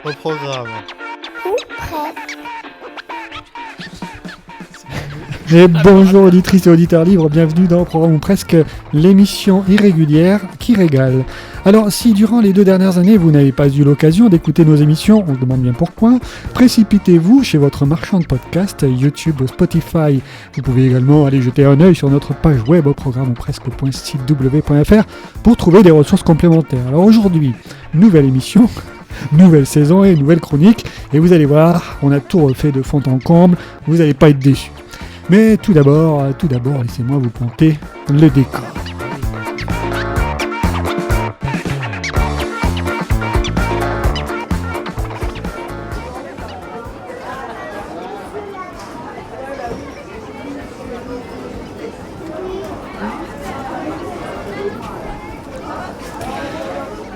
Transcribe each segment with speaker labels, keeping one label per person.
Speaker 1: Au programme.
Speaker 2: Et bonjour auditrices et auditeurs libres, bienvenue dans Programme ou Presque, l'émission irrégulière qui régale. Alors si durant les 2 dernières années vous n'avez pas eu l'occasion d'écouter nos émissions, on se demande bien pourquoi, précipitez-vous chez votre marchand de podcast, YouTube ou Spotify. Vous pouvez également aller jeter un œil sur notre page web au programmeopresque.sitew.fr pour trouver des ressources complémentaires. Alors aujourd'hui, nouvelle émission, nouvelle saison et nouvelle chronique, et vous allez voir, on a tout refait de fond en comble, vous n'allez pas être déçus. Mais tout d'abord, laissez-moi vous planter le décor.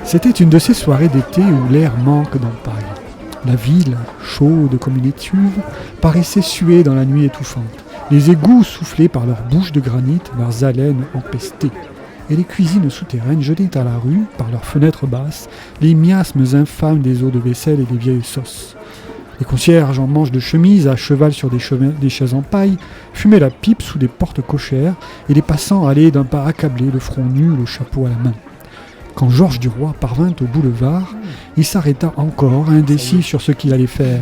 Speaker 2: C'était une de ces soirées d'été où l'air manque dans Paris. La ville, chaude comme une étuve, paraissait suer dans la nuit étouffante. Les égouts soufflés par leurs bouches de granit, leurs haleines empestées. Et les cuisines souterraines jetaient à la rue, par leurs fenêtres basses, les miasmes infâmes des eaux de vaisselle et des vieilles sauces. Les concierges en manches de chemise, à cheval sur des chaises en paille, fumaient la pipe sous des portes cochères, et les passants allaient d'un pas accablé, le front nu, le chapeau à la main. Quand Georges Duroy parvint au boulevard, il s'arrêta encore, indécis sur ce qu'il allait faire.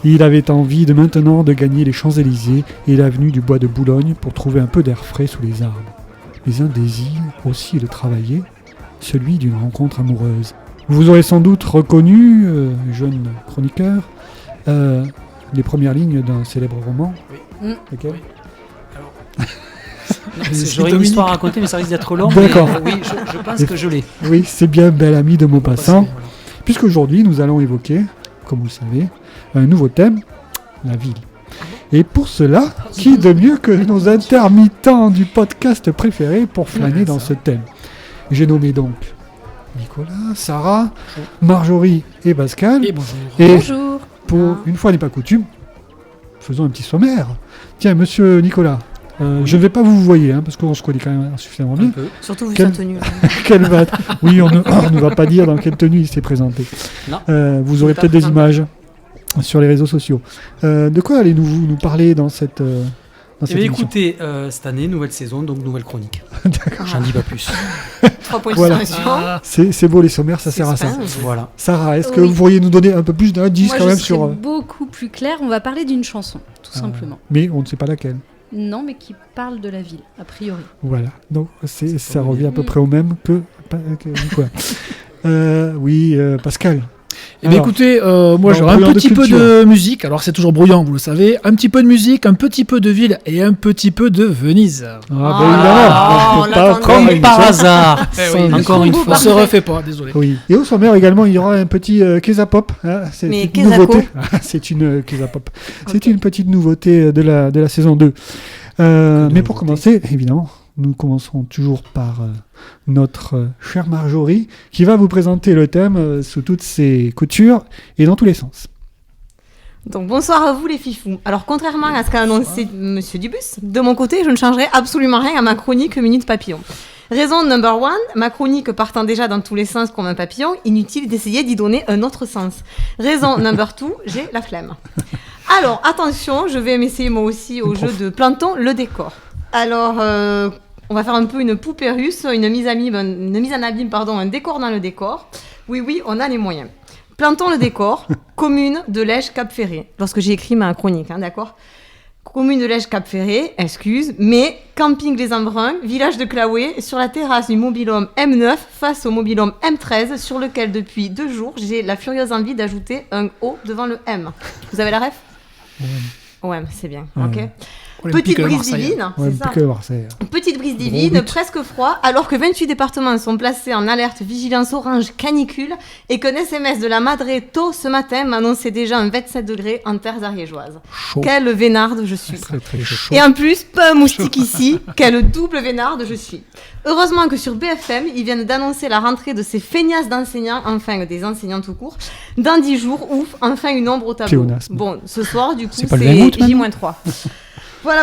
Speaker 2: Il avait envie maintenant de gagner les Champs-Élysées et l'avenue du Bois de Boulogne pour trouver un peu d'air frais sous les arbres. Mais un désir aussi le travaillait, celui d'une rencontre amoureuse. Vous aurez sans doute reconnu, jeune chroniqueur, les premières lignes d'un célèbre roman.
Speaker 3: Oui.
Speaker 2: Lequel ?
Speaker 3: Oui. Alors... J'aurais une histoire à raconter, mais ça risque d'être long.
Speaker 2: D'accord.
Speaker 3: Mais, oui, je pense que je l'ai.
Speaker 2: Oui, c'est bien Bel Ami de Maupassant. Puisqu'aujourd'hui, nous allons évoquer, comme vous le savez, un nouveau thème, la ville. Et pour cela, qui de mieux que nos intermittents du podcast préférés pour flâner dans ce thème ? J'ai nommé donc Nicolas, Sarah, Marjorie et Pascal.
Speaker 3: Et bonjour.
Speaker 2: Et
Speaker 4: Bonjour.
Speaker 2: pour une fois n'est pas coutume, faisons un petit sommaire. Tiens, monsieur Nicolas, je ne vais pas vous voyer, parce qu'on se connaît quand même suffisamment bien.
Speaker 4: Surtout vu
Speaker 2: Quelle-
Speaker 4: sa tenue.
Speaker 2: Oui, on ne va pas dire dans quelle tenue il s'est présenté.
Speaker 3: Non.
Speaker 2: Vous aurez
Speaker 4: Pas
Speaker 2: peut-être des
Speaker 4: présenté.
Speaker 2: images sur les réseaux sociaux. De quoi allez-vous nous parler dans cette émission ?
Speaker 3: Écoutez, cette année, nouvelle saison, donc nouvelle chronique. J'en dis pas plus.
Speaker 4: 3 points de
Speaker 2: Voilà.
Speaker 4: suspension.
Speaker 2: C'est beau les sommaires, ça sert à ça.
Speaker 4: Suspense.
Speaker 3: Voilà.
Speaker 2: Sarah, est-ce que
Speaker 4: Oui.
Speaker 2: vous pourriez nous donner un peu plus d'indices
Speaker 4: Moi,
Speaker 2: quand
Speaker 4: je
Speaker 2: même
Speaker 4: serais
Speaker 2: sur...
Speaker 4: beaucoup plus clair. On va parler d'une chanson, tout simplement.
Speaker 2: Mais on ne sait pas laquelle.
Speaker 4: Non, mais qui parle de la ville, a priori.
Speaker 2: Voilà, donc ça
Speaker 3: pas
Speaker 2: revient à peu
Speaker 4: Mm.
Speaker 2: près au même que Nicolas. Oui, Pascal.
Speaker 5: Eh bien
Speaker 2: Alors,
Speaker 5: écoutez, moi
Speaker 2: dans
Speaker 5: j'aurais un
Speaker 2: Brouillon de
Speaker 5: petit peu
Speaker 2: culture.
Speaker 5: de musique, alors c'est toujours brouillant, vous le savez, un petit peu de musique, un petit peu de ville et un petit peu de Venise.
Speaker 2: Ah, ben évidemment, on peut
Speaker 4: on
Speaker 2: pas
Speaker 4: l'attendait.
Speaker 2: prendre
Speaker 3: Comme
Speaker 2: une
Speaker 3: par
Speaker 2: chose
Speaker 3: hasard.
Speaker 2: sans-
Speaker 3: Encore une
Speaker 5: On
Speaker 3: fois.
Speaker 5: se refait pas, désolé.
Speaker 2: Oui. Et au sommaire également, il y aura un petit Kesapop. C'est
Speaker 4: Mais
Speaker 2: une
Speaker 4: Kesako.
Speaker 2: nouveauté. C'est une Kesapop. C'est
Speaker 4: Ok.
Speaker 2: une petite nouveauté de la saison 2. Mais pour commencer, évidemment, nous commencerons toujours par notre chère Marjorie, qui va vous présenter le thème sous toutes ses coutures et dans tous les sens.
Speaker 4: Donc bonsoir à vous les fifous. Alors contrairement à ce qu'a annoncé Monsieur Dubus, de mon côté je ne changerai absolument rien à ma chronique Minute Papillon. Raison number 1, ma chronique partant déjà dans tous les sens comme un papillon, inutile d'essayer d'y donner un autre sens. Raison number 2, j'ai la flemme. Alors attention, je vais m'essayer moi aussi au jeu de Planton le décor. Alors on va faire un peu une poupée russe, une mise en abîme, un décor dans le décor. Oui, on a les moyens. Plantons le décor, commune de Lège-Cap-Ferré. Lorsque j'ai écrit ma chronique, d'accord ? Commune de Lège-Cap-Ferré, mais camping Les Embruns, village de Claouet, sur la terrasse du mobil-home M9 face au mobil-home M13, sur lequel depuis 2 jours, j'ai la furieuse envie d'ajouter un O devant le M. Vous avez la ref ? Ouais, c'est bien, ok. Petite brise divine,
Speaker 2: Ouais,
Speaker 4: c'est ça.
Speaker 2: que Marseille.
Speaker 4: Petite brise divine,
Speaker 2: but.
Speaker 4: presque froid, alors que 28 départements sont placés en alerte vigilance orange canicule et qu'un SMS de la Madre tôt ce matin m'annonçait déjà un 27 degrés en terres ariégeoises.
Speaker 2: Chaud.
Speaker 4: Quelle vénarde je suis.
Speaker 2: Très très chaud.
Speaker 4: Et en plus, pas un moustique ici, quelle double vénarde je suis. Heureusement que sur BFM, ils viennent d'annoncer la rentrée de ces feignasses d'enseignants, enfin des enseignants tout court, dans 10 jours, ouf, enfin une ombre au tableau.
Speaker 2: Pléonasme.
Speaker 4: Bon, ce soir, du coup,
Speaker 2: C'est pas le
Speaker 4: c'est
Speaker 2: 20 août,
Speaker 4: J-3.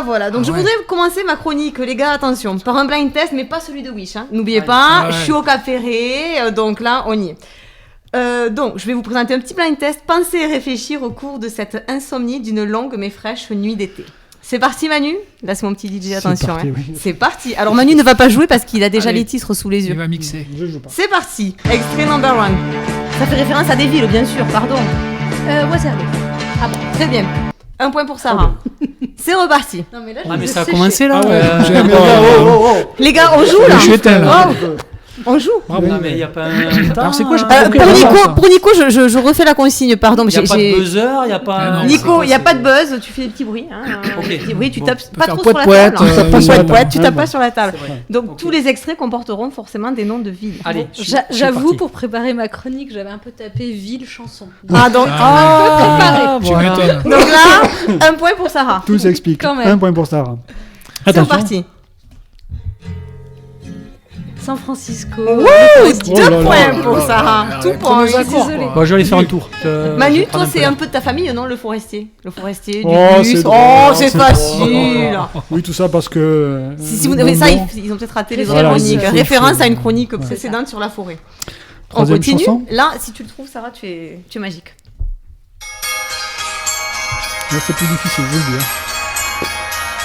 Speaker 4: Voilà. Donc, je
Speaker 5: ouais.
Speaker 4: voudrais commencer ma chronique, les gars, attention, par un blind test, mais pas celui de Wish. Hein. N'oubliez
Speaker 3: Allez.
Speaker 4: pas,
Speaker 5: Ah ouais.
Speaker 4: je suis au Cap Ferré, donc là, on y est. Donc, je vais vous présenter un petit blind test. Pensez et réfléchir au cours de cette insomnie d'une longue mais fraîche nuit d'été. C'est parti, Manu. Là, c'est mon petit DJ, attention.
Speaker 2: parti,
Speaker 4: hein.
Speaker 2: oui.
Speaker 4: C'est parti. Alors, Manu ne va pas jouer parce qu'il a déjà
Speaker 5: Allez.
Speaker 4: les titres sous les
Speaker 5: Il
Speaker 4: yeux.
Speaker 5: va mixer.
Speaker 2: Je joue pas.
Speaker 4: C'est parti. Extrait number 1. Ça fait référence à des villes, bien sûr, pardon.
Speaker 1: Waterloo.
Speaker 4: Très bien. Un point pour Sarah. C'est reparti.
Speaker 1: Non, mais là,
Speaker 3: Ah, mais ça a commencé là.
Speaker 2: Ah ouais, j'ai
Speaker 3: Oh,
Speaker 2: aimé.
Speaker 4: Les gars, on joue là.
Speaker 5: Je suis éteint, là.
Speaker 4: Oh, on joue.
Speaker 5: Bravo.
Speaker 3: Non, mais il n'y a pas un temps.
Speaker 5: Alors, c'est quoi, j'ai
Speaker 3: hein.
Speaker 5: pas compris.
Speaker 4: Pour Nico, je refais la consigne, pardon.
Speaker 3: Il n'y a pas de buzzer, il n'y a pas.
Speaker 5: Ah non,
Speaker 4: Nico, il n'y a pas de buzz, tu fais des petits bruits. Hein,
Speaker 3: Ok.
Speaker 4: des petits bruits, tu
Speaker 3: Bon.
Speaker 4: tapes
Speaker 5: peut
Speaker 4: pas
Speaker 5: faire
Speaker 4: trop sur la
Speaker 5: poète,
Speaker 4: table.
Speaker 5: poète,
Speaker 4: Pas
Speaker 2: sur la
Speaker 4: poète,
Speaker 2: table.
Speaker 4: tu
Speaker 2: Ouais,
Speaker 4: tapes
Speaker 2: bon.
Speaker 4: pas sur la table.
Speaker 3: C'est vrai.
Speaker 4: Donc
Speaker 3: Ok.
Speaker 4: tous les extraits comporteront forcément des noms de villes.
Speaker 3: Allez, je suis
Speaker 1: J'avoue,
Speaker 3: parti.
Speaker 1: pour préparer ma chronique, j'avais un peu tapé ville, chanson.
Speaker 4: Ah donc,
Speaker 3: Ah,
Speaker 5: Tu
Speaker 3: voilà.
Speaker 5: m'étonnes.
Speaker 4: donc là, un point pour Sarah.
Speaker 2: Tout s'explique.
Speaker 1: Quand même.
Speaker 2: Un point pour Sarah.
Speaker 4: C'est
Speaker 2: Attention.
Speaker 4: reparti.
Speaker 1: San Francisco.
Speaker 2: Oh
Speaker 4: Deux
Speaker 2: là là
Speaker 4: points
Speaker 2: là
Speaker 4: pour
Speaker 5: là
Speaker 4: Sarah.
Speaker 5: là,
Speaker 4: Tout
Speaker 5: avec
Speaker 4: point.
Speaker 5: tous nos
Speaker 4: oui.
Speaker 5: accords,
Speaker 1: désolée.
Speaker 5: quoi.
Speaker 3: Bon, je vais aller faire un tour.
Speaker 4: Manu,
Speaker 3: Je vais
Speaker 4: toi
Speaker 3: prendre
Speaker 4: c'est
Speaker 3: peu
Speaker 4: un peu de ta famille, non? Le forestier. Le forestier, du
Speaker 2: Oh,
Speaker 4: bus.
Speaker 2: c'est
Speaker 4: Oh,
Speaker 2: drôle.
Speaker 4: c'est facile.
Speaker 2: Oui, tout ça parce que.
Speaker 4: Si vous
Speaker 2: non,
Speaker 4: avez ça,
Speaker 2: non.
Speaker 4: ils ont peut-être raté les
Speaker 2: Voilà,
Speaker 4: autres chroniques.
Speaker 2: c'est-
Speaker 4: Référence
Speaker 2: c'est-
Speaker 4: à une chronique
Speaker 2: Ouais.
Speaker 4: précédente sur la forêt. On
Speaker 2: Troisième
Speaker 4: continue.
Speaker 2: chanson.
Speaker 4: Là, si tu le trouves, Sarah, tu es magique.
Speaker 2: Là, c'est plus difficile, je vous le dis.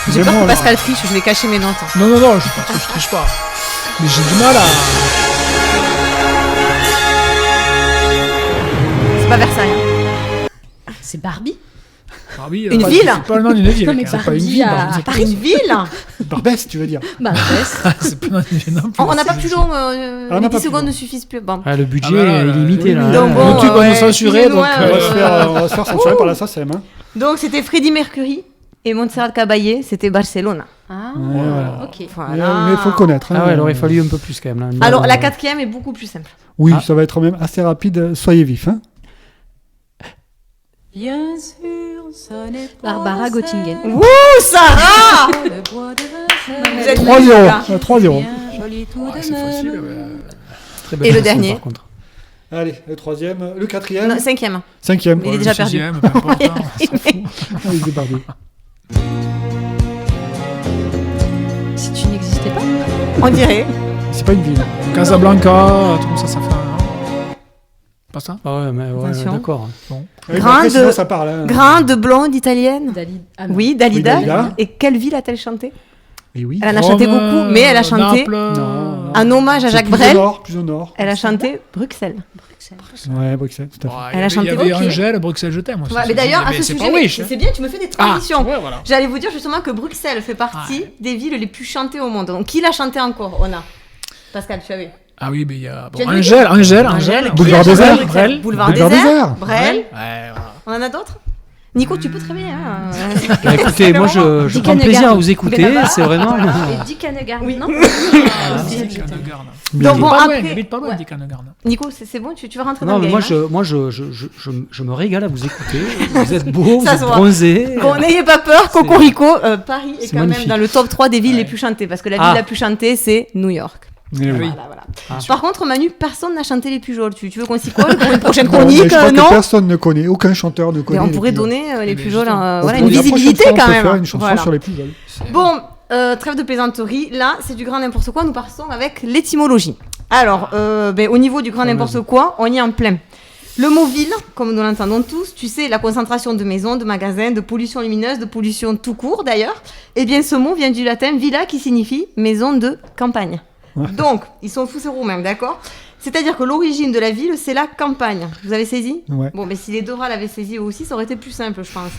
Speaker 4: J'ai peur
Speaker 2: Vraiment,
Speaker 4: que
Speaker 2: là.
Speaker 4: Pascal triche, je vais cacher mes notes.
Speaker 5: Non, je triche pas. Mais j'ai du mal à.
Speaker 4: C'est pas Versailles. Hein.
Speaker 1: C'est Barbie.
Speaker 5: Barbie,
Speaker 4: Une
Speaker 5: pas-
Speaker 4: ville
Speaker 5: C'est pas le nom d'une ville.
Speaker 1: Non, mais
Speaker 5: c'est pas une
Speaker 1: Barbie
Speaker 5: ville.
Speaker 1: à-
Speaker 5: Barbie, c'est
Speaker 4: Par une ville.
Speaker 2: Barbès, tu veux dire.
Speaker 1: Bah, ouais.
Speaker 5: C'est pas une ville non plus.
Speaker 4: On n'a pas plus long.
Speaker 2: Ah, on
Speaker 4: Les
Speaker 2: n'a
Speaker 4: 10
Speaker 2: pas plus
Speaker 4: secondes
Speaker 2: long.
Speaker 4: ne suffisent plus. Bon.
Speaker 3: Ah, le budget
Speaker 5: Ah, bah là,
Speaker 3: est illimité là.
Speaker 4: Donc
Speaker 3: hein.
Speaker 4: bon,
Speaker 5: YouTube va nous
Speaker 4: ouais,
Speaker 5: censurer,
Speaker 4: excusez-nous,
Speaker 5: donc,
Speaker 2: On va se faire censurer par la SACEM. Hein.
Speaker 4: Donc c'était Freddie Mercury et Montserrat Caballé, c'était Barcelone.
Speaker 1: Ah,
Speaker 2: Ouais, voilà.
Speaker 1: ok.
Speaker 4: Voilà.
Speaker 2: Mais il faut connaître. hein.
Speaker 3: Ah ouais, il aurait fallu un peu plus quand même. Là.
Speaker 4: Alors la quatrième est beaucoup plus simple.
Speaker 2: Oui,
Speaker 3: Ah.
Speaker 2: ça va être même assez rapide. Soyez vifs. Hein.
Speaker 6: Bien sûr, ce n'est pas
Speaker 1: Barbara Göttingen.
Speaker 4: Ouh, Sarah.
Speaker 6: le bois de Vincennes.
Speaker 4: Vous êtes
Speaker 2: 3-0.
Speaker 4: magnifique, hein.
Speaker 2: 3-0.
Speaker 6: Bien joli tout
Speaker 5: Ouais,
Speaker 6: de
Speaker 5: c'est facile.
Speaker 6: même.
Speaker 3: Très belle
Speaker 4: Et le
Speaker 3: chanson,
Speaker 4: dernier
Speaker 3: par contre.
Speaker 2: Allez, le troisième, le quatrième,
Speaker 4: Non, cinquième.
Speaker 2: cinquième.
Speaker 4: Il est déjà perdu.
Speaker 5: Sixième, peu importe, hein.
Speaker 2: Ah, il est perdu.
Speaker 1: Si tu n'existais pas.
Speaker 4: On dirait.
Speaker 2: C'est pas une ville.
Speaker 5: Casablanca, tout ça, ça fait. Pas ça?
Speaker 3: Ah ouais, mais ouais,
Speaker 4: Attention.
Speaker 3: d'accord.
Speaker 2: Mais
Speaker 4: Grande-
Speaker 2: après, sinon, ça parle. Hein.
Speaker 4: Grande, blonde, italienne.
Speaker 1: Dali. Ah, non.
Speaker 4: Oui, Dalida.
Speaker 2: Oui, Dalida.
Speaker 4: Et quelle ville a-t-elle chanté?
Speaker 2: Et oui.
Speaker 4: Elle en a chanté beaucoup, mais elle a chanté
Speaker 5: Naples,
Speaker 2: Non.
Speaker 4: un hommage à
Speaker 2: C'est
Speaker 4: Jacques
Speaker 2: plus
Speaker 4: Brel.
Speaker 2: Au nord, plus au nord.
Speaker 4: Elle a chanté Bruxelles.
Speaker 1: Bruxelles.
Speaker 2: Ouais, Bruxelles, tout à fait.
Speaker 5: Ouais,
Speaker 4: Elle a chanté
Speaker 5: Il y avait
Speaker 4: OK.
Speaker 5: Angèle, Bruxelles, je t'aime aussi.
Speaker 4: Ouais, mais d'ailleurs, à ce
Speaker 5: c'est
Speaker 4: sujet,
Speaker 5: pas Wish.
Speaker 4: c'est bien, tu me fais des
Speaker 5: Ah,
Speaker 4: transitions.
Speaker 5: ouais, voilà.
Speaker 4: J'allais vous dire justement que Bruxelles fait partie des villes les plus chantées au monde. Donc, qui l'a chanté encore, Ona? Pascal, tu avais.
Speaker 5: Ah oui, mais il y a.
Speaker 4: Tu
Speaker 5: Bon,
Speaker 4: as dit
Speaker 5: Angèle.
Speaker 2: Boulevard
Speaker 4: qui a
Speaker 2: des
Speaker 4: chanté
Speaker 2: Arts.
Speaker 4: Bruxelles Boulevard des
Speaker 2: Boulevard des
Speaker 4: Arts.
Speaker 2: Arts.
Speaker 4: Brel.
Speaker 5: Ouais, voilà.
Speaker 4: On en a d'autres? Nico, tu peux te réveiller. Hein.
Speaker 3: Bah, écoutez, moi je
Speaker 1: Dick
Speaker 3: prends
Speaker 1: Hanegar.
Speaker 3: plaisir à vous écouter,
Speaker 4: Mais là-bas,
Speaker 3: c'est vraiment.
Speaker 1: Et Dick Hanegar.
Speaker 4: Oui.
Speaker 1: Non
Speaker 5: Ah,
Speaker 1: si,
Speaker 5: Dick
Speaker 1: elle
Speaker 5: Hanegar.
Speaker 2: Bien
Speaker 4: Donc
Speaker 2: joué.
Speaker 4: bon,
Speaker 5: Pas loin,
Speaker 4: après.
Speaker 5: il habite pas loin,
Speaker 1: ouais.
Speaker 5: Dick Hanegar.
Speaker 4: Nico, c'est bon, tu veux rentrer dans
Speaker 3: Non,
Speaker 4: le
Speaker 3: mais
Speaker 4: game.
Speaker 3: moi je me régale à vous écouter. Vous êtes beaux, vous
Speaker 4: Ça
Speaker 3: êtes
Speaker 4: se voit.
Speaker 3: bronzés.
Speaker 4: Bon, n'ayez pas peur, Cocorico, Paris est
Speaker 2: C'est
Speaker 4: quand
Speaker 2: magnifique.
Speaker 4: même dans le top 3 des villes
Speaker 5: Ouais.
Speaker 4: les plus chantées, parce que la
Speaker 3: Ah.
Speaker 4: ville la plus chantée, c'est New York.
Speaker 2: Eh oui.
Speaker 5: Oui.
Speaker 4: Voilà.
Speaker 3: Ah.
Speaker 4: Par contre, Manu, personne n'a chanté les Pujols. Tu veux qu'on s'y colle pour une prochaine
Speaker 2: Non, mais
Speaker 4: chronique
Speaker 2: je crois que
Speaker 4: Non
Speaker 2: personne ne connaît, aucun chanteur ne
Speaker 4: Mais
Speaker 2: connaît.
Speaker 4: on
Speaker 2: les
Speaker 4: pourrait
Speaker 2: Pujols.
Speaker 4: donner les
Speaker 5: Mais
Speaker 4: Pujols
Speaker 5: justement.
Speaker 4: voilà,
Speaker 2: Donc,
Speaker 4: une
Speaker 2: la prochaine
Speaker 4: visibilité
Speaker 2: fois, on
Speaker 4: quand
Speaker 2: peut
Speaker 4: même.
Speaker 2: faire une chanson
Speaker 4: Voilà.
Speaker 2: sur les Pujols.
Speaker 4: Bon, trêve de plaisanterie. Là, c'est du grand n'importe quoi. Nous partons avec l'étymologie. Alors, au niveau du grand n'importe quoi, on y est en plein. Le mot ville, comme nous l'entendons tous, tu sais, la concentration de maisons, de magasins, de pollution lumineuse, de pollution tout court d'ailleurs, eh bien ce mot vient du latin villa qui signifie maison de campagne. Donc, ils sont fous ces Romains, d'accord? C'est-à-dire que l'origine de la ville, c'est la campagne. Vous avez saisi?
Speaker 2: Ouais.
Speaker 4: Bon, mais si les Dora l'avaient saisi eux aussi, ça aurait été plus simple, je pense.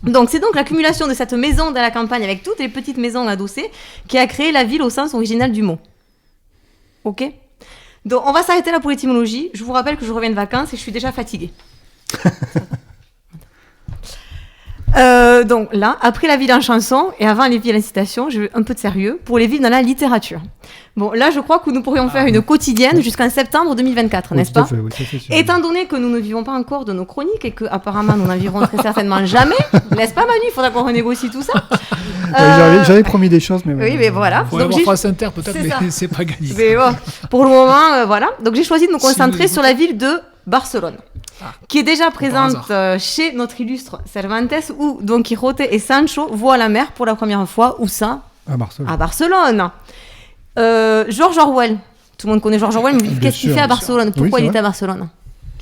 Speaker 4: Donc, c'est donc l'accumulation de cette maison dans la campagne avec toutes les petites maisons adossées qui a créé la ville au sens original du mot. Ok? Donc, on va s'arrêter là pour l'étymologie. Je vous rappelle que je reviens de vacances et je suis déjà fatiguée. Donc là, après la ville en chanson et avant les villes en citation, je veux un peu de sérieux pour les villes dans la littérature. Bon, là, je crois que nous pourrions faire une quotidienne jusqu'en septembre 2024,
Speaker 2: Oui,
Speaker 4: n'est-ce
Speaker 2: tout à
Speaker 4: pas?
Speaker 2: fait, oui, ça, c'est sûr.
Speaker 4: Étant donné que nous ne vivons pas encore de nos chroniques et que apparemment nous n'en vivrons très certainement jamais, n'est-ce pas Manu? Il faudra qu'on renégocie tout ça.
Speaker 2: J'avais promis des choses, mais
Speaker 4: Oui, mais voilà.
Speaker 5: Faut
Speaker 4: Donc,
Speaker 5: avoir
Speaker 4: j'ai-
Speaker 5: France Inter peut-être,
Speaker 4: c'est ça.
Speaker 5: mais c'est pas gagné.
Speaker 4: mais bon, pour le moment, voilà. Donc j'ai choisi de me
Speaker 5: Si vous
Speaker 4: concentrer
Speaker 5: écoutez.
Speaker 4: sur la ville de Barcelone, qui est déjà présente
Speaker 5: hasard.
Speaker 4: chez notre illustre Cervantes, où Don Quixote et Sancho voient la mer pour la première fois. Où ça?
Speaker 2: à Barcelone.
Speaker 4: À Barcelone. George Orwell. Tout le monde connaît George Orwell, mais
Speaker 2: Bien
Speaker 4: qu'est-ce qu'il
Speaker 2: sûr,
Speaker 4: fait à
Speaker 2: bien
Speaker 4: Barcelone?
Speaker 2: sûr.
Speaker 4: Pourquoi
Speaker 2: Oui,
Speaker 4: il
Speaker 2: c'est
Speaker 4: est à Barcelone?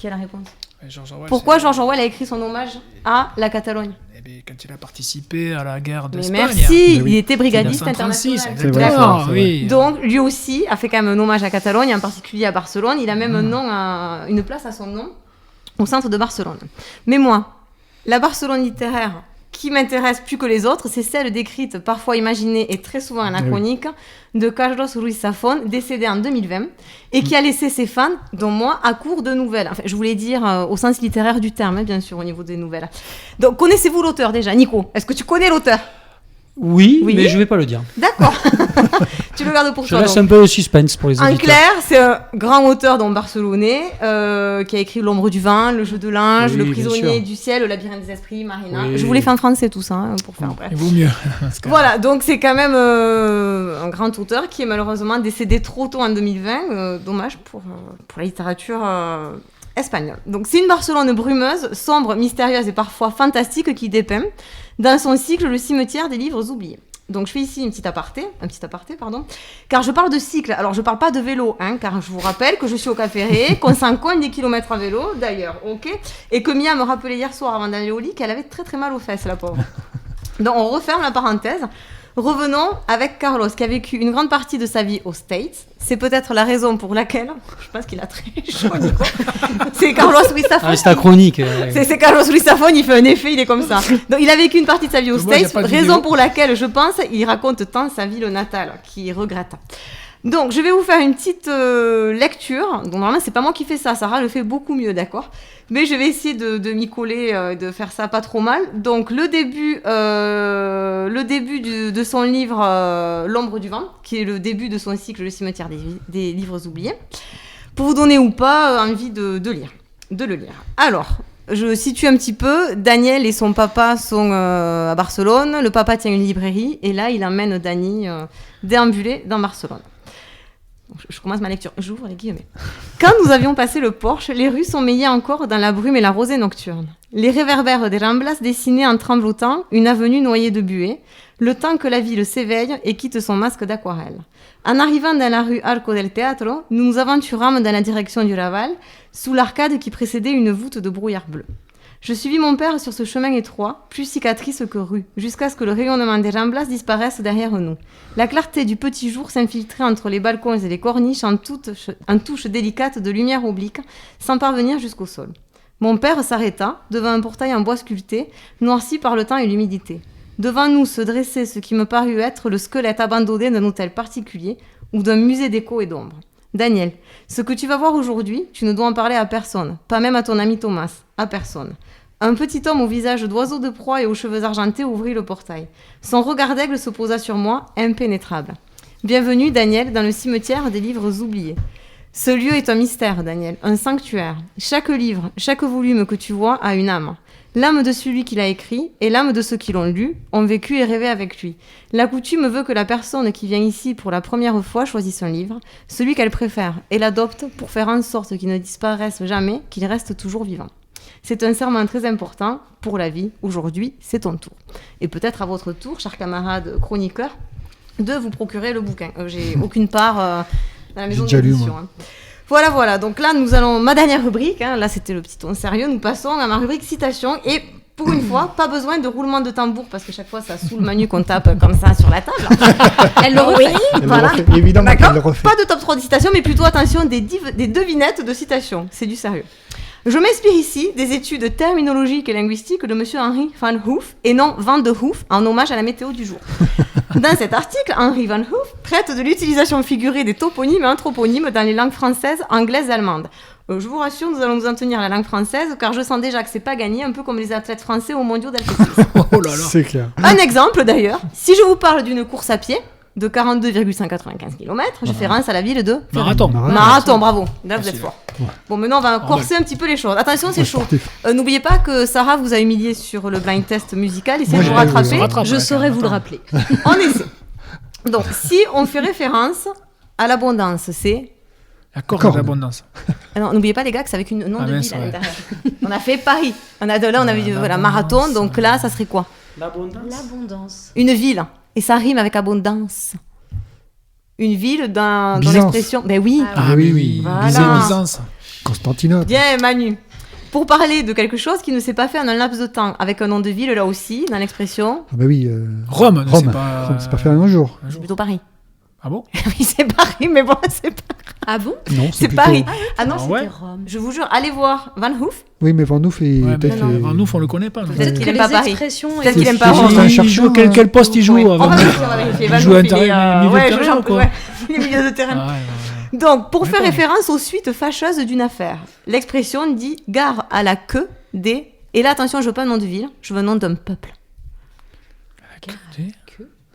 Speaker 4: Qui a la réponse?
Speaker 5: George Orwell,
Speaker 4: Pourquoi
Speaker 5: c'est-
Speaker 4: George Orwell a écrit son hommage à la Catalogne?
Speaker 5: Eh bien, quand il a participé à la guerre
Speaker 4: Mais
Speaker 5: d'Espagne.
Speaker 4: merci,
Speaker 2: Mais oui.
Speaker 4: il était brigadiste
Speaker 5: 1936,
Speaker 4: international.
Speaker 2: vrai,
Speaker 5: exactement.
Speaker 2: c'est vrai.
Speaker 5: Oui.
Speaker 4: Donc lui aussi a fait quand même un hommage à Catalogne, en particulier à Barcelone. Il a même un nom une place à son nom au centre de Barcelone. Mais moi, la Barcelone littéraire qui m'intéresse plus que les autres, c'est celle décrite, parfois imaginée et très souvent anachronique, de Carlos Ruiz Zafón, décédé en 2020, et qui a laissé ses fans, dont moi, à court de nouvelles. Enfin, je voulais dire au sens littéraire du terme, hein, bien sûr, au niveau des nouvelles. Donc, connaissez-vous l'auteur déjà, Nico? Est-ce que tu connais l'auteur?
Speaker 3: Oui,
Speaker 4: Oui.
Speaker 3: mais je vais pas le dire.
Speaker 4: D'accord. Tu le gardes pour
Speaker 3: Je
Speaker 4: toi.
Speaker 3: laisse
Speaker 4: donc.
Speaker 3: un peu le suspense pour les
Speaker 4: En
Speaker 3: auditeurs.
Speaker 4: clair, c'est un grand auteur donc barcelonais qui a écrit L'ombre du vin, Le jeu de l'ange,
Speaker 3: Oui,
Speaker 4: Le
Speaker 3: bien
Speaker 4: prisonnier
Speaker 3: sûr.
Speaker 4: du ciel, Le labyrinthe des esprits, Marina.
Speaker 3: Oui.
Speaker 4: Je vous l'ai fait en français tout ça hein, pour faire bref.
Speaker 5: Il vaut mieux.
Speaker 4: Voilà, donc c'est quand même un grand auteur qui est malheureusement décédé trop tôt en 2020. Dommage pour la littérature espagnole. Donc c'est une Barcelone brumeuse, sombre, mystérieuse et parfois fantastique qui dépeint dans son cycle Le cimetière des livres oubliés. Donc je fais ici un petit aparté, car je parle de cycle. Alors je parle pas de vélo, hein, car je vous rappelle que je suis au Cap Ferré, qu'on s'en cogne des kilomètres à vélo, d'ailleurs, ok, et que Mia me rappelait hier soir avant d'aller au lit qu'elle avait très très mal aux fesses, la pauvre. Donc on referme la parenthèse. Revenons avec Carlos, qui a vécu une grande partie de sa vie aux States. C'est peut-être la raison pour laquelle, je pense qu'il a très chaud, Nico. C'est Carlos Ruiz Zafón.
Speaker 3: Ah, c'est ta chronique.
Speaker 4: C'est Carlos Ruiz Zafón, il fait un effet, il est comme ça. Donc il a vécu une partie de sa vie aux
Speaker 5: Moi, y a
Speaker 4: States,
Speaker 5: pas de
Speaker 4: raison
Speaker 5: vidéo.
Speaker 4: pour laquelle je pense il raconte tant sa ville natale, qu'il regrette. Donc je vais vous faire une petite lecture. Donc normalement c'est pas moi qui fais ça, Sarah le fait beaucoup mieux, d'accord? Mais je vais essayer de m'y coller, de faire ça pas trop mal. Donc le début de son livre L'ombre du vent, qui est le début de son cycle Le cimetière des livres oubliés, pour vous donner ou pas envie de le lire. Alors, je situe un petit peu. Daniel et son papa sont à Barcelone. Le papa tient une librairie et là, il emmène Dani déambuler dans Barcelone. Je commence ma lecture. J'ouvre les guillemets. Quand nous avions passé le porche, les rues sommeillaient encore dans la brume et la rosée nocturne. Les réverbères des Ramblas dessinaient en tremblotant une avenue noyée de buée, le temps que la ville s'éveille et quitte son masque d'aquarelle. En arrivant dans la rue Arco del Teatro, nous nous aventurâmes dans la direction du Raval, sous l'arcade qui précédait une voûte de brouillard bleu. Je suivis mon père sur ce chemin étroit, plus cicatrice que rue, jusqu'à ce que le rayonnement des Ramblas disparaisse derrière nous. La clarté du petit jour s'infiltrait entre les balcons et les corniches en touche délicate de lumière oblique, sans parvenir jusqu'au sol. Mon père s'arrêta, devant un portail en bois sculpté, noirci par le temps et l'humidité. Devant nous se dressait ce qui me parut être le squelette abandonné d'un hôtel particulier ou d'un musée d'écho et d'ombre. Daniel, ce que tu vas voir aujourd'hui, tu ne dois en parler à personne, pas même à ton ami Thomas, à personne. Un petit homme au visage d'oiseau de proie et aux cheveux argentés ouvrit le portail. Son regard d'aigle se posa sur moi, impénétrable. Bienvenue, Daniel, dans le cimetière des livres oubliés. Ce lieu est un mystère, Daniel, un sanctuaire. Chaque livre, chaque volume que tu vois a une âme. L'âme de celui qui l'a écrit et l'âme de ceux qui l'ont lu, ont vécu et rêvé avec lui. La coutume veut que la personne qui vient ici pour la première fois choisisse un livre, celui qu'elle préfère, et l'adopte pour faire en sorte qu'il ne disparaisse jamais, qu'il reste toujours vivant. C'est un serment très important pour la vie. Aujourd'hui, c'est ton tour. Et peut-être à votre tour, chers camarades chroniqueurs, de vous procurer le bouquin. J'ai aucune part dans la maison
Speaker 2: J'ai déjà lu,
Speaker 4: d'édition.
Speaker 2: moi.
Speaker 4: Hein. Voilà. Donc là, nous allons... Ma dernière rubrique, hein, là c'était le petit ton sérieux, nous passons à ma rubrique citation. Et pour une fois, pas besoin de roulement de tambour, parce que chaque fois, ça saoule Manu qu'on tape comme ça sur la table. Elle le refait.
Speaker 2: Elle
Speaker 4: Voilà.
Speaker 2: le refait, évidemment
Speaker 4: D'accord.
Speaker 2: qu'elle le refait.
Speaker 4: Pas de top 3 de citations, mais plutôt, attention, des devinettes de citations. C'est du sérieux. Je m'inspire ici des études terminologiques et linguistiques de M. Henry Van Hoof, et non Van de Hoof, en hommage à la météo du jour. Dans cet article, Henry Van Hoof traite de l'utilisation figurée des toponymes et anthroponymes dans les langues françaises, anglaises et allemandes. Je vous rassure, nous allons nous en tenir à la langue française, car je sens déjà que c'est pas gagné, un peu comme les athlètes français aux mondiaux d'athlétisme.
Speaker 5: Oh là là.
Speaker 2: C'est clair.
Speaker 4: Un exemple d'ailleurs, si je vous parle d'une course à pied de 42,195 km, je fais référence à la ville de
Speaker 5: Marathon.
Speaker 4: Marathon, bravo. Là, vous êtes
Speaker 5: Facile.
Speaker 4: fort. Bon, maintenant, on va corser un petit peu les choses. Attention, c'est
Speaker 2: Ouais,
Speaker 4: chaud.
Speaker 2: sportif.
Speaker 4: N'oubliez pas que Sarah vous a humilié sur le blind test musical. Essayez
Speaker 2: Moi,
Speaker 4: de vous
Speaker 2: j'ai-
Speaker 4: rattraper.
Speaker 5: on rattrape,
Speaker 1: Je
Speaker 5: ouais,
Speaker 1: saurais vous le
Speaker 5: attends.
Speaker 1: rappeler.
Speaker 4: On essaie. Donc, si on fait référence à l'abondance, c'est...
Speaker 5: L'accord
Speaker 2: Accord.
Speaker 5: de l'abondance.
Speaker 4: Alors, n'oubliez pas, les gars, que c'est avec un nom
Speaker 5: Ah,
Speaker 4: de
Speaker 5: mince,
Speaker 4: ville à
Speaker 5: ouais.
Speaker 4: l'intérieur. On a fait Paris. Là, on avait dit, voilà,
Speaker 5: l'abondance.
Speaker 4: marathon. Donc là, ça serait quoi?
Speaker 1: L'abondance.
Speaker 4: Une ville. Et ça rime avec abondance. Une ville dans
Speaker 2: Byzance.
Speaker 4: l'expression... Ben oui.
Speaker 1: Ah
Speaker 2: Ah oui, oui.
Speaker 4: Voilà.
Speaker 5: Byzance.
Speaker 2: Constantinople.
Speaker 4: Bien, Manu. Pour parler de quelque chose qui ne s'est pas fait en un laps de temps, avec un nom de ville là aussi, dans l'expression,
Speaker 2: Ah bah oui,
Speaker 5: Rome,
Speaker 2: Rome.
Speaker 5: c'est
Speaker 2: C'est pas fait en un jour.
Speaker 5: un
Speaker 4: c'est
Speaker 5: jour.
Speaker 4: plutôt Paris.
Speaker 5: Ah bon?
Speaker 4: Oui, c'est Paris, mais bon, c'est pas...
Speaker 1: Ah bon?
Speaker 2: Non,
Speaker 4: C'est
Speaker 2: plutôt-
Speaker 4: Paris. Ah non,
Speaker 5: Ah
Speaker 4: c'était
Speaker 5: ouais?
Speaker 1: Rome.
Speaker 4: Je vous jure, allez voir Van Hoof.
Speaker 2: Oui, mais Van Hoof est
Speaker 5: Ouais,
Speaker 2: peut-être...
Speaker 5: mais nous, on le connaît pas. nous.
Speaker 4: Peut-être
Speaker 2: Ouais.
Speaker 4: qu'il aime pas Paris.
Speaker 1: expressions
Speaker 4: Peut-être
Speaker 1: et-
Speaker 4: qu'il aime pas
Speaker 2: C'est
Speaker 4: Rome.
Speaker 2: juste un
Speaker 5: Il
Speaker 2: chercheur,
Speaker 5: joue, quel poste il joue?
Speaker 4: Oui.
Speaker 5: Van
Speaker 4: On va
Speaker 5: Hoof
Speaker 4: vérifier, on va vérifier. Van
Speaker 5: Il joue
Speaker 4: Hoof,
Speaker 5: un
Speaker 4: il est,
Speaker 5: milieu
Speaker 4: ouais,
Speaker 5: de terrain
Speaker 4: je-
Speaker 5: ou quoi?
Speaker 4: ouais, il est milieu de terrain.
Speaker 5: Ah, ouais, ouais.
Speaker 4: Donc, pour
Speaker 5: Ouais,
Speaker 4: faire
Speaker 5: pas
Speaker 4: référence aux suites fâcheuses d'une affaire, l'expression dit « gare à la queue des ». Et là, attention, je veux pas un nom de ville, je veux un nom d'un peuple.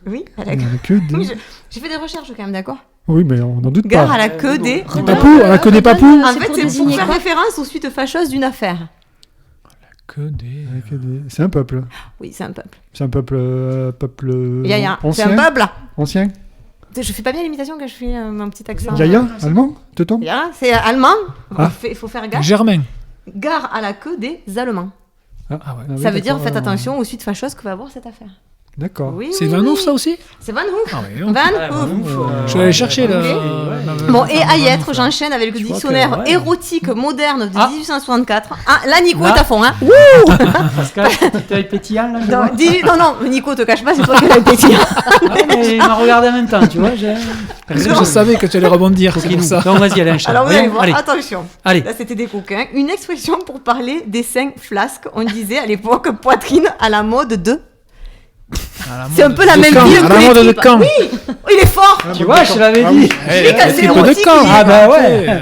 Speaker 4: Oui, à la
Speaker 2: Il y
Speaker 4: queue.
Speaker 2: en a que des...
Speaker 4: Oui, j'ai fait des recherches quand même, d'accord?
Speaker 2: Oui, mais on n'en doute
Speaker 4: Gare
Speaker 2: pas.
Speaker 4: à la queue des...
Speaker 5: Des papous, à la queue des papous.
Speaker 4: En
Speaker 1: C'est
Speaker 4: fait,
Speaker 1: pour
Speaker 4: c'est pour
Speaker 1: désigner
Speaker 4: faire
Speaker 1: quoi?
Speaker 4: référence aux suites fâcheuses d'une affaire.
Speaker 5: Que des.
Speaker 2: Il y en a que des- C'est un peuple.
Speaker 4: Oui, c'est un peuple.
Speaker 2: C'est un peuple...
Speaker 4: Yaya, c'est
Speaker 2: ancien.
Speaker 4: un peuple.
Speaker 2: Ancien.
Speaker 4: Je fais pas bien l'imitation quand je fais mon petit accent.
Speaker 2: Yaya, allemand, Teuton.
Speaker 4: Yaya, c'est allemand.
Speaker 2: Ah.
Speaker 4: Il faut faire gaffe.
Speaker 5: Germain.
Speaker 4: Gare à la queue des Allemands.
Speaker 2: Ah,
Speaker 5: ouais.
Speaker 2: oui,
Speaker 4: Ça veut dire
Speaker 2: d'accord.
Speaker 4: faites attention aux suites fâcheuses que va avoir cette affaire.
Speaker 2: D'accord.
Speaker 4: Oui,
Speaker 5: C'est
Speaker 4: oui,
Speaker 5: Van
Speaker 4: oui.
Speaker 5: Hoof, ça aussi?
Speaker 4: C'est Van Hoof.
Speaker 5: Ah, oui, non.
Speaker 4: Van Hoof.
Speaker 5: Je vais aller chercher là.
Speaker 4: Bon, et à y être, j'enchaîne avec le
Speaker 3: Je crois
Speaker 4: dictionnaire
Speaker 3: que, ouais.
Speaker 4: érotique moderne de
Speaker 3: Ah.
Speaker 4: 1864. Ah, là, Nico
Speaker 3: Là.
Speaker 4: est à fond, hein.
Speaker 3: Pascal, petit œil pétillant là. je vois.
Speaker 4: Non, Nico, te cache pas, c'est toi qui as le pétillant.
Speaker 3: Ouais, mais il m'a regardé en même temps, tu vois.
Speaker 5: Je savais que tu allais rebondir, c'est pour ça.
Speaker 3: Donc vas-y, allez, enchaîne.
Speaker 4: Alors, vous allez voir,
Speaker 3: Allez,
Speaker 4: attention.
Speaker 3: allez.
Speaker 4: Là, c'était des coquins. Une expression pour parler des seins flasques. On disait à l'époque poitrine à la mode de. C'est un peu la même ville
Speaker 5: À
Speaker 4: que
Speaker 5: la
Speaker 4: les
Speaker 5: mode de
Speaker 4: tripes.
Speaker 5: Caen.
Speaker 4: Oui, il est fort.
Speaker 3: Tu vois, je te l'avais dit.
Speaker 5: Eh,
Speaker 4: l'ai cassé
Speaker 5: un
Speaker 4: le
Speaker 5: peu de
Speaker 4: rôti,
Speaker 5: Caen.
Speaker 4: lui.
Speaker 3: Ah bah ouais.
Speaker 5: Ouais.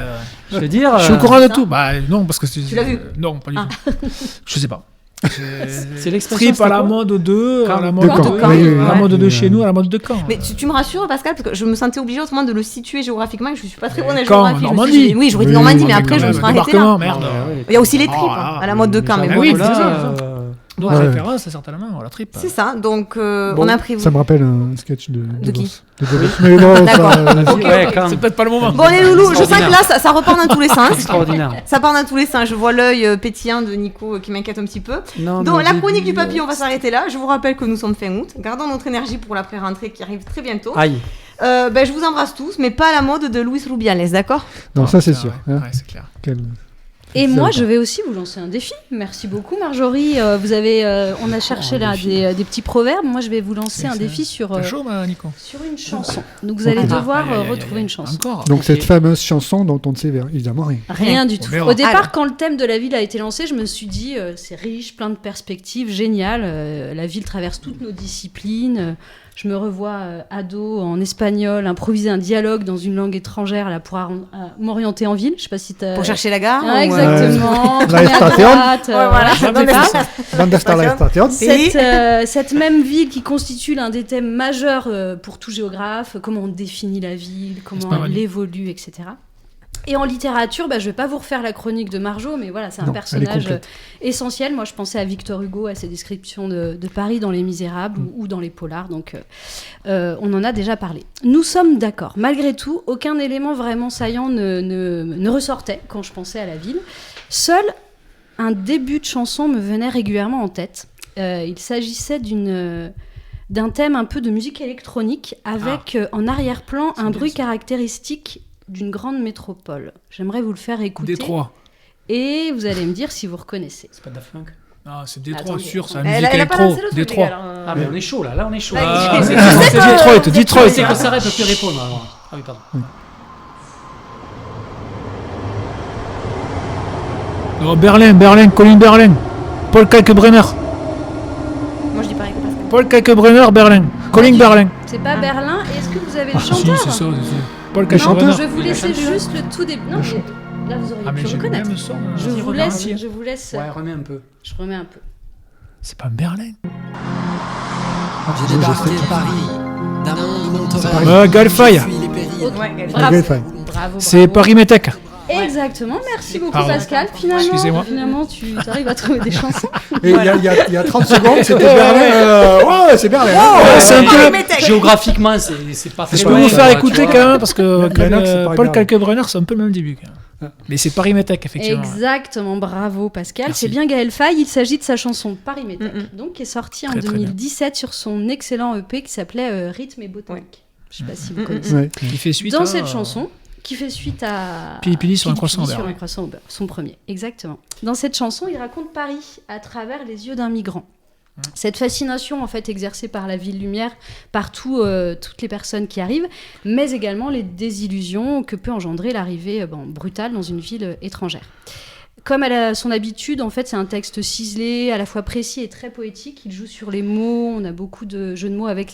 Speaker 3: Je veux dire.
Speaker 5: Je suis au courant de
Speaker 4: ça.
Speaker 5: tout. Bah non, parce que c'est.
Speaker 4: Tu l'as vu?
Speaker 5: Non, pas du
Speaker 4: Ah.
Speaker 5: tout. Je sais pas.
Speaker 3: C'est l'expression.
Speaker 5: Trip à la mode 2, à la mode
Speaker 2: De Caen.
Speaker 5: de
Speaker 2: Oui, oui, oui.
Speaker 5: à la mode de chez nous, à la mode de Caen.
Speaker 4: Mais tu me rassures, Pascal, parce que je me sentais obligée autrement de le situer géographiquement. Je suis pas très bonne en
Speaker 5: Caen,
Speaker 4: géographie. Je me suis
Speaker 5: Normandie.
Speaker 4: dit- Oui, j'aurais dit
Speaker 2: Oui,
Speaker 4: Normandie, mais
Speaker 2: oui,
Speaker 4: après,
Speaker 2: quand
Speaker 4: je me
Speaker 2: même,
Speaker 4: serais arrêtée là.
Speaker 5: Débarquement, merde.
Speaker 4: Il y a aussi les tripes
Speaker 5: Oh
Speaker 4: hein,
Speaker 5: là.
Speaker 4: à la mode de Caen, mais
Speaker 5: Ah
Speaker 4: bon.
Speaker 5: oui,
Speaker 4: voilà.
Speaker 5: c'est ça. Donc
Speaker 2: Ouais.
Speaker 5: référence, certainement, à la trip.
Speaker 4: C'est ça, donc
Speaker 2: Bon,
Speaker 4: on a pris.
Speaker 2: Ça me rappelle un sketch de
Speaker 4: qui
Speaker 2: Boss. De Boss. Mais bon,
Speaker 4: D'accord.
Speaker 2: ça, vas-y.
Speaker 3: Ouais, quand.
Speaker 5: C'est peut-être pas le moment.
Speaker 4: Bon, les loulous, je sens que
Speaker 3: Extraordinaire.
Speaker 4: là, ça repart dans tous les sens.
Speaker 3: Extraordinaire.
Speaker 4: Ça part dans tous les sens. Je vois l'œil pétillant de Nico qui m'inquiète un petit peu.
Speaker 3: Non,
Speaker 4: Donc,
Speaker 3: mais
Speaker 4: la
Speaker 3: au
Speaker 4: chronique du
Speaker 3: début,
Speaker 4: papillon va s'arrêter là. Je vous rappelle que nous sommes fin août. Gardons notre énergie pour la pré-rentrée qui arrive très bientôt.
Speaker 3: Aïe.
Speaker 4: Je vous embrasse tous, mais pas à la mode de Luis Rubiales, d'accord?
Speaker 2: Non, ça c'est sûr.
Speaker 5: Ouais,
Speaker 2: hein.
Speaker 5: c'est clair.
Speaker 2: Quel-
Speaker 1: Et
Speaker 2: C'est
Speaker 1: moi,
Speaker 2: ça.
Speaker 1: je vais aussi vous lancer un défi. Merci beaucoup, Marjorie. On a cherché là des petits proverbes. Moi, je vais vous lancer un défi sur
Speaker 5: T'es chaud, Nico?
Speaker 1: sur une chanson. Donc, vous allez devoir
Speaker 5: Aïe, aïe, aïe,
Speaker 1: retrouver
Speaker 5: aïe.
Speaker 1: une chanson.
Speaker 5: Encore.
Speaker 2: Donc
Speaker 3: Ok.
Speaker 2: cette fameuse chanson dont on ne sait évidemment rien.
Speaker 1: Rien du tout.
Speaker 5: On verra.
Speaker 1: Au départ,
Speaker 4: Alors.
Speaker 1: quand le thème de la ville a été lancé, je me suis dit c'est riche, plein de perspectives, génial. La ville traverse toutes nos disciplines. Je me revois ado en espagnol, improviser un dialogue dans une langue étrangère là pour m'orienter en ville. Je sais pas si t'as.
Speaker 4: Pour chercher la gare
Speaker 1: Ah,
Speaker 4: ou,
Speaker 1: exactement.
Speaker 2: La
Speaker 1: tourner à
Speaker 2: station.
Speaker 1: droite,
Speaker 4: Ouais, voilà.
Speaker 1: je
Speaker 4: Non, mais
Speaker 1: sais
Speaker 4: c'est
Speaker 1: pas.
Speaker 4: ça.
Speaker 2: Van der Star la Station.
Speaker 1: Cette même ville qui constitue l'un des thèmes majeurs pour tout géographe, comment on définit la ville,
Speaker 5: pas
Speaker 1: comment
Speaker 5: mal.
Speaker 1: elle évolue, etc. Et en littérature, je vais pas vous refaire la chronique de Marjo, mais voilà, c'est un
Speaker 2: Non, elle est
Speaker 1: personnage
Speaker 2: complète.
Speaker 1: essentiel. Moi, je pensais à Victor Hugo, à ses descriptions de Paris dans Les Misérables ou dans les Polars, donc on en a déjà parlé. Nous sommes d'accord. Malgré tout, aucun élément vraiment saillant ne ressortait quand je pensais à la ville. Seul un début de chanson me venait régulièrement en tête. Il s'agissait d'un thème un peu de musique électronique avec en arrière-plan un bruit caractéristique d'une grande métropole. J'aimerais vous le faire écouter.
Speaker 5: Détroit.
Speaker 1: Et vous allez me dire si vous reconnaissez.
Speaker 3: C'est pas Daft Punk.
Speaker 5: Ah, c'est Détroit,
Speaker 1: Attendez.
Speaker 5: sûr, c'est la
Speaker 4: Elle
Speaker 5: musique
Speaker 4: a pas
Speaker 5: électro.
Speaker 4: lancé le truc,
Speaker 5: Détroit.
Speaker 4: les gars, alors,
Speaker 3: Ah, mais on est chaud là, on est chaud.
Speaker 4: Là,
Speaker 5: Ah,
Speaker 4: je
Speaker 5: c'est
Speaker 4: sais que-
Speaker 5: Detroit.
Speaker 3: C'est que ça peut plus répondre alors. Ah oui, pardon.
Speaker 5: Oh, Berlin, Colin Berlin. Paul Kalkbrenner.
Speaker 4: Moi, je dis pareil que Pascal.
Speaker 5: Paul Kalkbrenner, Berlin. Colin Berlin.
Speaker 1: C'est pas Berlin. Et est-ce que vous avez le
Speaker 5: Ah, si,
Speaker 1: chanteur
Speaker 5: c'est ça. Paul
Speaker 1: Non,
Speaker 5: Kalkbrenner.
Speaker 1: je vais vous laisser juste le tout début. Non, mais là, vous auriez
Speaker 5: Ah, mais
Speaker 1: pu
Speaker 5: j'ai le
Speaker 1: reconnaître.
Speaker 5: même son.
Speaker 1: Je
Speaker 3: Vas-y,
Speaker 1: vous
Speaker 3: regarde.
Speaker 1: laisse. Je vous laisse.
Speaker 3: Ouais, remets un peu.
Speaker 1: Je remets un peu.
Speaker 5: C'est pas Berlin.
Speaker 7: J'ai débarqué Paris, d'un monde où on te
Speaker 5: Galfay.
Speaker 1: Bravo.
Speaker 2: Fine.
Speaker 1: Bravo.
Speaker 5: C'est Paris Métèque.
Speaker 1: Exactement. Merci beaucoup,
Speaker 5: Pardon.
Speaker 1: Pascal.
Speaker 5: Excusez-moi.
Speaker 1: Finalement, tu arrives à trouver des chansons.
Speaker 2: Et il y a 30 secondes, c'était Berlin. Ouais, c'est Berlin.
Speaker 5: C'est un peu.
Speaker 3: Géographiquement, c'est pas très
Speaker 5: Je peux
Speaker 3: loin,
Speaker 5: vous faire
Speaker 3: tu
Speaker 5: écouter
Speaker 3: vois.
Speaker 5: quand même parce que
Speaker 2: Lennox, c'est Paris
Speaker 5: Paul
Speaker 2: Berlin.
Speaker 5: Kalkbrenner, c'est un peu le même début. Quand même. Mais c'est Paris Métèque, effectivement.
Speaker 1: Exactement, bravo Pascal.
Speaker 5: Merci.
Speaker 1: C'est bien Gaël Faye. Il s'agit de sa chanson Paris Métèque, donc qui est sortie en
Speaker 5: Très, très bien.
Speaker 1: 2017 sur son excellent EP qui s'appelle Rythme et botanique. Je sais pas si vous connaissez.
Speaker 2: Ouais.
Speaker 5: Il fait suite
Speaker 1: Dans
Speaker 5: à,
Speaker 1: cette chanson, qui fait suite à
Speaker 5: Pili Pili sur un
Speaker 1: Pili
Speaker 5: croissant au
Speaker 1: Pili
Speaker 5: beurre.
Speaker 1: sur un croissant au beurre, son premier, exactement. Dans cette chanson, il raconte Paris à travers les yeux d'un migrant. Cette fascination en fait exercée par la ville lumière, par toutes les personnes qui arrivent, mais également les désillusions que peut engendrer l'arrivée brutale dans une ville étrangère. Comme elle a son habitude, en fait, c'est un texte ciselé, à la fois précis et très poétique. Il joue sur les mots, on a beaucoup de jeux de mots avec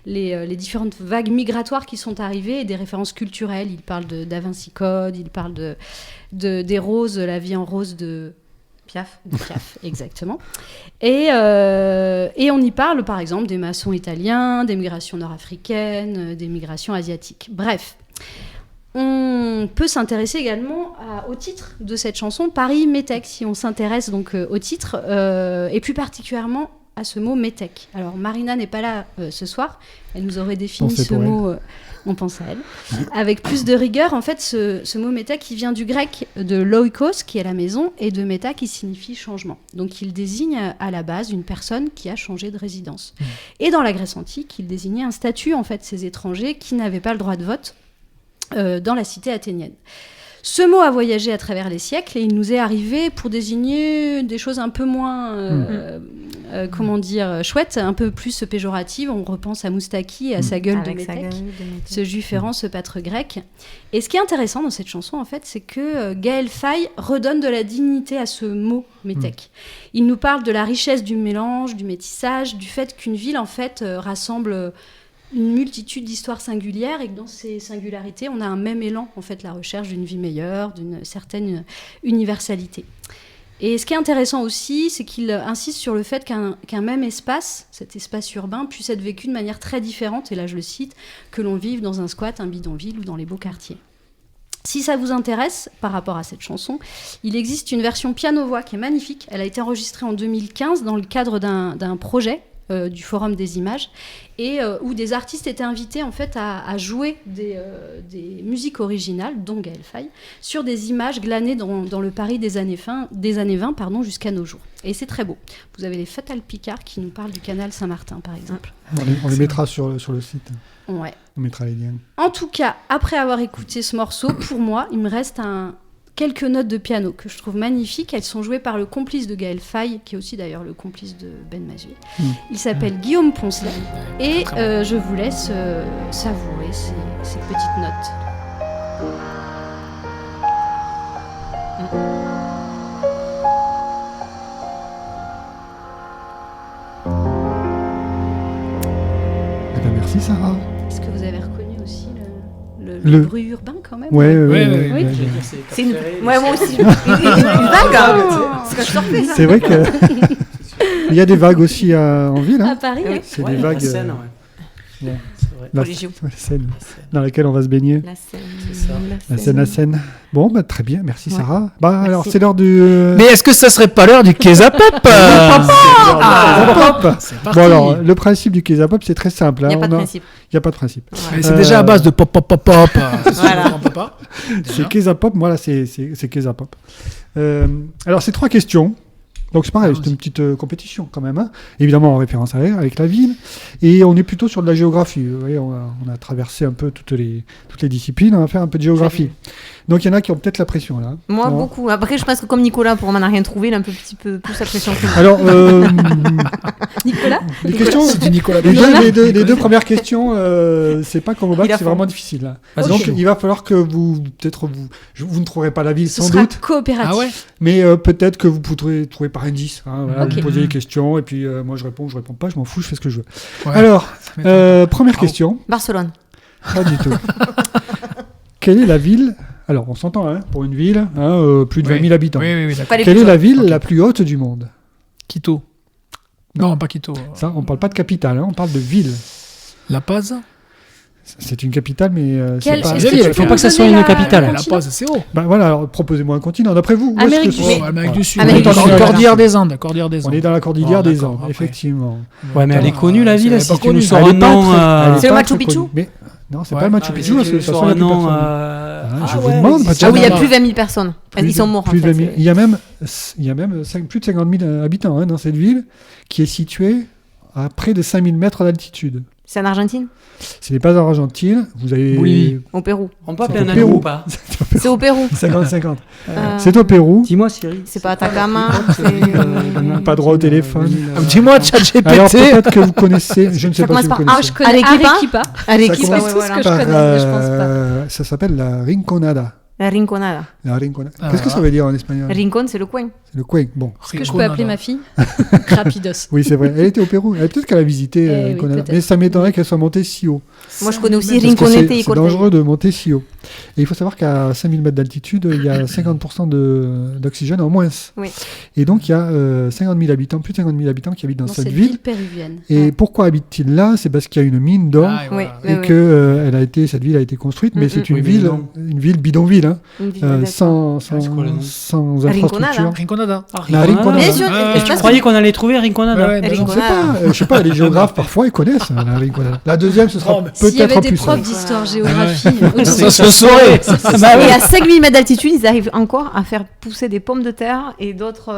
Speaker 1: les différentes vagues migratoires qui sont arrivées et des références culturelles. Il parle de Da Vinci Code, il parle des roses, la vie en rose de
Speaker 4: Piaf.
Speaker 1: Exactement. Et on y parle, par exemple, des maçons italiens, des migrations nord-africaines, des migrations asiatiques. Bref. On peut s'intéresser également au titre de cette chanson, Paris Métèque, si on s'intéresse donc au titre, et plus particulièrement à ce mot Métèque. Alors Marina n'est pas là ce soir, elle nous aurait défini
Speaker 2: Pensez
Speaker 1: ce
Speaker 2: pour
Speaker 1: mot, on pense à elle. Avec plus de rigueur, en fait, ce mot Métèque, il vient du grec de loikos, qui est la maison, et de méta, qui signifie changement. Donc il désigne à la base une personne qui a changé de résidence. Et dans la Grèce antique, il désignait un statut, en fait, ces étrangers qui n'avaient pas le droit de vote dans la cité athénienne. Ce mot a voyagé à travers les siècles et il nous est arrivé pour désigner des choses un peu moins, chouettes, un peu plus péjoratives. On repense à Moustaki et à sa gueule de Métèque, ce juif errant, ce pâtre grec. Et ce qui est intéressant dans cette chanson, en fait, c'est que Gaël Faye redonne de la dignité à ce mot Métèque. Il nous parle de la richesse du mélange, du métissage, du fait qu'une ville, en fait, rassemble une multitude d'histoires singulières et que dans ces singularités, on a un même élan, en fait, la recherche d'une vie meilleure, d'une certaine universalité. Et ce qui est intéressant aussi, c'est qu'il insiste sur le fait qu'un même espace, cet espace urbain, puisse être vécu de manière très différente, et là je le cite, que l'on vive dans un squat, un bidonville ou dans les beaux quartiers. Si ça vous intéresse, par rapport à cette chanson, il existe une version piano-voix qui est magnifique. Elle a été enregistrée en 2015 dans le cadre d'un projet du Forum des images, et où des artistes étaient invités en fait à jouer des musiques originales, dont Gaël Faye, sur des images glanées dans le Paris des années 20 jusqu'à nos jours. Et c'est très beau. Vous avez les Fatal Picard qui nous parlent du canal Saint-Martin, par exemple.
Speaker 2: On les mettra sur le site.
Speaker 1: Ouais.
Speaker 2: On mettra les liens.
Speaker 1: En tout cas, après avoir écouté ce morceau, pour moi, il me reste quelques notes de piano que je trouve magnifiques. Elles sont jouées par le complice de Gaël Faye, qui est aussi d'ailleurs le complice de Ben Mazué. Il s'appelle Guillaume Poncelet. Et je vous laisse savourer ces petites notes.
Speaker 2: Eh ben, merci Sarah.
Speaker 1: Est-ce que vous avez reconnu aussi le bruit urbain quand même?
Speaker 2: Ouais.
Speaker 1: Oui.
Speaker 4: C'est une... Ouais, moi aussi. Une vague. C'est ce que je sortais, ça.
Speaker 2: C'est vrai que il y a des vagues aussi en ville.
Speaker 1: À
Speaker 2: Hein.
Speaker 1: Paris,
Speaker 4: Oui.
Speaker 2: C'est
Speaker 3: Ouais,
Speaker 2: des vagues.
Speaker 3: la Seine,
Speaker 2: ouais.
Speaker 3: c'est vrai.
Speaker 2: La
Speaker 4: Pour les JO.
Speaker 2: Seine, dans laquelle on va se baigner.
Speaker 4: La scène.
Speaker 3: C'est ça.
Speaker 2: La Seine. Bon, bah, très bien, merci
Speaker 4: Ouais.
Speaker 2: Sarah. Bah,
Speaker 4: Merci.
Speaker 2: alors c'est l'heure du.
Speaker 5: Mais est-ce que ça serait pas l'heure du Kezapop? C'est parti.
Speaker 2: Bon alors, le principe du Kezapop, c'est très simple.
Speaker 4: Il n'y a
Speaker 2: hein.
Speaker 4: pas de principe.
Speaker 2: Il n'y a pas de principe.
Speaker 5: Mais c'est déjà à base de pop pop pop pop.
Speaker 4: Voilà.
Speaker 5: On peut pas.
Speaker 2: C'est Kezapop, moi là c'est Kezapop. Alors c'est 3 questions. Donc c'est pareil, c'est une petite compétition quand même. Hein. Évidemment en référence avec la ville. Et on est plutôt sur de la géographie. Vous voyez, on a traversé un peu toutes les disciplines. On va faire un peu de géographie. Donc il y en a qui ont peut-être la pression là.
Speaker 4: Moi,
Speaker 2: Bon.
Speaker 4: beaucoup. Après, je pense que comme Nicolas, pour m'en a rien trouvé, il a un petit peu plus la pression que moi.
Speaker 2: Alors,
Speaker 1: Nicolas,
Speaker 2: les questions,
Speaker 5: C'est du Nicolas.
Speaker 2: déjà, les deux premières questions, c'est pas comme au bac,
Speaker 4: Il a
Speaker 2: c'est
Speaker 4: fond.
Speaker 2: vraiment difficile. Là.
Speaker 5: Vas-y,
Speaker 2: Donc
Speaker 5: chaud.
Speaker 2: il va falloir que vous ne trouverez pas la ville
Speaker 1: ce
Speaker 2: sans
Speaker 1: sera
Speaker 2: doute,
Speaker 1: coopératif.
Speaker 5: Ah ouais.
Speaker 2: mais peut-être que vous pourrez trouver par indice. Hein, voilà,
Speaker 1: Ok.
Speaker 2: Vous posez des questions et puis moi je réponds pas, je m'en fous, je fais ce que je veux.
Speaker 5: Ouais.
Speaker 2: Alors,
Speaker 5: Ça m'étonne.
Speaker 2: première
Speaker 5: Ah,
Speaker 2: question,
Speaker 4: Barcelone.
Speaker 2: pas du tout. Quelle est la ville? Alors on s'entend, hein, pour une ville, hein, plus de 20 000 habitants.
Speaker 5: Oui, d'accord.
Speaker 4: Pas les
Speaker 2: Quelle
Speaker 4: plus
Speaker 2: est la
Speaker 4: jaunes.
Speaker 2: ville
Speaker 5: Ok.
Speaker 2: la plus haute du monde?
Speaker 5: Quito. Non, pas Quito.
Speaker 2: Ça, on parle pas de capitale, hein, on parle de ville.
Speaker 5: La Paz.
Speaker 2: C'est une capitale, mais c'est
Speaker 1: Quelle-
Speaker 2: pas.
Speaker 1: est-ce que tu
Speaker 3: Il
Speaker 1: peux
Speaker 3: faut
Speaker 1: nous
Speaker 3: pas que ça soit
Speaker 1: donner
Speaker 3: une capitale.
Speaker 1: le
Speaker 5: La
Speaker 1: continent
Speaker 5: Paz, c'est haut.
Speaker 2: Bah voilà, alors proposez-moi un continent. D'après vous, où est-ce
Speaker 1: Amérique
Speaker 2: que
Speaker 1: du
Speaker 2: c'est
Speaker 1: Sud.
Speaker 5: Amérique du Sud.
Speaker 4: Amérique
Speaker 5: On est
Speaker 4: du
Speaker 5: dans
Speaker 4: Sud.
Speaker 5: la Cordillère des Andes. Cordillère des
Speaker 2: On
Speaker 5: Andes.
Speaker 2: est dans la cordillère
Speaker 5: Oh,
Speaker 2: des
Speaker 5: d'accord,
Speaker 2: Andes,
Speaker 5: après.
Speaker 2: effectivement.
Speaker 3: Ouais, mais elle est connue la ville,
Speaker 5: Elle est
Speaker 3: si
Speaker 5: pas
Speaker 3: tu nous
Speaker 5: connue.
Speaker 3: sors
Speaker 2: Elle
Speaker 3: un
Speaker 2: est pas
Speaker 3: nom.
Speaker 2: très- elle est
Speaker 4: C'est le
Speaker 2: pas
Speaker 4: Machu
Speaker 2: très
Speaker 4: Picchu
Speaker 2: connue. Mais non, c'est
Speaker 5: Ouais.
Speaker 2: pas le Machu
Speaker 3: Ah, mais
Speaker 2: Picchu,
Speaker 3: si
Speaker 2: parce
Speaker 3: tu
Speaker 2: que
Speaker 3: nous
Speaker 2: ça
Speaker 3: sors
Speaker 2: sera
Speaker 3: un
Speaker 2: plus
Speaker 3: nom.
Speaker 2: personne. Je vous
Speaker 3: ouais,
Speaker 2: demande,
Speaker 3: existe.
Speaker 2: parce
Speaker 4: Ah oui, il y a
Speaker 3: là-bas.
Speaker 4: plus de 20 000 personnes. Ils sont morts, en
Speaker 2: plus de
Speaker 4: fait.
Speaker 2: 20 000. Il y a même plus de 50 000 habitants hein, dans cette ville qui est située à près de 5 000 mètres d'altitude.
Speaker 4: C'est en Argentine?
Speaker 2: Ce n'est pas en Argentine. Vous avez...
Speaker 5: Bolivie.
Speaker 4: Au Pérou.
Speaker 3: On peut appeler
Speaker 2: C'est
Speaker 3: un
Speaker 2: au Pérou.
Speaker 3: animal ou pas?
Speaker 4: C'est au Pérou.
Speaker 2: 50-50.
Speaker 4: Euh,
Speaker 2: C'est au Pérou.
Speaker 3: Dis-moi, Siri.
Speaker 4: C'est pas Atacama.
Speaker 2: Pas droit au téléphone.
Speaker 5: Dis-moi, ChatGPT.
Speaker 2: Alors peut-être que vous connaissez, je ne sais
Speaker 4: Ça
Speaker 2: pas si
Speaker 4: commence
Speaker 2: vous
Speaker 4: par
Speaker 1: Ah,
Speaker 2: connaissez.
Speaker 1: je connais
Speaker 4: Arequipa.
Speaker 1: Arequipa.
Speaker 4: Arequipa,
Speaker 2: commence
Speaker 4: ouais,
Speaker 1: tout ce
Speaker 4: voilà.
Speaker 1: que je connais, mais je pense pas.
Speaker 2: Ça s'appelle la Rinconada.
Speaker 4: La Rinconada.
Speaker 2: La Rinconada.
Speaker 5: Ah.
Speaker 2: Qu'est-ce que ça veut dire en espagnol?
Speaker 4: Rincon, c'est le coin.
Speaker 2: C'est le coin. Bon.
Speaker 1: Est-ce que je peux appeler ma fille Rapidos.
Speaker 2: Oui, c'est vrai. Elle était au Pérou. Peut-être qu'elle a visité
Speaker 1: oui,
Speaker 2: Rinconada.
Speaker 1: peut-être.
Speaker 2: Mais ça m'étonnerait qu'elle soit montée si haut.
Speaker 4: Moi, je connais aussi
Speaker 2: Parce que
Speaker 4: Rinconete et
Speaker 2: c'est
Speaker 4: Cortez.
Speaker 2: dangereux de monter si haut. Et il faut savoir qu'à 5000 mètres d'altitude, il y a 50% d'oxygène en moins.
Speaker 4: Oui.
Speaker 2: Et donc, il y a 50 000 habitants, plus de 50 000 habitants qui habitent dans
Speaker 1: Dans
Speaker 2: cette
Speaker 1: cette
Speaker 2: ville.
Speaker 1: ville péruvienne.
Speaker 2: Et
Speaker 4: Ouais.
Speaker 2: pourquoi habitent-ils là? C'est parce qu'il y a une mine d'or.
Speaker 5: Ah, et voilà.
Speaker 4: Oui.
Speaker 2: Et que cette ville a été construite, mais c'est
Speaker 3: Oui, mais non.
Speaker 2: une ville bidonville, hein,
Speaker 4: Une ville d'accord.
Speaker 2: sans
Speaker 3: c'est quoi le nom?
Speaker 2: sans
Speaker 4: Rinconada.
Speaker 2: infrastructure.
Speaker 5: Rinconada.
Speaker 2: La Rinconada.
Speaker 4: Bien sûr,
Speaker 5: Ah,
Speaker 4: je
Speaker 3: Tu
Speaker 4: pense
Speaker 3: croyais qu'on allait trouver Rinconada?
Speaker 5: Ouais,
Speaker 2: Je ne sais
Speaker 4: Rinconada.
Speaker 2: pas, les géographes parfois ils connaissent la Rinconada. La deuxième, ce sera
Speaker 5: Oh, mais
Speaker 2: peut-être
Speaker 1: S'il y avait des
Speaker 2: plus
Speaker 1: profs
Speaker 2: simple.
Speaker 1: d'histoire-géographie,
Speaker 5: Ça se saurait.
Speaker 3: Bah
Speaker 4: Et
Speaker 3: oui.
Speaker 4: à 5000 mètres d'altitude, ils arrivent encore à faire pousser des pommes de terre et d'autres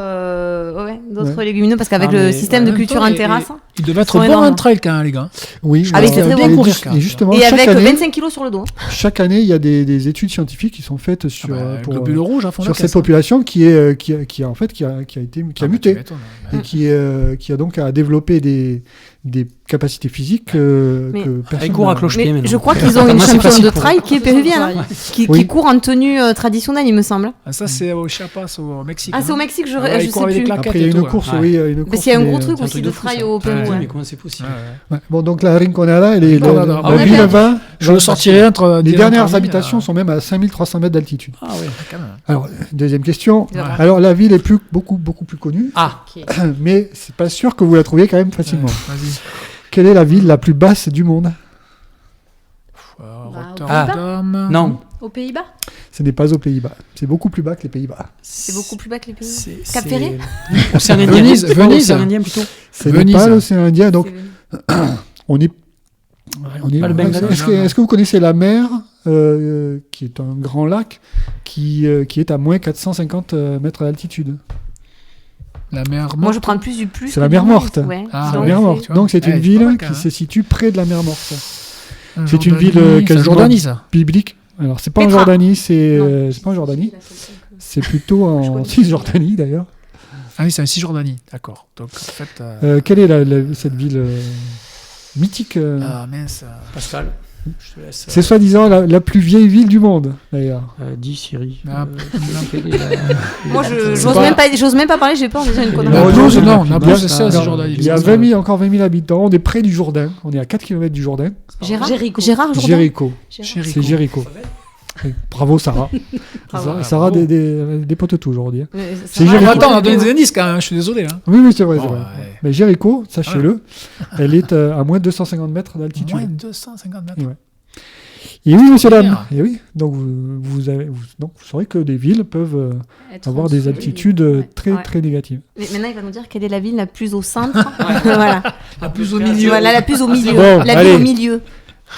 Speaker 4: légumineux parce qu'avec
Speaker 3: Ah,
Speaker 4: le
Speaker 3: mais,
Speaker 4: système
Speaker 5: ouais.
Speaker 4: de culture
Speaker 5: En même
Speaker 4: en
Speaker 5: temps,
Speaker 4: terrasse.
Speaker 5: Il devait être
Speaker 4: Ils sont
Speaker 5: bon en
Speaker 4: énormes.
Speaker 5: trail quand même, les gars.
Speaker 2: Oui,
Speaker 4: Ah oui, c'est très bon.
Speaker 5: courir,
Speaker 2: et justement,
Speaker 4: Et avec
Speaker 2: chaque année,
Speaker 4: 25 kilos sur le dos.
Speaker 2: chaque année, il y a des études scientifiques qui sont faites sur,
Speaker 5: Le
Speaker 2: pour,
Speaker 5: globule rouge à fond
Speaker 2: sur cette population qui a muté et qui a donc à développer des capacités physiques
Speaker 4: Mais-
Speaker 2: que personne
Speaker 3: Elle court à
Speaker 2: n'a.
Speaker 3: cloche-pied
Speaker 4: Mais
Speaker 3: maintenant.
Speaker 4: je crois qu'ils ont une
Speaker 3: Moi, c'est
Speaker 4: championne
Speaker 3: facile
Speaker 4: de
Speaker 3: pour
Speaker 4: trail qui est péruvienne, hein, qui
Speaker 2: Oui.
Speaker 4: court en tenue traditionnelle, il me semble.
Speaker 5: Ça, c'est au Chiapas, au Mexique.
Speaker 4: Ah, c'est au Mexique, je
Speaker 5: Ouais,
Speaker 4: je
Speaker 5: ils courent
Speaker 4: sais
Speaker 5: avec des
Speaker 4: plus.
Speaker 5: claquettes
Speaker 2: Après, il y a
Speaker 5: et
Speaker 2: une
Speaker 5: tout,
Speaker 2: course,
Speaker 3: ouais.
Speaker 2: oui, il y a une course.
Speaker 4: Parce qu'il y a un
Speaker 2: mais,
Speaker 4: gros truc
Speaker 3: C'est un
Speaker 4: aussi
Speaker 3: truc
Speaker 4: de
Speaker 3: de fou,
Speaker 4: trail
Speaker 3: ça.
Speaker 4: au Pérou.
Speaker 3: Putain,
Speaker 4: ouais.
Speaker 3: mais comment c'est possible?
Speaker 2: ouais. Bon, donc la Rinconada, elle est
Speaker 5: Rinconada.
Speaker 2: la
Speaker 5: On
Speaker 2: ville
Speaker 4: a
Speaker 2: va.
Speaker 5: Je le sortirai entre.
Speaker 2: Les dernières habitations sont même à 5300 mètres d'altitude.
Speaker 5: Ah oui, quand même.
Speaker 2: Alors, deuxième question.
Speaker 4: Ouais.
Speaker 2: Alors, la ville est beaucoup plus connue,
Speaker 3: Ah,
Speaker 1: Ok.
Speaker 2: mais c'est pas sûr que vous la trouviez quand même facilement.
Speaker 5: Vas-y.
Speaker 2: Quelle est la ville la plus basse du monde?
Speaker 5: Rotterdam.
Speaker 3: non.
Speaker 1: Aux Pays-Bas
Speaker 2: Ce n'est pas aux Pays-Bas. C'est beaucoup plus bas que les Pays-Bas.
Speaker 4: C'est beaucoup plus bas que les pays.
Speaker 3: C'est-
Speaker 4: Cap Ferré
Speaker 3: Océan Indien.
Speaker 5: Venise,
Speaker 3: Non,
Speaker 5: Venise.
Speaker 3: Océan Indien plutôt.
Speaker 2: Ce n'est
Speaker 5: Venise.
Speaker 2: pas l'océan Indien. Donc, on est.
Speaker 3: Pas le Bengale.
Speaker 2: Est-ce que vous connaissez la mer, qui est un grand lac, qui est à moins 450 mètres d'altitude?
Speaker 5: La mer morte.
Speaker 4: Moi, je prends plus du plus.
Speaker 2: C'est la
Speaker 4: que
Speaker 2: mer
Speaker 4: du moins.
Speaker 2: morte.
Speaker 4: Ouais.
Speaker 5: Ah,
Speaker 2: C'est la
Speaker 4: Donc,
Speaker 2: mer
Speaker 4: c'est-
Speaker 2: morte.
Speaker 5: tu vois.
Speaker 2: Donc, c'est
Speaker 5: Eh,
Speaker 2: une
Speaker 5: c'est
Speaker 2: ville
Speaker 5: pas mal,
Speaker 2: qui
Speaker 5: hein.
Speaker 2: se situe près de la mer morte.
Speaker 5: En
Speaker 2: c'est une ville,
Speaker 5: Jordanie,
Speaker 2: quasiment-
Speaker 5: Jordanie, ça.
Speaker 2: Biblique. Alors, c'est pas en
Speaker 4: Petra.
Speaker 2: Jordanie,
Speaker 4: Non.
Speaker 2: c'est pas en Jordanie. C'est plutôt en Cisjordanie d'ailleurs.
Speaker 5: Ah oui, c'est en Cisjordanie. D'accord. Donc, en fait.
Speaker 2: Quelle est cette ville mythique
Speaker 5: Ah mince.
Speaker 3: Pascal, je te laisse.
Speaker 2: C'est soi-disant la plus vieille ville du monde d'ailleurs.
Speaker 3: Dis Siri.
Speaker 5: Ah,
Speaker 3: Quelle est la-
Speaker 4: Moi,
Speaker 5: C'est
Speaker 4: j'ose
Speaker 5: pas-
Speaker 4: même pas parler, j'ai peur de dire une connerie.
Speaker 5: Naplouse,
Speaker 2: non,
Speaker 5: non.
Speaker 2: non,
Speaker 5: Naplouse,
Speaker 2: non,
Speaker 5: c'est en
Speaker 3: non,
Speaker 5: Cisjordanie.
Speaker 2: Il y a encore 20 000 habitants. On est près du Jourdain. On est à 4 km du Jourdain.
Speaker 4: Gérard
Speaker 1: Jéricho.
Speaker 4: Jourdain
Speaker 2: Jéricho.
Speaker 5: Jéricho.
Speaker 2: C'est Jéricho. Et bravo Sarah.
Speaker 4: Bravo.
Speaker 2: Sarah
Speaker 5: Bravo.
Speaker 2: des potes tout aujourd'hui. hein.
Speaker 4: C'est
Speaker 2: Jéricho.
Speaker 5: Ah, attends, on a donné des indices quand même. Je suis désolé. Hein.
Speaker 2: Oui, oui, c'est vrai.
Speaker 5: Oh,
Speaker 2: c'est vrai.
Speaker 5: ouais.
Speaker 2: Mais Jéricho, sachez-le, elle est à moins de 250 mètres d'altitude.
Speaker 5: Moins de 250 mètres.
Speaker 2: Ouais. Et oui, monsieur,
Speaker 5: Bien.
Speaker 2: dame. Et oui. Donc, vous saurez que des villes peuvent avoir des altitudes très,
Speaker 4: Ouais.
Speaker 2: très négatives.
Speaker 4: Mais maintenant, il va nous dire quelle est la ville la plus au centre. Voilà.
Speaker 5: La plus au milieu.
Speaker 4: Voilà, la plus au milieu.
Speaker 2: Bon,
Speaker 4: la ville
Speaker 2: allez.
Speaker 4: au milieu.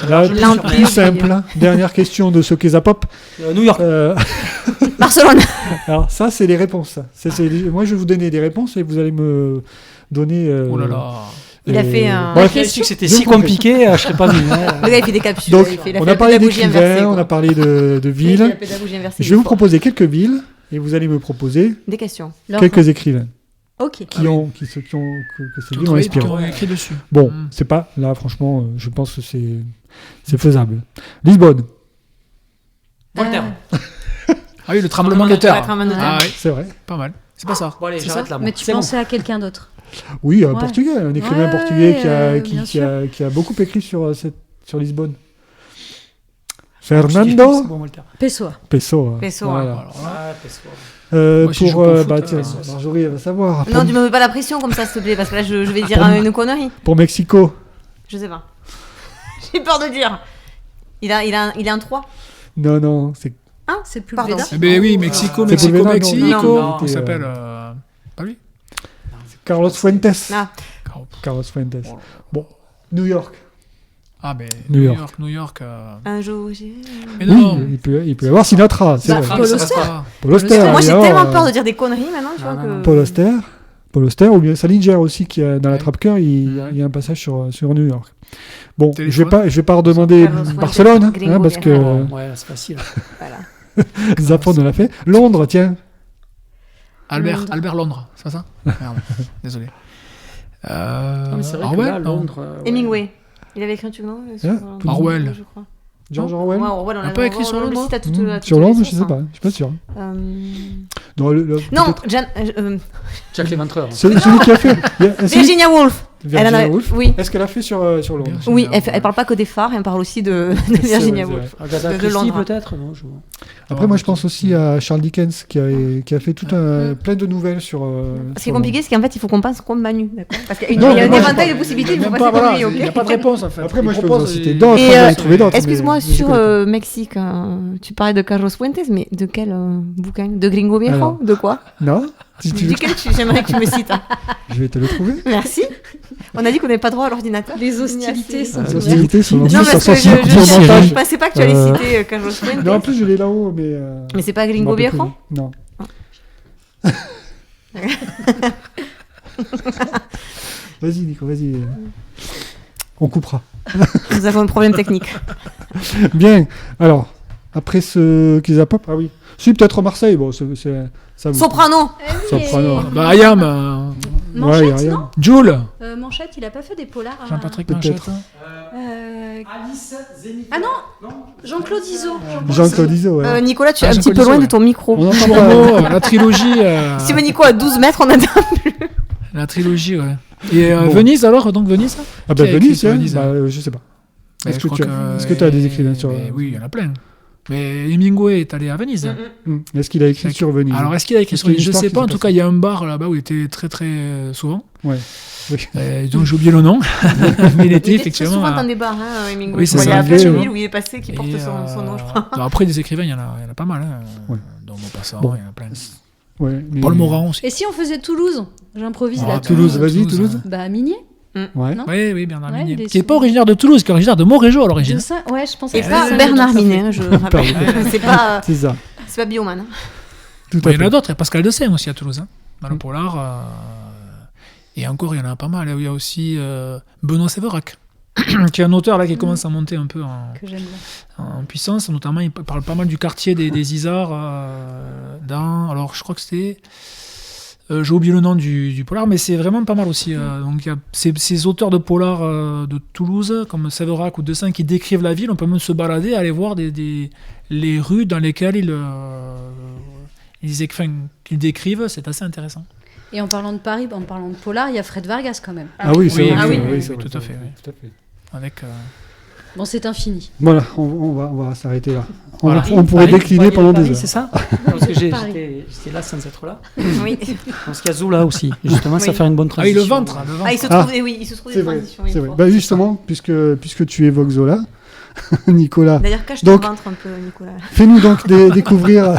Speaker 2: Là,
Speaker 4: l'Empire
Speaker 2: plus simple. Dernière question de ce qu'est Zapop.
Speaker 3: New York.
Speaker 4: Barcelone.
Speaker 2: Alors, ça, c'est les réponses. Moi, je vais vous donner des réponses et vous allez me donner.
Speaker 5: Oh là là.
Speaker 4: Il a fait un-
Speaker 2: bref.
Speaker 3: Si c'était
Speaker 2: Bien
Speaker 3: si
Speaker 2: compris.
Speaker 3: compliqué, je serais pas venu. hein.
Speaker 4: Le gars, il fait des capsules.
Speaker 2: Donc,
Speaker 4: il a
Speaker 2: on
Speaker 4: fait
Speaker 2: a
Speaker 4: la
Speaker 2: parlé
Speaker 4: pédagogie inversée,
Speaker 2: d'écrivains,
Speaker 4: quoi.
Speaker 2: on a parlé de
Speaker 4: Il a fait
Speaker 2: villes.
Speaker 4: la pédagogie inversée,
Speaker 2: Je vais vous
Speaker 4: il faut.
Speaker 2: proposer quelques villes et vous allez me proposer
Speaker 4: Des questions.
Speaker 2: quelques écrivains
Speaker 1: Ok.
Speaker 2: que ces villes ont
Speaker 5: Qui
Speaker 2: inspiré.
Speaker 5: ont écrit dessus.
Speaker 2: Bon,
Speaker 5: Mm.
Speaker 2: c'est pas là, franchement, je pense que c'est faisable. Lisbonne,
Speaker 3: Voltaire.
Speaker 5: Ah oui, le tremblement de terre.
Speaker 4: Tremblement de terre.
Speaker 5: Ah oui,
Speaker 2: c'est vrai.
Speaker 5: pas mal. C'est pas ça.
Speaker 3: Bon, allez,
Speaker 5: C'est
Speaker 3: j'arrête
Speaker 5: ça
Speaker 3: là.
Speaker 1: Mais tu
Speaker 3: C'est bon.
Speaker 1: pensais à quelqu'un d'autre.
Speaker 2: Oui, un
Speaker 1: Ouais.
Speaker 2: portugais, un écrivain
Speaker 1: Ouais,
Speaker 2: portugais
Speaker 1: bien sûr.
Speaker 2: qui a beaucoup écrit sur Lisbonne.
Speaker 3: C'est
Speaker 2: Fernando
Speaker 3: bon, Voltaire.
Speaker 1: Pessoa.
Speaker 2: Pessoa.
Speaker 4: Pessoa.
Speaker 2: Voilà.
Speaker 5: Alors là,
Speaker 3: Ah, Pessoa.
Speaker 5: Moi, si je
Speaker 2: Pour
Speaker 5: joue au foot,
Speaker 2: tiens, Marjorie, elle va savoir.
Speaker 4: Non, tu me mets pas la pression comme ça, s'il te plaît, parce que là, je vais dire une connerie.
Speaker 2: Pour Mexico.
Speaker 4: Je sais pas. J'ai peur de dire. Il a un 3.
Speaker 2: Non, c'est
Speaker 1: C'est plus
Speaker 4: Pardon.
Speaker 1: Veda.
Speaker 5: Eh ben oui, Mexico,
Speaker 2: C'est
Speaker 5: Mexico,
Speaker 2: Pulveda,
Speaker 5: Mexico.
Speaker 3: non,
Speaker 5: Comment il
Speaker 2: non.
Speaker 5: s'appelle Pas lui
Speaker 2: Carlos Fuentes.
Speaker 4: Ah.
Speaker 2: Carlos Fuentes. Bon, New York.
Speaker 5: Ah, mais
Speaker 2: New
Speaker 5: New
Speaker 2: York.
Speaker 5: York, New York.
Speaker 4: Un jour, j'ai.
Speaker 5: Mais non.
Speaker 2: Oui, il peut y avoir Sinatra, c'est
Speaker 1: Bah,
Speaker 2: vrai.
Speaker 1: Paul
Speaker 5: ça
Speaker 1: Auster.
Speaker 5: restera.
Speaker 2: Paul Auster.
Speaker 4: Moi, j'ai
Speaker 2: alors,
Speaker 4: tellement peur de dire des conneries maintenant, tu vois.
Speaker 3: non,
Speaker 4: que...
Speaker 3: non.
Speaker 2: Paul Auster. Paul Auster, ou bien Salinger aussi, qui a, dans la
Speaker 5: Ouais.
Speaker 2: Trappe-Cœur, il y a un passage sur New York. Bon, je
Speaker 5: Téléphone.
Speaker 2: vais pas redemander
Speaker 4: Carlos Fuentes,
Speaker 2: Barcelone, hein,
Speaker 4: Gringo
Speaker 2: parce que
Speaker 4: Guerrero.
Speaker 3: Ouais, c'est facile.
Speaker 4: Voilà.
Speaker 2: Zapon ne l'a fait. Londres, tiens.
Speaker 5: Albert Londres, c'est pas ça? Merde, désolé.
Speaker 3: Non, mais c'est vrai que
Speaker 5: Orwell,
Speaker 3: là,
Speaker 5: non.
Speaker 3: Londres. ouais.
Speaker 4: Hemingway. Il avait écrit un truc, non
Speaker 5: Orwell.
Speaker 4: Je crois.
Speaker 2: George Orwell.
Speaker 4: Ouais, Orwell, on
Speaker 5: a pas écrit sur
Speaker 4: on le
Speaker 5: Londres
Speaker 4: cite à toute
Speaker 2: Sur Londres,
Speaker 4: les
Speaker 2: je sais
Speaker 4: sources,
Speaker 2: pas,
Speaker 4: hein.
Speaker 2: je suis pas sûr.
Speaker 4: Non,
Speaker 2: peut-être-
Speaker 3: Jack l'Éventreur.
Speaker 2: Celui qui a fait.
Speaker 4: Virginia Woolf. Elle en
Speaker 2: Virginia
Speaker 4: a-
Speaker 2: Woolf.
Speaker 4: Oui.
Speaker 2: Est-ce qu'elle a fait sur Londres?
Speaker 4: Oui, elle parle pas que des phares, elle parle aussi de Virginia
Speaker 2: vrai,
Speaker 4: Woolf.
Speaker 3: Agatha
Speaker 4: de
Speaker 3: Christie,
Speaker 4: Londres.
Speaker 3: peut-être non,
Speaker 2: Après, moi, je pense aussi à Charles Dickens qui a fait plein de nouvelles sur.
Speaker 4: Ce qui est compliqué, c'est qu'en fait, il faut qu'on pense comme Manu, d'accord? Parce qu'il y
Speaker 2: Non,
Speaker 4: a
Speaker 2: mais
Speaker 4: un
Speaker 2: moi, je
Speaker 4: éventail
Speaker 2: pense-
Speaker 4: de possibilités, il faut
Speaker 5: Même
Speaker 4: passer
Speaker 5: pas,
Speaker 4: comme
Speaker 5: voilà,
Speaker 4: lui, ok?
Speaker 5: il n'y a pas de réponse en fait.
Speaker 2: Après, moi,
Speaker 5: Il
Speaker 2: je peux
Speaker 5: propose
Speaker 2: vous en
Speaker 5: des-
Speaker 2: citer d'autres,
Speaker 4: Et,
Speaker 2: j'en ai trouvé d'autres.
Speaker 4: Excuse-moi,
Speaker 2: mais je les
Speaker 4: sur
Speaker 2: connais pas.
Speaker 4: Mexique, tu parlais de Carlos Fuentes, mais de quel bouquin? De Gringo Viejo?
Speaker 2: Alors.
Speaker 4: De quoi?
Speaker 2: Non, si tu veux,
Speaker 4: Duquel j'aimerais que tu me cites. Hein.
Speaker 2: je vais te le trouver.
Speaker 4: Merci. On a dit qu'on n'avait pas droit à l'ordinateur.
Speaker 1: Les hostilités sont
Speaker 2: Les
Speaker 1: ouvertes.
Speaker 2: hostilités sont
Speaker 4: Non,
Speaker 2: lancées
Speaker 4: parce
Speaker 2: sur
Speaker 4: que
Speaker 2: son montage.
Speaker 4: je pensais pas que tu allais citer Carlos Fuentes.
Speaker 2: Non, en plus, je l'ai là-haut, mais.
Speaker 4: Mais c'est pas
Speaker 2: je
Speaker 4: Gringo
Speaker 2: m'en rappelle
Speaker 4: Viejo?
Speaker 2: plus. Non. Vas-y, Nico, vas-y. On coupera.
Speaker 4: Nous avons un problème technique.
Speaker 2: Bien. Alors, après ce qu'ils pop, ah oui. Si, peut-être Marseille. Bon, ça vous.
Speaker 4: Soprano.
Speaker 2: Soprano.
Speaker 5: Bah, Ayam,
Speaker 1: Manchette,
Speaker 2: Ouais,
Speaker 1: non
Speaker 5: Jules,
Speaker 1: Manchette, il a pas fait des polars.
Speaker 5: Jean-Patrick
Speaker 2: Peut-être.
Speaker 5: Manchette.
Speaker 3: Alice Zénith.
Speaker 1: Ah non, Jean-Claude Iso.
Speaker 2: Jean-Claude Iso, ouais.
Speaker 4: Nicolas, tu es
Speaker 5: Ah,
Speaker 4: un petit
Speaker 5: Jean-Paul
Speaker 4: peu loin
Speaker 5: Iso,
Speaker 4: de ton micro.
Speaker 2: On entend
Speaker 5: Pour
Speaker 2: pas.
Speaker 5: moi, la trilogie.
Speaker 4: Si mais Nico à 12 mètres, on attend.
Speaker 5: La trilogie, ouais. Et
Speaker 2: Bon.
Speaker 5: Venise alors, donc Venise
Speaker 2: Ah bah
Speaker 5: Qui a écrit
Speaker 2: Venise,
Speaker 5: sur
Speaker 2: hein.
Speaker 5: Venise,
Speaker 2: Bah, je sais pas.
Speaker 5: Mais
Speaker 2: Est-ce
Speaker 5: je
Speaker 2: que
Speaker 5: crois
Speaker 2: tu as des écrivains sur.
Speaker 5: Oui, il y en a plein. Mais Hemingway est allé à Venise.
Speaker 2: Est-ce qu'il a écrit
Speaker 5: Chaque-
Speaker 2: sur Venise?
Speaker 5: Alors, est-ce qu'il a écrit
Speaker 2: Est-ce
Speaker 5: sur
Speaker 2: qu'il y a
Speaker 5: Venise?
Speaker 2: une
Speaker 5: Je sais
Speaker 2: histoire
Speaker 5: pas. En
Speaker 2: qui
Speaker 5: tout
Speaker 2: s'est
Speaker 5: cas, il y a un bar là-bas où il était très très souvent.
Speaker 2: Ouais. Oui.
Speaker 5: Donc j'ai oublié le nom. Mais il était
Speaker 4: Il est très
Speaker 5: effectivement.
Speaker 4: souvent
Speaker 5: à-
Speaker 4: dans des bars, hein, Hemingway.
Speaker 5: Oui, c'est
Speaker 4: Il y
Speaker 2: ça.
Speaker 4: a plein de
Speaker 2: Ouais.
Speaker 4: villes où il est passé qui portent
Speaker 5: Et,
Speaker 4: son nom, je crois.
Speaker 5: alors, après, des écrivains, il y en a pas mal. Hein.
Speaker 2: Ouais.
Speaker 5: Dans Maupassant,
Speaker 2: Bon.
Speaker 5: il y en a plein.
Speaker 2: Ouais, mais-
Speaker 5: Paul Morand aussi.
Speaker 1: Et si on faisait Toulouse? J'improvise
Speaker 5: Ah,
Speaker 1: là.
Speaker 2: Toulouse, vas-y, Toulouse.
Speaker 1: Bah, Minier.
Speaker 2: Ouais.
Speaker 1: Non
Speaker 5: Oui, Bernard
Speaker 1: Ouais,
Speaker 5: Minier.
Speaker 1: il est
Speaker 5: Qui n'est
Speaker 1: souvent-
Speaker 5: pas originaire de Toulouse, qui est originaire de Montrégeau à l'origine.
Speaker 1: Ouais, je pense
Speaker 4: Et
Speaker 1: que
Speaker 4: pas
Speaker 1: c'est
Speaker 4: Bernard Minet, hein, je rappelle. C'est pas Bioman. hein.
Speaker 2: Tout
Speaker 5: Il
Speaker 2: à
Speaker 5: y en a
Speaker 2: fait.
Speaker 5: d'autres. Il y a Pascal Dessay aussi à Toulouse. Hein, dans le polar. Et encore, il y en a pas mal. Il y a aussi Benoît Séverac, qui est un auteur là, qui commence à monter un peu
Speaker 1: que j'aime bien.
Speaker 5: en puissance. Notamment, il parle pas mal du quartier des Isards. Alors, je crois que c'était... j'ai oublié le nom du polar, mais c'est vraiment pas mal aussi. Donc, il y a ces auteurs de polar de Toulouse, comme Séverac ou Dessin, qui décrivent la ville. On peut même se balader, aller voir les rues dans lesquelles qu'ils décrivent. C'est assez intéressant.
Speaker 1: Et en parlant de Paris, en parlant de polar, il y a Fred Vargas quand même.
Speaker 2: Ah oui, c'est
Speaker 5: Oui,
Speaker 2: vrai.
Speaker 5: ah
Speaker 2: c'est
Speaker 5: oui,
Speaker 2: vrai,
Speaker 5: oui,
Speaker 2: c'est vrai,
Speaker 5: tout à
Speaker 2: c'est
Speaker 5: fait,
Speaker 2: vrai,
Speaker 5: oui.
Speaker 2: tout à fait.
Speaker 5: Avec,
Speaker 1: Bon, c'est infini.
Speaker 2: Voilà, on va s'arrêter là.
Speaker 5: Voilà.
Speaker 2: On pourrait
Speaker 3: Paris,
Speaker 2: décliner
Speaker 3: Paris,
Speaker 2: pendant
Speaker 3: Paris,
Speaker 2: des
Speaker 3: c'est
Speaker 2: heures.
Speaker 3: ça Parce que
Speaker 1: Paris.
Speaker 3: j'étais là sans être là.
Speaker 4: Oui.
Speaker 3: Parce qu'il y a Zola aussi. Justement, ça
Speaker 4: Oui.
Speaker 3: fait une bonne
Speaker 5: ah oui,
Speaker 3: transition.
Speaker 5: le ventre.
Speaker 4: Ah, il se
Speaker 2: Ah.
Speaker 4: trouve, oui, il se trouve
Speaker 2: C'est
Speaker 4: des
Speaker 2: vrai,
Speaker 4: transitions.
Speaker 2: c'est
Speaker 4: il
Speaker 2: vrai.
Speaker 4: faut.
Speaker 2: Bah justement, puisque tu évoques Zola, Nicolas,
Speaker 4: D'ailleurs, cache
Speaker 2: Donc-
Speaker 4: ton ventre un peu, Nicolas.
Speaker 2: fais-nous donc découvrir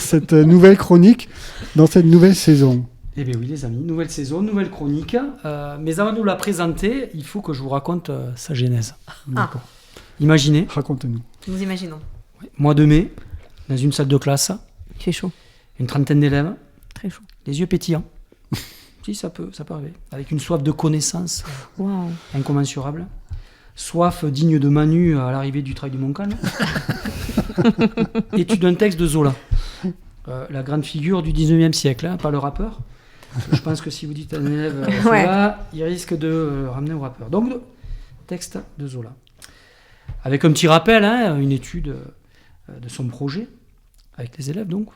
Speaker 2: cette nouvelle chronique dans cette nouvelle saison.
Speaker 3: Eh bien oui les amis, nouvelle saison, nouvelle chronique. Mais avant de nous la présenter, il faut que je vous raconte sa genèse.
Speaker 2: D'accord.
Speaker 3: Imaginez,
Speaker 2: Raconte-nous.
Speaker 4: Nous imaginons.
Speaker 3: mois de mai, dans une salle de classe,
Speaker 4: Il fait chaud,
Speaker 3: une trentaine d'élèves,
Speaker 4: très chaud.
Speaker 3: les yeux pétillants. Si, ça peut arriver. Avec une soif de connaissance
Speaker 4: Waouh.
Speaker 3: incommensurable. Soif digne de Manu à l'arrivée du Trail du Mont-Calme. Étude d'un texte de Zola. La grande figure du 19e siècle, hein, pas le rappeur. Parce que je pense que si vous dites à un élève Zola, il risque de ramener au rappeur. Donc, texte de Zola. Avec un petit rappel, hein, une étude de son projet, avec les élèves donc.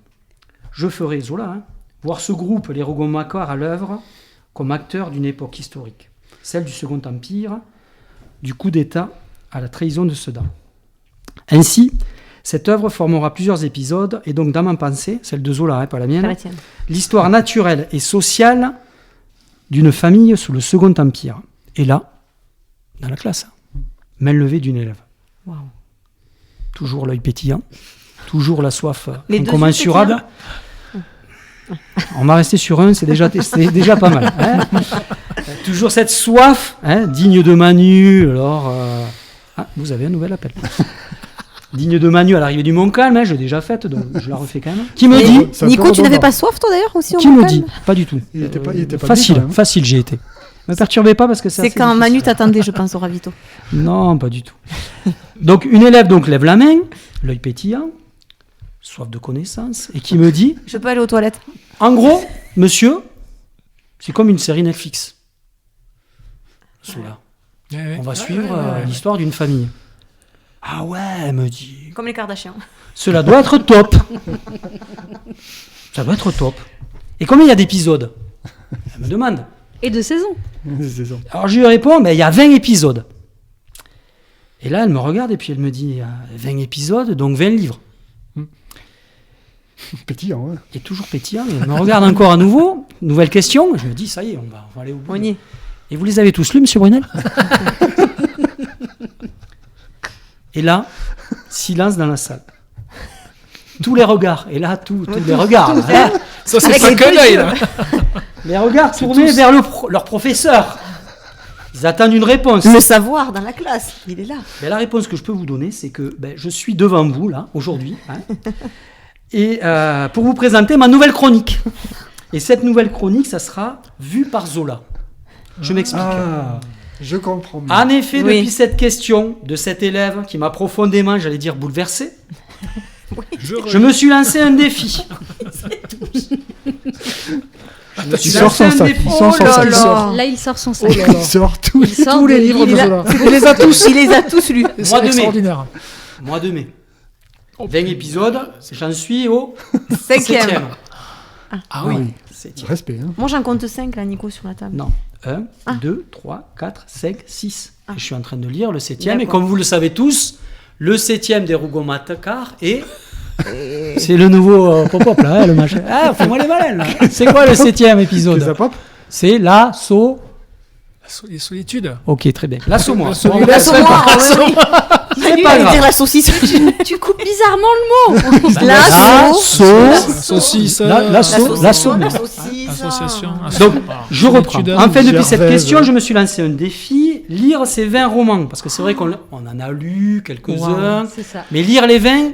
Speaker 3: Je ferai Zola, hein, voir ce groupe, les Rougon-Macquart, à l'œuvre, comme acteur d'une époque historique, celle du Second Empire, du coup d'État à la trahison de Sedan. Ainsi, cette œuvre formera plusieurs épisodes, et donc dans ma pensée, celle de Zola, hein, pas la
Speaker 4: Pas
Speaker 3: mienne,
Speaker 4: la tienne.
Speaker 3: l'histoire naturelle et sociale d'une famille sous le Second Empire. Et là, dans la classe, main levée d'une élève.
Speaker 4: Waouh.
Speaker 3: Toujours l'œil pétillant, toujours la soif
Speaker 4: Les deux
Speaker 3: incommensurable.
Speaker 4: yeux
Speaker 3: On va rester sur un, c'est déjà pas mal. Hein. Toujours cette soif, hein, digne de Manu. Alors, vous avez un nouvel appel. digne de Manu à l'arrivée du Montcalm, hein, je l'ai déjà faite, donc je la refais quand même. Qui me
Speaker 4: Et
Speaker 3: dit,
Speaker 2: C'est un peu
Speaker 4: Nico, tu n'avais
Speaker 2: redondant.
Speaker 4: pas soif toi d'ailleurs aussi au
Speaker 3: qui me
Speaker 4: Montcalm
Speaker 3: dit, pas du tout.
Speaker 2: Il était pas bien, quand
Speaker 3: Facile,
Speaker 2: même.
Speaker 3: facile j'ai été. Me perturbez pas parce que c'est
Speaker 4: C'est
Speaker 3: assez
Speaker 4: quand
Speaker 3: difficile.
Speaker 4: Manu t'attendait, je pense, au ravito.
Speaker 3: Non, pas du tout. Donc une élève donc lève la main, l'œil pétillant, soif de connaissance, et qui me dit,
Speaker 4: Je peux aller aux toilettes.
Speaker 3: en gros, monsieur, c'est comme une série Netflix. Celui-là. On va suivre l'histoire d'une famille. Ah ouais, elle me dit.
Speaker 4: Comme les Kardashians.
Speaker 3: Cela doit être top. Ça doit être top. Et combien il y a d'épisodes? Elle me demande.
Speaker 1: Et de saison.
Speaker 2: C'est ça.
Speaker 3: Alors je lui réponds, mais il y a 20 épisodes. Et là, elle me regarde et puis elle me dit, 20 épisodes, donc 20 livres.
Speaker 2: Pétillant, ouais.
Speaker 3: Et toujours pétillant, et elle me regarde encore à nouveau. Nouvelle question. Je me dis, ça y est, on va aller au bout.
Speaker 4: On y est.
Speaker 3: Et vous les avez tous lus, monsieur Brunel? Et là, silence dans la salle. Tous les regards. Et là, tous les regards. Là,
Speaker 5: Ça, c'est
Speaker 4: Avec
Speaker 5: pas
Speaker 4: les
Speaker 5: que
Speaker 4: deux
Speaker 5: l'œil,
Speaker 4: yeux.
Speaker 5: là.
Speaker 3: les regards tournés vers leur professeur. Ils attendent une réponse.
Speaker 4: Le savoir dans la classe, il est là.
Speaker 3: Mais la réponse que je peux vous donner, c'est que je suis devant vous, là, aujourd'hui. Hein, et pour vous présenter ma nouvelle chronique. Et cette nouvelle chronique, ça sera vue par Zola. Je m'explique.
Speaker 2: Ah, je comprends mieux.
Speaker 3: En effet,
Speaker 4: Oui.
Speaker 3: depuis cette question de cet élève qui m'a profondément, j'allais dire, bouleversé, je me suis lancé un défi. Je me suis
Speaker 2: Il sort
Speaker 3: lancé
Speaker 2: son
Speaker 3: un
Speaker 2: sac.
Speaker 3: défi.
Speaker 2: Il sort son
Speaker 4: Oh là
Speaker 2: sac.
Speaker 4: là.
Speaker 1: Là, il sort son sac.
Speaker 2: Il sort tout.
Speaker 1: Il sort
Speaker 5: Tous les
Speaker 1: des
Speaker 5: livres de
Speaker 1: livres.
Speaker 5: Zola.
Speaker 4: Il les a tous. Il les a tous lus.
Speaker 5: C'est
Speaker 3: Mois de mai.
Speaker 5: extraordinaire.
Speaker 3: Mois de mai. 20 épisodes, j'en suis au
Speaker 4: Cinquième.
Speaker 3: 7e.
Speaker 5: Ah oui.
Speaker 2: Respect, hein.
Speaker 4: Moi, j'en compte 5, là, Nico, sur la table.
Speaker 3: Non. 1, 2, 3, 4, 5, 6.
Speaker 4: Ah.
Speaker 3: Je suis en train de lire le 7e. Et
Speaker 4: D'accord.
Speaker 3: comme vous le savez tous, le 7e des Rougon-Macquart est... C'est le nouveau pop-up, là, hein, le machin. Ah, fais-moi les malins, là. C'est quoi le 7e
Speaker 2: Les
Speaker 3: épisode?
Speaker 2: apopes.
Speaker 3: C'est l'assaut...
Speaker 5: Les solitudes.
Speaker 3: Ok, très bien. L'assommoir.
Speaker 5: L'assommeur.
Speaker 3: Bon,
Speaker 4: L'assommoir,
Speaker 3: c'est
Speaker 4: oui.
Speaker 3: C'est pas
Speaker 4: Allez
Speaker 3: grave.
Speaker 4: dire la saucisse.
Speaker 1: Tu coupes bizarrement le mot.
Speaker 5: Saucisse.
Speaker 3: L'assommoir.
Speaker 5: Association.
Speaker 3: Donc, je reprends.
Speaker 5: Solitude.
Speaker 3: Enfin, depuis cette
Speaker 2: Gervaise.
Speaker 3: question, je me suis lancé un défi, lire ces 20 romans. Parce que c'est vrai qu'on en a lu quelques-uns,
Speaker 1: C'est ça.
Speaker 3: mais lire les 20,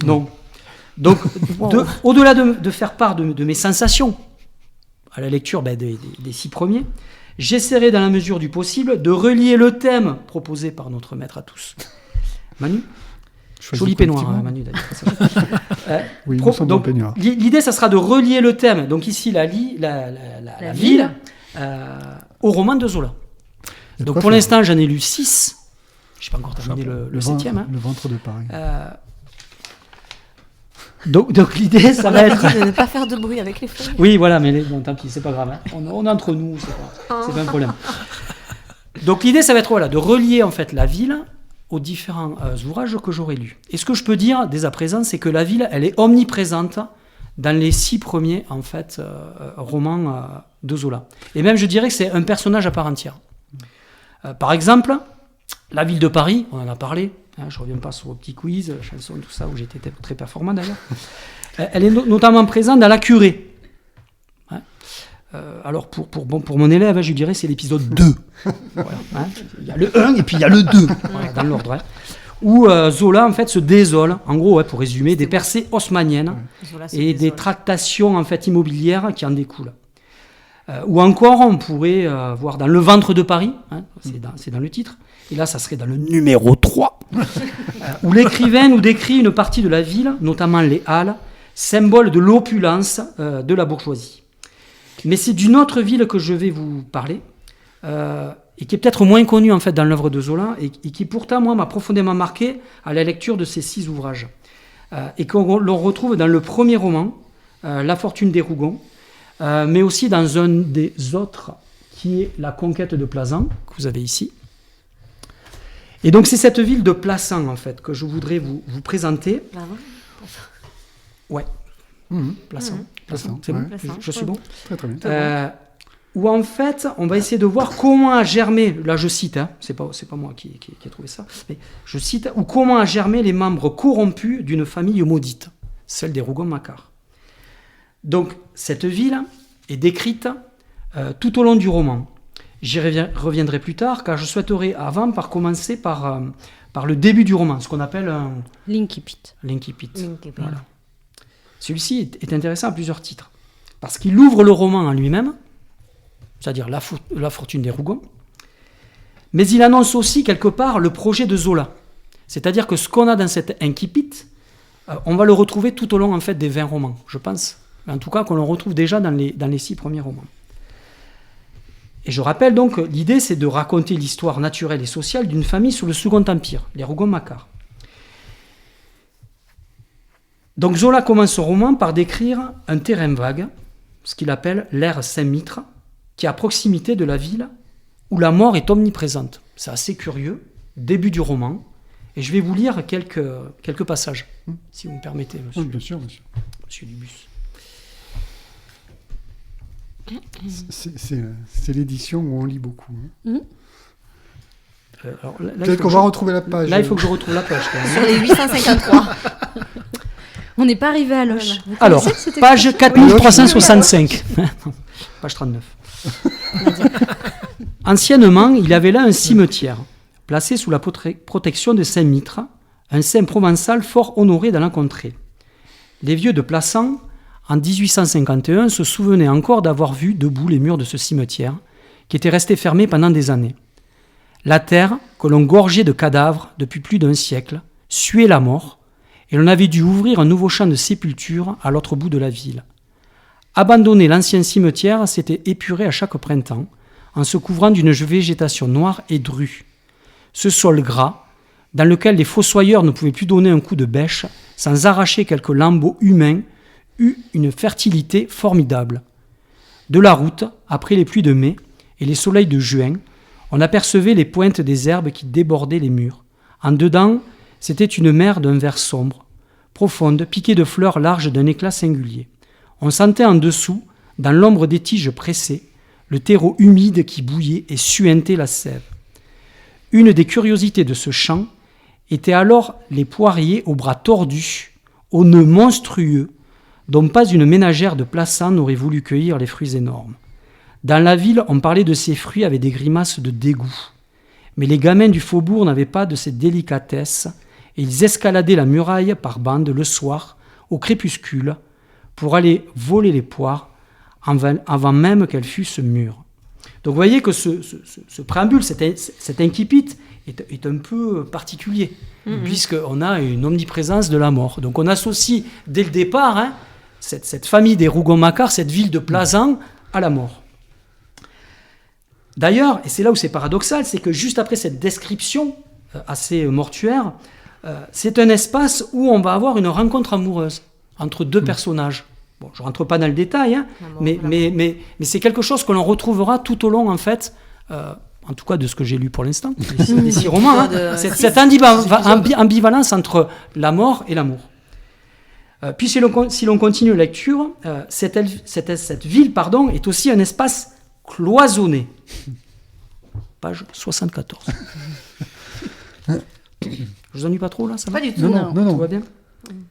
Speaker 3: non. Donc, au-delà de faire part de mes sensations à la lecture des 6 premiers, j'essaierai dans la mesure du possible de relier le thème proposé par notre maître à tous. Manu? Joli peignoir, hein, Manu, d'ailleurs.
Speaker 2: Oui, nous sommes dans le peignoir.
Speaker 3: L'idée, ça sera de relier le thème, donc ici la ville, au roman de Zola.
Speaker 2: Et
Speaker 3: Donc
Speaker 2: quoi
Speaker 3: pour
Speaker 2: faire
Speaker 3: l'instant, j'en ai lu 6. Je n'ai pas encore terminé le 7e. Hein.
Speaker 2: Le ventre de Paris.
Speaker 3: Donc l'idée, ça
Speaker 4: On
Speaker 3: va
Speaker 4: avait
Speaker 3: être...
Speaker 4: dit de ne pas faire de bruit avec les feuilles.
Speaker 3: Oui, voilà, mais bon, tant pis, c'est pas grave. Hein. On est entre nous, c'est pas un problème. Donc l'idée, ça va être voilà, de relier en fait la ville aux différents ouvrages que j'aurais lus. Et ce que je peux dire dès à présent, c'est que la ville, elle est omniprésente dans les 6 premiers en fait romans de Zola. Et même, je dirais que c'est un personnage à part entière. Par exemple, la ville de Paris, on en a parlé. Hein, je ne reviens pas sur vos petits quiz, chansons, tout ça, où j'étais très performant d'ailleurs. Elle est notamment présente dans La Curée. Hein. Alors pour mon élève, je lui dirais c'est l'épisode 2. Voilà, hein. Il y a le 1 et puis il y a le 2, voilà, dans l'ordre. Hein. Où Zola en fait se désole, en gros, pour résumer, des percées haussmanniennes et des tractations en fait immobilières qui en découlent. Ou encore, on pourrait voir dans Le ventre de Paris, hein, c'est dans le titre, et là ça serait dans le numéro 3, où l'écrivain nous décrit une partie de la ville, notamment les halles, symbole de l'opulence de la bourgeoisie. Mais c'est d'une autre ville que je vais vous parler, et qui est peut-être moins connue en fait dans l'œuvre de Zola, et qui pourtant moi m'a profondément marqué à la lecture de ces 6 ouvrages, et qu'on le retrouve dans le premier roman, La fortune des Rougon, mais aussi dans un des autres qui est La conquête de Plassans, que vous avez ici. Et donc c'est cette ville de Plassans en fait que je voudrais vous présenter. Ouais. Plassans.
Speaker 2: Plassans,
Speaker 3: C'est bon.
Speaker 2: ouais.
Speaker 3: Je suis bon.
Speaker 2: Très très bien.
Speaker 3: Où en fait on va essayer de voir comment a germé, là je cite, hein, c'est pas moi qui ai trouvé ça, mais je cite, ou comment a germé les membres corrompus d'une famille maudite, celle des Rougon-Macquart. Donc cette ville est décrite tout au long du roman. J'y reviendrai plus tard, car je souhaiterais commencer par le début du roman, ce qu'on appelle un
Speaker 1: L'incipit.
Speaker 3: l'incipit. Voilà. Celui-ci est intéressant à plusieurs titres, parce qu'il ouvre le roman en lui-même, c'est-à-dire la fortune des Rougon, mais il annonce aussi quelque part le projet de Zola. C'est-à-dire que ce qu'on a dans cet incipit, on va le retrouver tout au long en fait, des 20 romans, je pense. En tout cas, qu'on le retrouve déjà dans les 6 premiers romans. Et je rappelle donc, l'idée c'est de raconter l'histoire naturelle et sociale d'une famille sous le Second Empire, les Rougon-Macquart. Donc Zola commence son roman par décrire un terrain vague, ce qu'il appelle l'ère Saint-Mitre, qui est à proximité de la ville où la mort est omniprésente. C'est assez curieux, début du roman, et je vais vous lire quelques passages, si vous me permettez, monsieur.
Speaker 2: Oui, bien sûr, monsieur.
Speaker 3: Monsieur Dubus.
Speaker 2: C'est l'édition où on lit beaucoup. Hein.
Speaker 3: Alors, là,
Speaker 2: Peut-être qu'on va retrouver la page.
Speaker 3: Là, il faut que je retrouve la page. Quand même.
Speaker 4: Sur les 853.
Speaker 1: On n'est pas arrivé à Loche. Vous
Speaker 3: Alors,
Speaker 1: connaissez cette
Speaker 3: page
Speaker 1: expression
Speaker 3: 4365. Page 39. Anciennement, il y avait là un cimetière, placé sous la protection de Saint-Mitre, un saint provençal fort honoré dans la contrée. Les vieux de Plassans, en 1851, se souvenaient encore d'avoir vu debout les murs de ce cimetière, qui était resté fermé pendant des années. La terre, que l'on gorgeait de cadavres depuis plus d'un siècle, suait la mort, et l'on avait dû ouvrir un nouveau champ de sépulture à l'autre bout de la ville. Abandonner l'ancien cimetière s'était épuré à chaque printemps, en se couvrant d'une végétation noire et drue. Ce sol gras, dans lequel les fossoyeurs ne pouvaient plus donner un coup de bêche sans arracher quelques lambeaux humains, eut une fertilité formidable. De la route, après les pluies de mai et les soleils de juin, on apercevait les pointes des herbes qui débordaient les murs. En dedans, c'était une mer d'un vert sombre, profonde, piquée de fleurs larges d'un éclat singulier. On sentait en dessous, dans l'ombre des tiges pressées, le terreau humide qui bouillait et suintait la sève. Une des curiosités de ce champ étaient alors les poiriers aux bras tordus, aux nœuds monstrueux, dont pas une ménagère de Plassans n'aurait voulu cueillir les fruits énormes. Dans la ville, on parlait de ces fruits avec des grimaces de dégoût. Mais les gamins du faubourg n'avaient pas de ces délicatesses, et ils escaladaient la muraille par bandes le soir, au crépuscule, pour aller voler les poires avant même qu'elles fussent mûres. Donc vous voyez que ce préambule, cet incipit, est un peu particulier, puisqu'on a une omniprésence de la mort. Donc on associe dès le départ cette famille des Rougon-Macquart, cette ville de Plassans, à la mort. D'ailleurs, et c'est là où c'est paradoxal, c'est que juste après cette description assez mortuaire, c'est un espace où on va avoir une rencontre amoureuse entre deux personnages. Bon, je ne rentre pas dans le détail, mais c'est quelque chose que l'on retrouvera tout au long, en fait, en tout cas de ce que j'ai lu pour l'instant, des 6 romans, cette ambivalence entre la mort et l'amour. Puis si l'on continue la lecture, cette ville est aussi un espace cloisonné. Page 74. Je vous ennuie pas trop là, ça va ?
Speaker 4: Pas du tout.
Speaker 2: Non.
Speaker 3: Tout va bien ?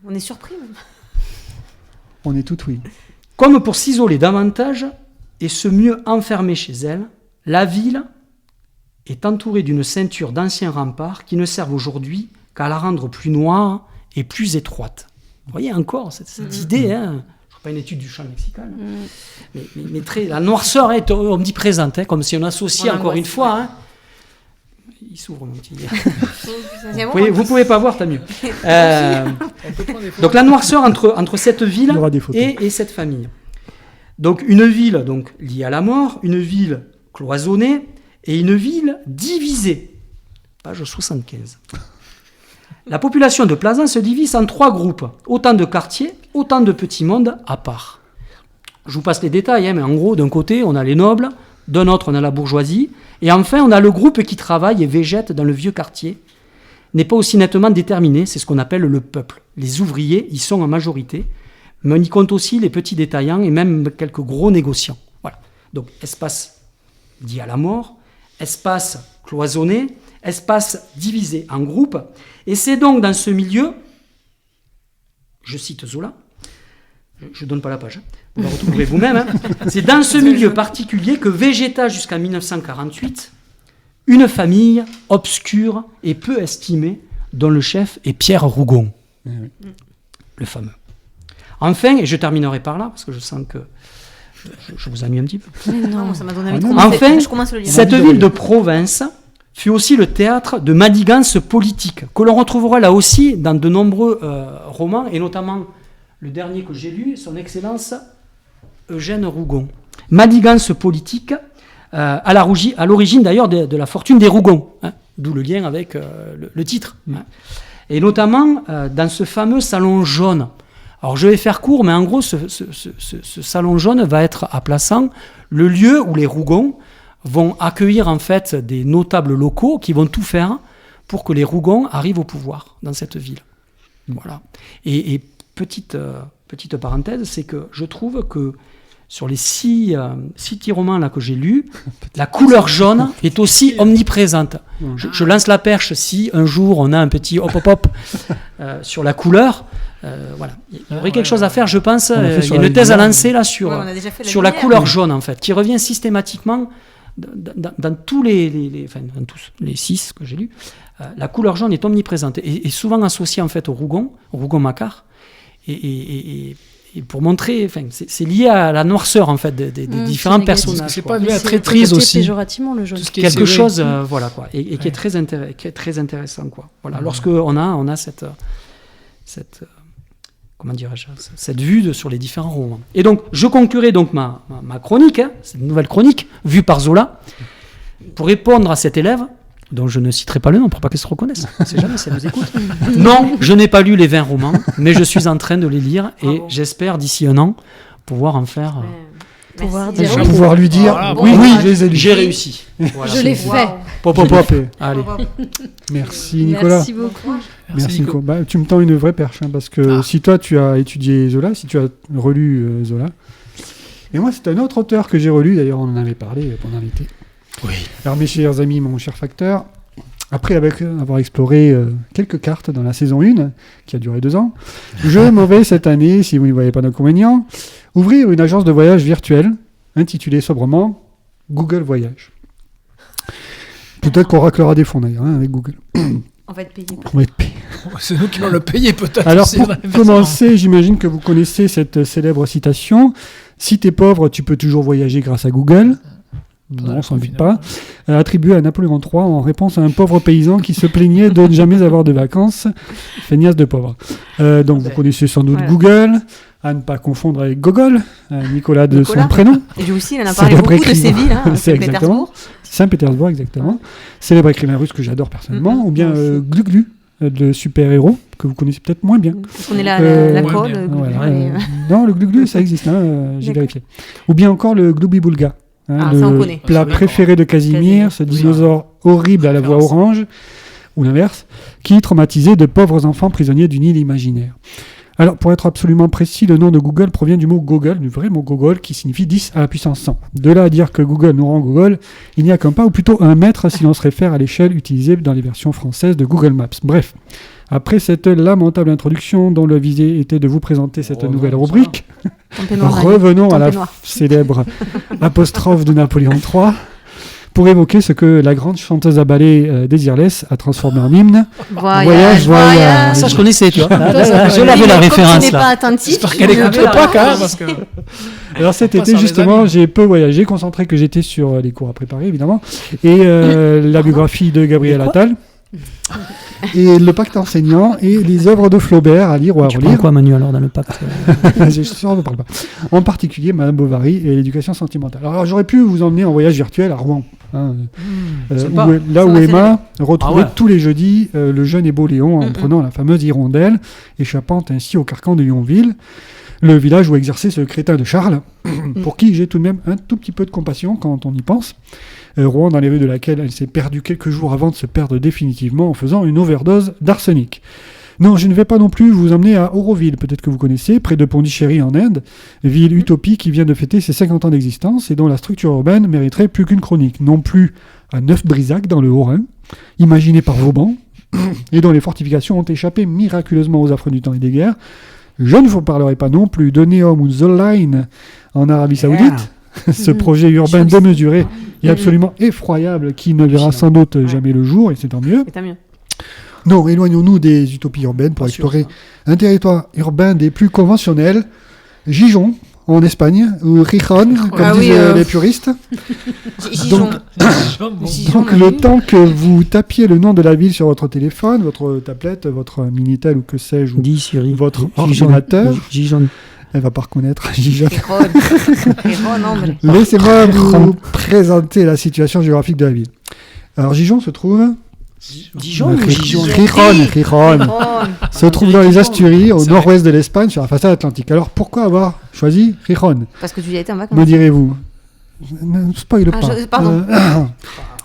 Speaker 4: On est surpris même.
Speaker 2: On est tout oui.
Speaker 3: Comme pour s'isoler davantage et se mieux enfermer chez elle, la ville est entourée d'une ceinture d'anciens remparts qui ne servent aujourd'hui qu'à la rendre plus noire et plus étroite. Vous voyez encore cette idée, je ne fais pas une étude du champ lexical, mais la noirceur est omniprésente, comme si on associait encore une fois. Il s'ouvre mon petit. Vous pouvez pas voir, t'as mieux. Donc la noirceur entre cette ville et cette famille. Donc une ville liée à la mort, une ville cloisonnée et une ville divisée. Page 75. La population de Plassans se divise en 3 groupes. Autant de quartiers, autant de petits mondes à part. Je vous passe les détails, mais en gros, d'un côté, on a les nobles, d'un autre, on a la bourgeoisie, et enfin, on a le groupe qui travaille et végète dans le vieux quartier. N'est pas aussi nettement déterminé, c'est ce qu'on appelle le peuple. Les ouvriers y sont en majorité, mais on y compte aussi les petits détaillants et même quelques gros négociants. Voilà. Donc, espace dit à la mort, espace cloisonné, espace divisé en groupes, et c'est donc dans ce milieu, je cite Zola, je donne pas la page, vous la retrouverez vous-même, hein. C'est dans ce milieu particulier que végéta jusqu'en 1948 une famille obscure et peu estimée, dont le chef est Pierre Rougon, le fameux. Enfin, et je terminerai par là, parce que je sens que je vous ennuie un petit peu.
Speaker 4: Non, ça m'a donné envie de
Speaker 3: Enfin,
Speaker 4: commencer. Je commence à le lire.
Speaker 3: cette ville de province fut aussi le théâtre de manigances politiques, que l'on retrouvera là aussi dans de nombreux romans, et notamment le dernier que j'ai lu, son Excellence Eugène Rougon. Manigances politiques, à l'origine d'ailleurs de la fortune des Rougon, hein, d'où le lien avec le titre. Hein. Et notamment dans ce fameux salon jaune. Alors je vais faire court, mais en gros, ce salon jaune va être à Plassans le lieu où les Rougon vont accueillir en fait des notables locaux qui vont tout faire pour que les Rougon arrivent au pouvoir dans cette ville. Voilà. Et petite parenthèse, c'est que je trouve que sur les six petits romans là que j'ai lus, la couleur jaune est aussi omniprésente. Je lance la perche si un jour on a un petit hop sur la couleur. Voilà. Il y aurait quelque chose à faire, je pense. Il y a une thèse à lancer là sur la couleur jaune en fait, qui revient systématiquement dans tous les 6 que j'ai lus. La couleur jaune est omniprésente et souvent associée en fait au Rougon Macquart. Et pour montrer, c'est lié à la noirceur en fait des différents personnages.
Speaker 5: C'est pas lié à traîtrise aussi.
Speaker 1: Péjorativement le jaune.
Speaker 3: Quelque chose, voilà quoi, et qui est très intéressant quoi. Voilà, lorsque on a cette comment dirais-je, cette vue sur les différents romans. Et donc, je conclurai donc ma chronique, hein, cette nouvelle chronique vue par Zola, pour répondre à cet élève dont je ne citerai pas le nom pour pas qu'elle se reconnaisse. On ne sait jamais si elle nous écoute. Non, je n'ai pas lu les 20 romans, mais je suis en train de les lire et j'espère d'ici un an pouvoir en faire.
Speaker 2: Pouvoir lui dire oui, je les ai lus.
Speaker 3: J'ai réussi. Voilà.
Speaker 1: Je l'ai fait.
Speaker 2: Pop.
Speaker 3: Allez.
Speaker 2: Merci Nicolas.
Speaker 1: Merci beaucoup.
Speaker 2: Merci Nico. Bah, tu me tends une vraie perche, hein, parce que si toi tu as étudié Zola, si tu as relu Zola, et moi c'est un autre auteur que j'ai relu, d'ailleurs on en avait parlé pendant l'été.
Speaker 3: Oui.
Speaker 2: Alors mes chers amis, mon cher facteur, après avoir exploré quelques cartes dans la saison 1, qui a duré 2 ans, je m'en vais cette année, si vous n'y voyez pas d'inconvénient, ouvrir une agence de voyage virtuelle, intitulée sobrement Google Voyage. Peut-être qu'on raclera des fonds d'ailleurs, avec Google.
Speaker 4: On va être payé.
Speaker 2: On va être payé.
Speaker 5: C'est nous qui allons le payer peut-être.
Speaker 2: Alors pour commencer, j'imagine que vous connaissez cette célèbre citation. Si t'es pauvre, tu peux toujours voyager grâce à Google. Non, sans doute pas. Attribué à Napoléon III en réponse à un pauvre paysan qui se plaignait de ne jamais avoir de vacances. Feignasse de pauvre. Donc vous connaissez sans doute Google, à ne pas confondre avec Gogol, Nicolas de son prénom.
Speaker 4: Et lui aussi, il en a parlé beaucoup de ces villes, Saint-Pétersbourg.
Speaker 2: Saint-Pétersbourg, exactement. Célèbre écrivain russe que j'adore personnellement. Ou bien Glu-Glu, le super-héros, que vous connaissez peut-être moins bien.
Speaker 4: On est la colle.
Speaker 2: Non, le Glu-Glu, ça existe, j'ai vérifié. Ou bien encore le Gloubi-Boulga. Le plat préféré de Casimir, ce dinosaure horrible à la voix orange, ou l'inverse, qui traumatisait de pauvres enfants prisonniers d'une île imaginaire. Alors, pour être absolument précis, le nom de Google provient du mot Gogol, du vrai mot Gogol, qui signifie 10 à la puissance 100. De là à dire que Google nous rend Gogol, il n'y a qu'un pas, ou plutôt un mètre, si l'on se réfère à l'échelle utilisée dans les versions françaises de Google Maps. Bref, après cette lamentable introduction dont le visée était de vous présenter cette nouvelle rubrique, revenons à la célèbre apostrophe de Napoléon III pour évoquer ce que la grande chanteuse à ballet Désirless a transformé en hymne. Voyage.
Speaker 3: Ça, je connaissais, tu vois. Je l'avais la référence là.
Speaker 4: Pas attentif.
Speaker 5: J'espère qu'elle écoute pas quand même. Parce que...
Speaker 2: Alors cet été, justement, j'ai peu voyagé, concentré que j'étais sur les cours à préparer, évidemment, et la biographie de Gabriel Attal. Et le pacte enseignant et les œuvres de Flaubert à lire ou à relire.
Speaker 3: Tu prends quoi, Manu, alors, dans le pacte
Speaker 2: Je suis sûr, on ne parle pas. En particulier, Madame Bovary et l'éducation sentimentale. Alors, j'aurais pu vous emmener en voyage virtuel à Rouen, où Emma retrouvait tous les jeudis le jeune et beau Léon en prenant la fameuse hirondelle, échappant ainsi au carcan de Yonville, le village où exerçait ce crétin de Charles, pour qui j'ai tout de même un tout petit peu de compassion quand on y pense. Rouen, dans les rues de laquelle elle s'est perdue quelques jours avant de se perdre définitivement en faisant une overdose d'arsenic. Non, je ne vais pas non plus vous emmener à Auroville, peut-être que vous connaissez, près de Pondichéry en Inde, ville utopie qui vient de fêter ses 50 ans d'existence et dont la structure urbaine mériterait plus qu'une chronique. Non plus à Neuf-Brisac dans le Haut-Rhin, imaginé par Vauban, et dont les fortifications ont échappé miraculeusement aux affres du temps et des guerres, Je ne vous parlerai pas non plus de Neom ou The Line en Arabie Saoudite. Ce projet urbain démesuré et absolument effroyable qui ne verra sans doute jamais le jour, et c'est tant mieux.
Speaker 4: Et tant mieux.
Speaker 2: Non, éloignons-nous des utopies urbaines pour explorer un territoire urbain des plus conventionnels. Gijón, en Espagne, ou Gijón, comme disent les puristes.
Speaker 4: Gijón.
Speaker 2: Donc le temps que vous tapiez le nom de la ville sur votre téléphone, votre tablette, votre Minitel ou que sais-je, ou
Speaker 3: Dis Siri.
Speaker 2: votre
Speaker 3: Gijón.
Speaker 2: ordinateur,
Speaker 3: Gijón.
Speaker 2: elle va pas reconnaître Gijón.
Speaker 4: Gijón, hombre.
Speaker 2: Laissez-moi vous présenter la situation géographique de la ville. Alors Gijón se trouve...
Speaker 3: Dijon ou Gijón?
Speaker 2: Gijón se trouve dans les Asturies, au nord-ouest de l'Espagne, sur la façade atlantique. Alors pourquoi avoir choisi Gijón,
Speaker 4: Parce que tu y as été en vacances.
Speaker 2: me direz-vous? Ne spoil pas.
Speaker 4: Pardon.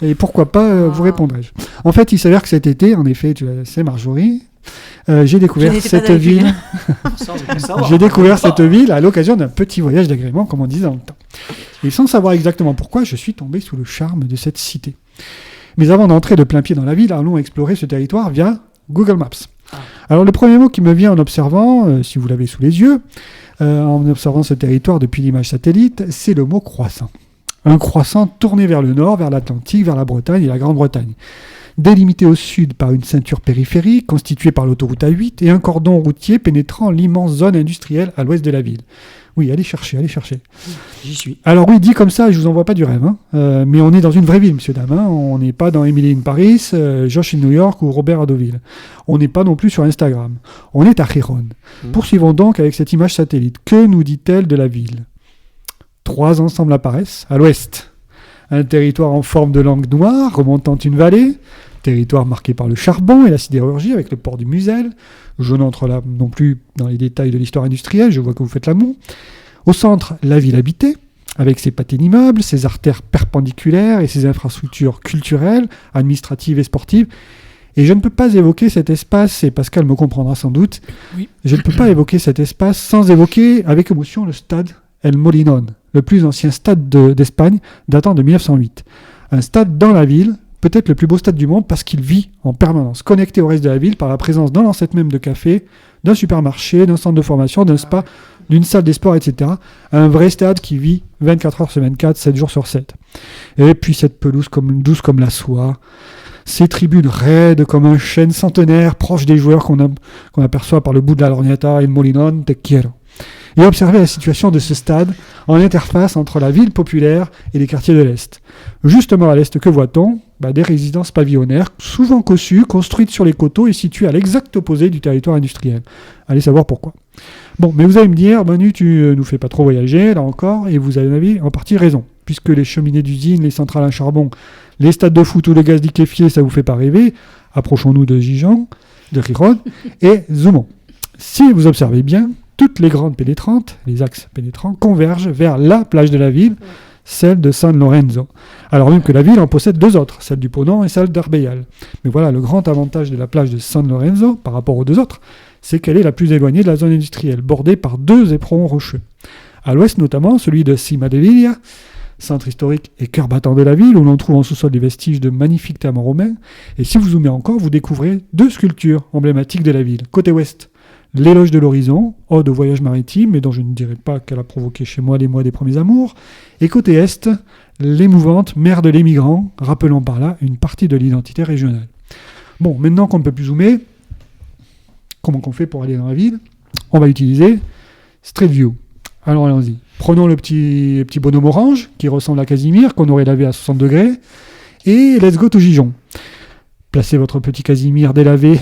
Speaker 2: Et pourquoi pas, vous répondrai-je. En fait, il s'avère que cet été, en effet, tu le sais, Marjorie, j'ai découvert
Speaker 4: n'étais pas
Speaker 2: cette
Speaker 4: avec lui.
Speaker 2: ville. J'ai découvert cette ville à l'occasion d'un petit voyage d'agrément, comme on disait dans le temps. Et sans savoir exactement pourquoi, je suis tombé sous le charme de cette cité. Mais avant d'entrer de plein pied dans la ville, allons explorer ce territoire via Google Maps. Alors le premier mot qui me vient en observant, si vous l'avez sous les yeux, en observant ce territoire depuis l'image satellite, c'est le mot croissant. Un croissant tourné vers le nord, vers l'Atlantique, vers la Bretagne et la Grande-Bretagne. Délimité au sud par une ceinture périphérique constituée par l'autoroute A8 et un cordon routier pénétrant l'immense zone industrielle à l'ouest de la ville. Oui, allez chercher.
Speaker 3: J'y suis.
Speaker 2: Alors oui, dit comme ça, je vous envoie pas du rêve, mais on est dans une vraie ville, monsieur dame. On n'est pas dans Emily in Paris, Josh in New York ou Robert à Deauville. On n'est pas non plus sur Instagram. On est à Gijón. Poursuivons donc avec cette image satellite. Que nous dit-elle de la ville? 3 ensembles apparaissent à l'ouest. Un territoire en forme de langue noire remontant une vallée. Territoire marqué par le charbon et la sidérurgie avec le port du Musel. Je n'entre là non plus dans les détails de l'histoire industrielle, je vois que vous faites l'amour. Au centre, la ville habitée, avec ses pâtés d'immeubles, ses artères perpendiculaires et ses infrastructures culturelles, administratives et sportives. Et je ne peux pas évoquer cet espace, et Pascal me comprendra sans doute, je ne peux pas évoquer cet espace sans évoquer avec émotion le stade El Molinón, le plus ancien stade d'Espagne datant de 1908. Un stade dans la ville, peut-être le plus beau stade du monde parce qu'il vit en permanence, connecté au reste de la ville par la présence dans l'ancêtre même de café, d'un supermarché, d'un centre de formation, d'un spa, d'une salle des sports, etc. Un vrai stade qui vit 24 heures sur 24, 7 jours sur 7. Et puis cette pelouse douce comme la soie, ces tribunes raides comme un chêne centenaire proche des joueurs qu'on aperçoit par le bout de la lorgnetta El Molinón te quiero. Et observer la situation de ce stade en interface entre la ville populaire et les quartiers de l'Est. Justement à l'Est, que voit-on? Des résidences pavillonnaires, souvent cossues, construites sur les coteaux et situées à l'exact opposé du territoire industriel. Allez savoir pourquoi. Bon, mais vous allez me dire, Manu, tu nous fais pas trop voyager, là encore, et vous avez en partie raison, puisque les cheminées d'usines, les centrales à charbon, les stades de foot ou le gaz liquéfié, ça vous fait pas rêver. Approchons-nous de Gijón, et zoomons. Si vous observez bien, toutes les grandes pénétrantes, les axes pénétrants, convergent vers la plage de la ville, celle de San Lorenzo. Alors même que la ville en possède 2 autres, celle du Ponant et celle d'Arbeyal. Mais voilà, le grand avantage de la plage de San Lorenzo, par rapport aux 2 autres, c'est qu'elle est la plus éloignée de la zone industrielle, bordée par 2 éperons rocheux. À l'ouest notamment, celui de Cima de Villa, centre historique et cœur battant de la ville, où l'on trouve en sous-sol des vestiges de magnifiques thermes romains. Et si vous zoomez encore, vous découvrez 2 sculptures emblématiques de la ville. Côté ouest, l'éloge de l'horizon, ode au voyage maritime, mais dont je ne dirais pas qu'elle a provoqué chez moi les mois des premiers amours. Et côté est, l'émouvante mer de l'émigrant, rappelant par là une partie de l'identité régionale. Bon, maintenant qu'on ne peut plus zoomer, comment qu'on fait pour aller dans la ville? On va utiliser Street View. Alors allons-y. Prenons le petit bonhomme orange, qui ressemble à Casimir, qu'on aurait lavé à 60 degrés, et let's go to Gijón. Placez votre petit Casimir délavé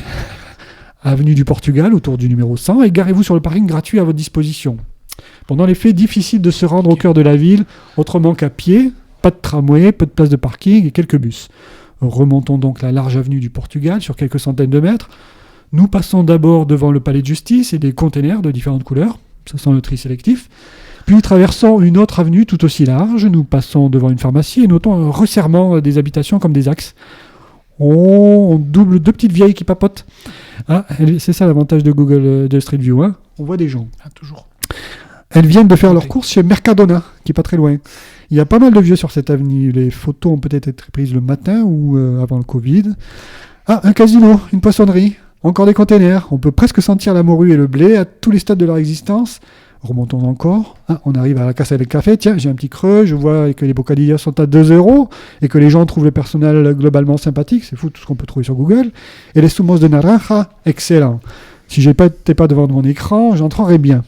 Speaker 2: avenue du Portugal, autour du numéro 100, et garez-vous sur le parking gratuit à votre disposition. Bon, dans les faits, difficile de se rendre au cœur de la ville, autrement qu'à pied, pas de tramway, peu de place de parking et quelques bus. Remontons donc la large avenue du Portugal sur quelques centaines de mètres. Nous passons d'abord devant le palais de justice et des containers de différentes couleurs, ça sent le tri sélectif. Puis traversons une autre avenue tout aussi large, nous passons devant une pharmacie et notons un resserrement des habitations comme des axes. On double 2 petites vieilles qui papotent. Ah, c'est ça l'avantage de Google, de Street View, hein. On voit des gens.
Speaker 5: Toujours.
Speaker 2: Elles viennent de faire leurs courses chez Mercadona, qui est pas très loin. Il y a pas mal de vieux sur cette avenue. Les photos ont peut-être été prises le matin ou avant le Covid. Ah, un casino, une poissonnerie. Encore des containers. On peut presque sentir la morue et le blé à tous les stades de leur existence. Remontons encore. On arrive à la Casa del Café. Tiens, j'ai un petit creux. Je vois que les bocadillas sont à 2 € et que les gens trouvent le personnel globalement sympathique. C'est fou tout ce qu'on peut trouver sur Google. Et les zumos de naranja, excellent. Si je n'étais pas devant mon écran, j'entrerais bien.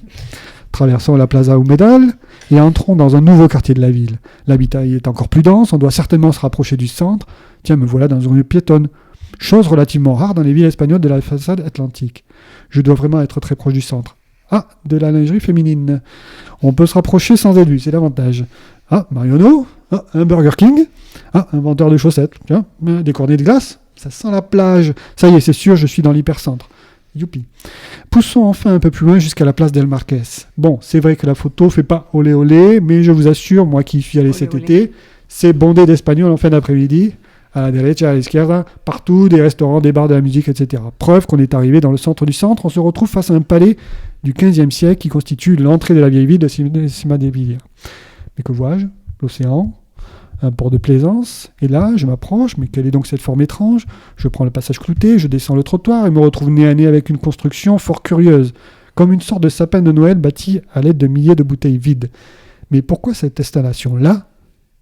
Speaker 2: Traversons la Plaza Humedal et entrons dans un nouveau quartier de la ville. L'habitat y est encore plus dense. On doit certainement se rapprocher du centre. Tiens, me voilà dans une rue piétonne. Chose relativement rare dans les villes espagnoles de la façade atlantique. Je dois vraiment être très proche du centre. Ah, de la lingerie féminine. On peut se rapprocher sans être vu, c'est l'avantage. Ah, Marionneau. Ah, un Burger King. Ah, un vendeur de chaussettes. Tiens, des cornets de glace. Ça sent la plage. Ça y est, c'est sûr, je suis dans l'hypercentre. Youpi. Poussons enfin un peu plus loin jusqu'à la place del Marquès. Bon, c'est vrai que la photo fait pas olé olé, mais je vous assure, moi qui y suis allé cet été, c'est bondé d'Espagnols en fin d'après-midi. À la derecha, à l'izquierda, partout, des restaurants, des bars, de la musique, etc. Preuve qu'on est arrivé dans le centre du centre, on se retrouve face à un palais du XVe siècle qui constitue l'entrée de la vieille ville de Cima de Villar. Mais que vois-je ? L'océan, un port de plaisance, et là, je m'approche, mais quelle est donc cette forme étrange ? Je prends le passage clouté, je descends le trottoir et me retrouve nez à nez avec une construction fort curieuse, comme une sorte de sapin de Noël bâti à l'aide de milliers de bouteilles vides. Mais pourquoi cette installation-là ?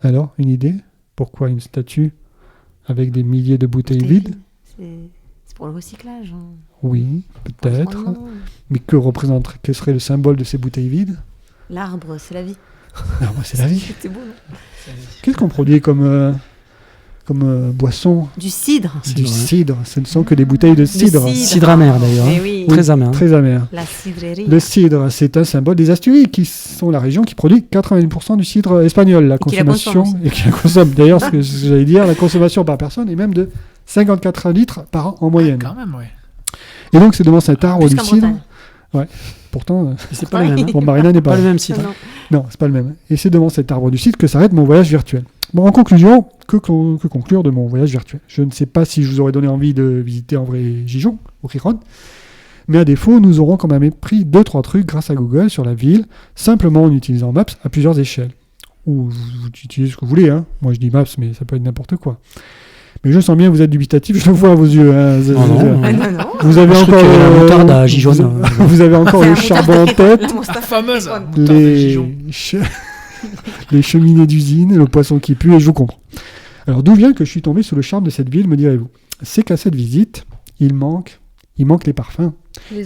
Speaker 2: Alors, une idée ? Pourquoi une statue avec des milliers de bouteilles vides ?
Speaker 4: C'est pour le recyclage. Hein.
Speaker 2: Oui, peut-être. Mais que serait le symbole de ces bouteilles vides ?
Speaker 4: L'arbre, c'est la vie.
Speaker 2: L'arbre, c'est la vie.
Speaker 4: C'était beau, non ?
Speaker 2: Qu'est-ce qu'on produit comme boisson ?
Speaker 4: Du cidre.
Speaker 2: Du cidre. Ce ne sont que des bouteilles de cidre.
Speaker 3: Cidre amer d'ailleurs.
Speaker 4: Eh oui.
Speaker 3: Très amer.
Speaker 2: Très amer.
Speaker 4: La cidrerie.
Speaker 2: Le cidre, c'est un symbole des Asturies, qui sont la région qui produit 80% du cidre espagnol. La consommation, et qui la consomme. D'ailleurs, ce que j'allais dire, la consommation par personne est même de 54 litres par an en moyenne.
Speaker 5: Quand même, ouais.
Speaker 2: Et donc, c'est devant cet arbre du cidre.
Speaker 4: Bretagne.
Speaker 2: Ouais. Pourtant,
Speaker 3: C'est pas le même. Hein.
Speaker 2: bon, Marina n'est
Speaker 3: Pas
Speaker 2: pas
Speaker 3: le même cidre.
Speaker 2: Non, c'est pas le même. Et c'est devant cet arbre du cidre que s'arrête mon voyage virtuel. Bon, en conclusion, que conclure de mon voyage virtuel ? Je ne sais pas si je vous aurais donné envie de visiter en vrai Gijón ou Gijón, mais à défaut, nous aurons quand même appris 2-3 trucs grâce à Google sur la ville, simplement en utilisant Maps à plusieurs échelles. Ou vous utilisez ce que vous voulez, hein. Moi je dis Maps, mais ça peut être n'importe quoi. Mais je sens bien que vous êtes dubitatif, je le vois à vos yeux. Hein.
Speaker 4: Non.
Speaker 2: Vous avez encore
Speaker 3: la moutarde à Gijón.
Speaker 2: Vous avez encore le charbon en tête.
Speaker 5: La fameuse
Speaker 2: Les cheminées d'usine, le poisson qui pue, et je vous comprends. Alors d'où vient que je suis tombé sous le charme de cette ville, me direz-vous ? C'est qu'à cette visite, il manque les parfums,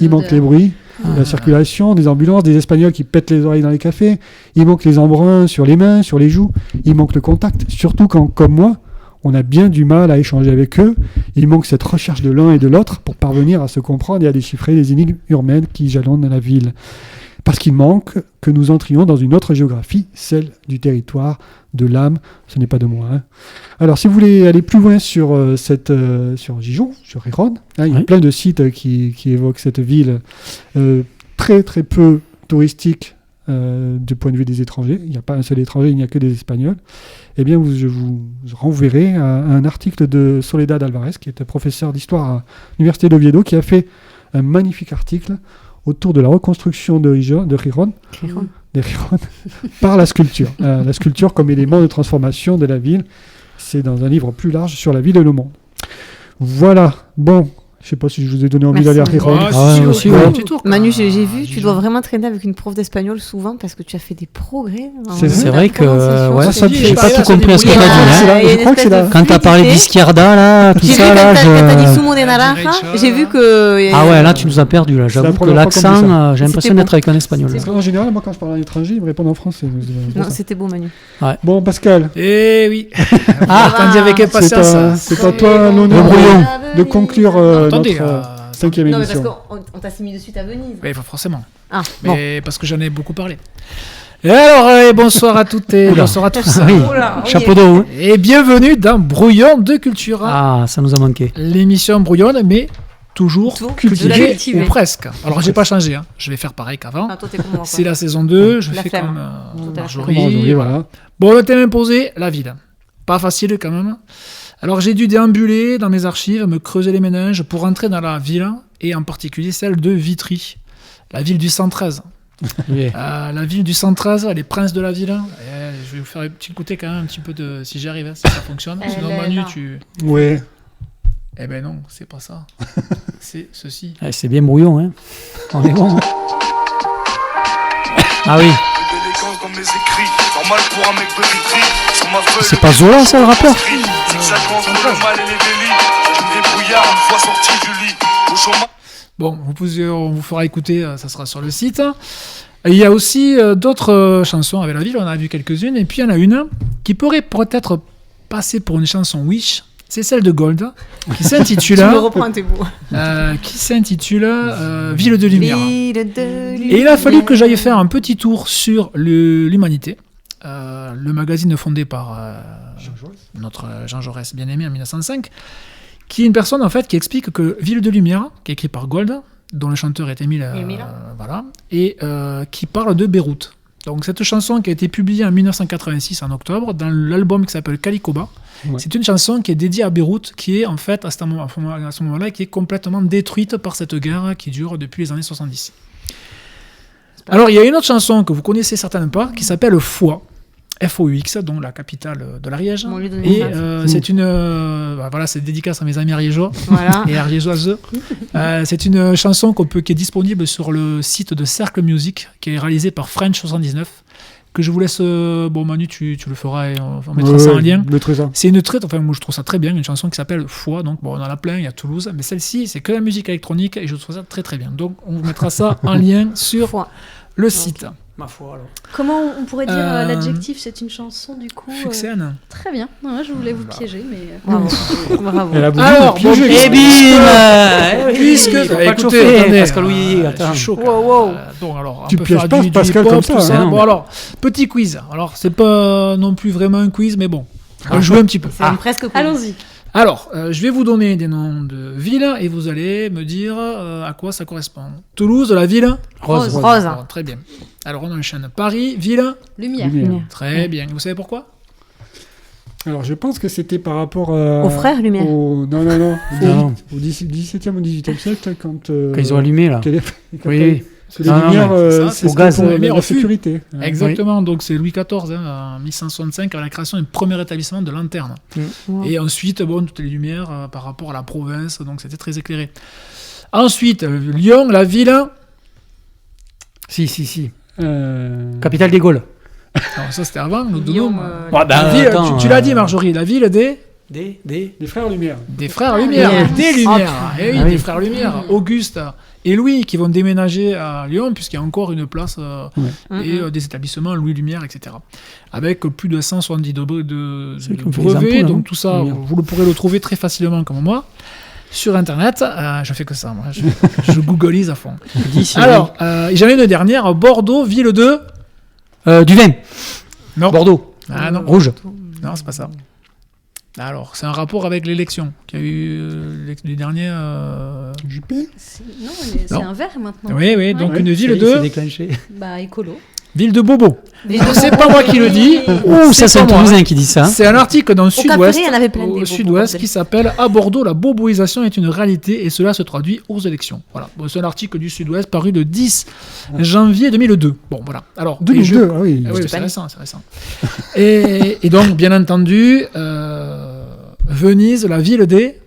Speaker 2: il manque les bruits, la circulation, des ambulances, des Espagnols qui pètent les oreilles dans les cafés, il manque les embruns sur les mains, sur les joues, il manque le contact, surtout quand, comme moi, on a bien du mal à échanger avec eux, il manque cette recherche de l'un et de l'autre pour parvenir à se comprendre et à déchiffrer les énigmes urbaines qui jalonnent la ville. Parce qu'il manque que nous entrions dans une autre géographie, celle du territoire, de l'âme, ce n'est pas de moi. Hein. Alors, si vous voulez aller plus loin sur Gijón, sur Gijón, hein, il y a plein de sites qui évoquent cette ville très très peu touristique du point de vue des étrangers. Il n'y a pas un seul étranger, il n'y a que des Espagnols. Eh bien, je vous renverrai à un article de Soledad Alvarez, qui est professeur d'histoire à l'Université d'Oviedo, qui a fait un magnifique article autour de la reconstruction de Gijón par la sculpture. La sculpture comme élément de transformation de la ville. C'est dans un livre plus large sur la ville et le monde. Voilà. Bon, je ne sais pas si je vous ai donné envie d'aller à Gijón.
Speaker 4: Manu, j'ai vu, tu dois vraiment traîner avec une prof d'espagnol souvent parce que tu as fait des progrès.
Speaker 2: C'est
Speaker 3: vrai que j'ai pas tout
Speaker 5: ça
Speaker 3: compris à ce que tu
Speaker 2: dit.
Speaker 3: as dit. Quand tu as parlé d'izquierda, là, tout ça, là,
Speaker 4: quand t'as dit sumo de naranja, j'ai vu que...
Speaker 3: Ah ouais, là tu nous as perdu, là. J'avoue que l'accent, j'ai l'impression d'être avec un espagnol.
Speaker 2: Parce qu'en général, moi quand je parle à un étranger, ils me répondent en français.
Speaker 4: Non, c'était beau, Manu.
Speaker 2: Bon, Pascal.
Speaker 5: Eh oui. Attendez avec impatience.
Speaker 2: C'est à toi l'honneur de conclure notre 5e
Speaker 4: Non, mais
Speaker 2: émission.
Speaker 4: parce qu'on t'a mis de suite à Venise.
Speaker 5: Oui, forcément.
Speaker 4: Ah,
Speaker 5: Mais parce que j'en ai beaucoup parlé. Et alors, bonsoir à toutes et bonsoir à tous.
Speaker 3: Oui. Chapeau de roue.
Speaker 5: Et bienvenue dans Brouillon de Cultura.
Speaker 3: Ah, ça nous a manqué.
Speaker 5: L'émission brouillonne, mais toujours cultivée
Speaker 4: cultivée.
Speaker 5: ou presque. Alors, j'ai pas changé. Hein. Je vais faire pareil qu'avant.
Speaker 4: Ah, toi, t'es comme moi, quoi.
Speaker 5: C'est la saison 2. Je
Speaker 4: La
Speaker 5: fais
Speaker 4: flemme.
Speaker 5: comme
Speaker 4: Tout à
Speaker 5: Marjorie.
Speaker 2: Bonjour, voilà.
Speaker 5: Bon, le thème imposé, la ville. Pas facile quand même. Alors j'ai dû déambuler dans mes archives, me creuser les méninges pour entrer dans la ville, et en particulier celle de Vitry, la ville du 113. La ville du 113, les princes de la ville. Je vais vous faire écouter quand même un petit peu de... Si j'y arrive, si ça fonctionne. Sinon Manu, tu...
Speaker 2: Ouais.
Speaker 5: Eh ben non, c'est pas ça. C'est ceci.
Speaker 3: C'est bien brouillon, hein. On est bon. Ah oui. C'est pas Zola, ça, le rappeur?
Speaker 5: Bon, on vous fera écouter, ça sera sur le site. Il y a aussi d'autres chansons avec la ville, on en a vu quelques-unes, et puis il y en a une qui pourrait peut-être passer pour une chanson Wish, c'est celle de Gold, qui s'intitule
Speaker 4: Tu me reprends tes mots.
Speaker 5: Ville de Lumière. Et il a fallu que j'aille faire un petit tour sur l'Humanité, le magazine fondé par notre Jean Jaurès bien-aimé en 1905, qui est une personne en fait qui explique que Ville de Lumière, qui est écrit par Gold, dont le chanteur est Émile, voilà, et qui parle de Beyrouth. Donc cette chanson qui a été publiée en 1986 en octobre dans l'album qui s'appelle Kalikoba, c'est une chanson qui est dédiée à Beyrouth, qui est en fait à ce moment-là qui est complètement détruite par cette guerre qui dure depuis les années 70. Alors il y a une autre chanson que vous connaissez certainement pas qui s'appelle Foix. FOUX, donc la capitale de l'Ariège. Et c'est une... voilà, c'est dédicace à mes amis ariégeois et ariégeoises. C'est une chanson qui est disponible sur le site de Cercle Music, qui est réalisé par French79, que je vous laisse... bon, Manu, tu le feras et on mettra ça en lien. C'est une enfin, moi je trouve ça très bien, une chanson qui s'appelle Foi. Donc, bon, on en a plein, il y a Toulouse, mais celle-ci, c'est que la musique électronique et je trouve ça très très bien. Donc, on vous mettra ça en lien sur le site.
Speaker 3: Ma foi, alors.
Speaker 1: Comment on pourrait dire l'adjectif? C'est une chanson du coup.
Speaker 5: Fuxen.
Speaker 1: Très bien. Non, je voulais vous piéger, mais.
Speaker 4: Bravo.
Speaker 5: Alors, bon,
Speaker 3: et bim
Speaker 5: puisque
Speaker 3: écoutez, Pascal Louis,
Speaker 5: je suis chaud. Donc alors,
Speaker 2: tu pièges pas Pascal
Speaker 5: hip-hop,
Speaker 2: comme ça.
Speaker 5: Tout ça. Bon alors, petit quiz. Alors, c'est pas non plus vraiment un quiz, mais bon, on va jouer un petit peu.
Speaker 4: C'est presque cool.
Speaker 1: Allons-y.
Speaker 5: Alors, je vais vous donner des noms de villes et vous allez me dire à quoi ça correspond. Toulouse, la ville
Speaker 4: Rose.
Speaker 5: Alors, très bien. Alors, on enchaîne. Paris, ville
Speaker 1: Lumière.
Speaker 5: Très bien. Vous savez pourquoi?
Speaker 2: Alors, je pense que c'était par rapport à...
Speaker 4: Aux frères Lumière.
Speaker 2: Non. Au 17e ou 18e siècle, quand
Speaker 3: ils ont allumé, là. Oui.
Speaker 2: Parce que les lumières, c'est
Speaker 3: au gaz,
Speaker 2: pour
Speaker 5: les
Speaker 2: la sécurité.
Speaker 5: Exactement, donc c'est Louis XIV, en 1165, à la création du premier établissement de lanterne. Et ensuite, bon, toutes les lumières par rapport à la province, donc c'était très éclairé. Ensuite, Lyon, la ville...
Speaker 3: Si. Capitale des Gaules.
Speaker 5: Alors ça, c'était avant, le
Speaker 4: Lyon,
Speaker 5: ville, tu l'as dit, Marjorie, la ville
Speaker 2: Des frères Lumière.
Speaker 5: Des frères Lumière, des Lumières. Eh oui, des frères Lumière. Auguste et Louis qui vont déménager à Lyon, puisqu'il y a encore une place et des établissements Louis Lumière, etc. Avec plus de 170 de brevets. Donc tout ça, vous pourrez le trouver très facilement comme moi. Sur Internet, je fais que ça, moi. Je googleise à fond. Alors, j'en ai une dernière. Bordeaux, ville de...
Speaker 3: du vin.
Speaker 5: Non.
Speaker 3: Bordeaux.
Speaker 5: Ah non.
Speaker 3: Rouge.
Speaker 5: Non, c'est pas ça. Alors, c'est un rapport avec l'élection qu'il y a eu les derniers...
Speaker 2: Juppé
Speaker 1: C'est un verre maintenant.
Speaker 5: Oui, donc une ville
Speaker 3: Ça y est, c'est
Speaker 5: de...
Speaker 3: déclenché.
Speaker 1: Bah, écolo.
Speaker 5: Ville de Bobo. C'est pas moi qui le dis.
Speaker 3: Ouh, ça c'est un Toulousain qui dit ça.
Speaker 5: C'est un article dans le Sud-Ouest,
Speaker 4: il y en avait plein des
Speaker 5: au Sud-Ouest qui s'appelle « À Bordeaux, la boboisation est une réalité et cela se traduit aux élections ». Voilà. Bon, c'est un article du Sud-Ouest paru le 10 janvier 2002. Bon, voilà. Alors,
Speaker 2: 2002, oui.
Speaker 5: Oui, c'est récent. Et donc, bien entendu, Venise, la ville des...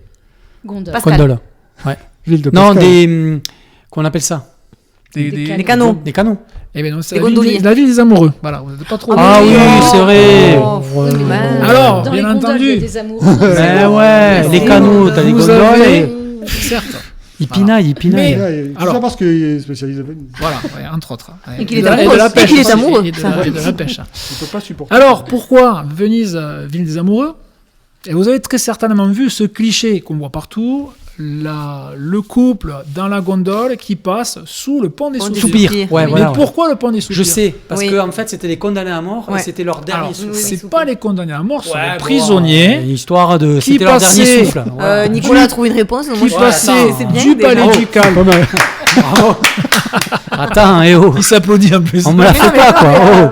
Speaker 1: Gondoles.
Speaker 3: Gondole. Ouais.
Speaker 2: Ville de
Speaker 3: Non,
Speaker 2: Pascal.
Speaker 3: qu'on appelle ça?
Speaker 4: Des canaux.
Speaker 3: Des canaux.
Speaker 5: Eh bien non, c'est
Speaker 4: Des
Speaker 5: la ville des amoureux. Voilà, vous n'êtes pas trop...
Speaker 3: Ah oui, c'est vrai.
Speaker 5: Alors,
Speaker 1: Dans
Speaker 5: bien
Speaker 1: les gondoles,
Speaker 5: entendu.
Speaker 1: il y a des amoureux.
Speaker 3: Mais ouais, les canaux, t'as des
Speaker 5: Vous
Speaker 3: gondoles
Speaker 5: avez-
Speaker 3: et...
Speaker 5: Certes.
Speaker 3: Ils pinaillent.
Speaker 5: Mais-
Speaker 2: Ouais, tout
Speaker 5: alors-
Speaker 2: ça parce qu'il est spécialisé à Venise.
Speaker 5: Voilà, ouais, entre autres. Ouais.
Speaker 4: Et qu'il est
Speaker 5: de la
Speaker 4: amoureux.
Speaker 5: pêche
Speaker 4: Et qu'il est
Speaker 5: aussi,
Speaker 4: amoureux.
Speaker 5: et de la pêche.
Speaker 2: Il ne peut pas supporter.
Speaker 5: Alors, pourquoi Venise, ville des amoureux? Et vous avez très certainement vu ce cliché qu'on voit partout, le couple dans la gondole qui passe sous le pont des
Speaker 4: Pont des
Speaker 5: Soupirs.
Speaker 3: Soupir.
Speaker 4: Oui.
Speaker 3: Ouais,
Speaker 5: Mais
Speaker 3: voilà.
Speaker 5: pourquoi le pont des Soupirs?
Speaker 3: Je sais, parce
Speaker 4: Oui.
Speaker 3: qu'en fait, c'était des condamnés à mort et
Speaker 4: Ouais.
Speaker 3: c'était leur dernier
Speaker 5: Alors,
Speaker 3: souffle.
Speaker 5: c'est pas les condamnés à mort, ce sont
Speaker 3: Ouais,
Speaker 5: les
Speaker 3: bon,
Speaker 5: prisonniers
Speaker 3: une histoire de...
Speaker 5: qui
Speaker 3: C'était leur dernier
Speaker 5: passaient-
Speaker 3: souffle. Voilà.
Speaker 4: Nicolas a trouvé une réponse. Moi,
Speaker 5: qui
Speaker 4: je
Speaker 5: passaient
Speaker 4: c'est bien,
Speaker 5: du
Speaker 4: déjà.
Speaker 5: palais ducal.
Speaker 2: Pas mal.
Speaker 3: Bravo. Attends, oh.
Speaker 5: Il s'applaudit en plus.
Speaker 3: On me la fait pas, quoi. Oh.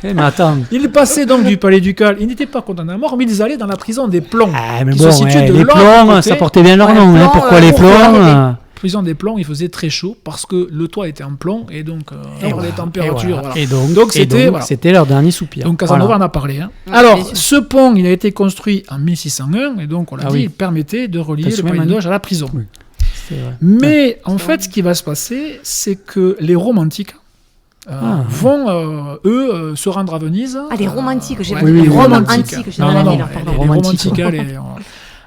Speaker 3: Eh, mais attends.
Speaker 5: Ils passaient donc du palais ducal. Ils n'étaient pas condamnés à mort, mais ils allaient dans la prison des plombs.
Speaker 3: Ah, mais
Speaker 5: qui
Speaker 3: bon,
Speaker 5: se situe de
Speaker 3: les
Speaker 5: l'autre
Speaker 3: plombs,
Speaker 5: côté.
Speaker 3: ça portait bien leur
Speaker 4: Ouais,
Speaker 3: nom.
Speaker 4: plombs,
Speaker 3: Pourquoi les
Speaker 4: pourquoi
Speaker 3: plombs
Speaker 5: prison des plombs, il faisait très chaud parce que le toit était en plomb et donc les températures.
Speaker 3: Et
Speaker 5: C'était
Speaker 3: leur dernier soupir.
Speaker 5: Donc Casanova en a parlé. Hein.
Speaker 4: Ouais,
Speaker 5: Alors,
Speaker 4: bien sûr.
Speaker 5: ce pont, il a été construit en 1601 et donc on l'a dit, il permettait de relier le Palais des Doges à la prison.
Speaker 2: Oui.
Speaker 5: Mais en fait, ce qui va se passer, c'est que les romantiques vont, eux, se rendre à Venise.
Speaker 4: Ah, les romantiques, j'ai
Speaker 2: oui,
Speaker 4: les
Speaker 2: oui,
Speaker 4: romantiques, j'ai
Speaker 5: Non,
Speaker 4: mal
Speaker 5: non,
Speaker 4: aimé,
Speaker 5: non,
Speaker 4: là, pardon.
Speaker 5: les
Speaker 3: Romantiques,
Speaker 5: romantiques.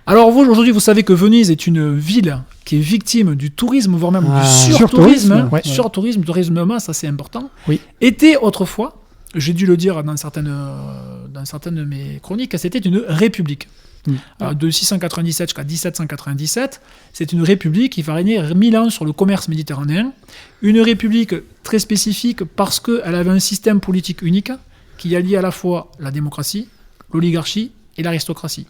Speaker 5: Alors vous, aujourd'hui, vous savez que Venise est une ville qui est victime du tourisme, voire même du surtourisme.
Speaker 2: surtourisme, ouais.
Speaker 5: Surtourisme, tourisme de masse, ça c'est important.
Speaker 3: Oui.
Speaker 5: Était autrefois, j'ai dû le dire dans certaines de mes chroniques, c'était une république. De 697 jusqu'à 1797, c'est une république qui va régner 1000 ans sur le commerce méditerranéen. Une république très spécifique parce qu'elle avait un système politique unique qui alliait à la fois la démocratie, l'oligarchie et l'aristocratie.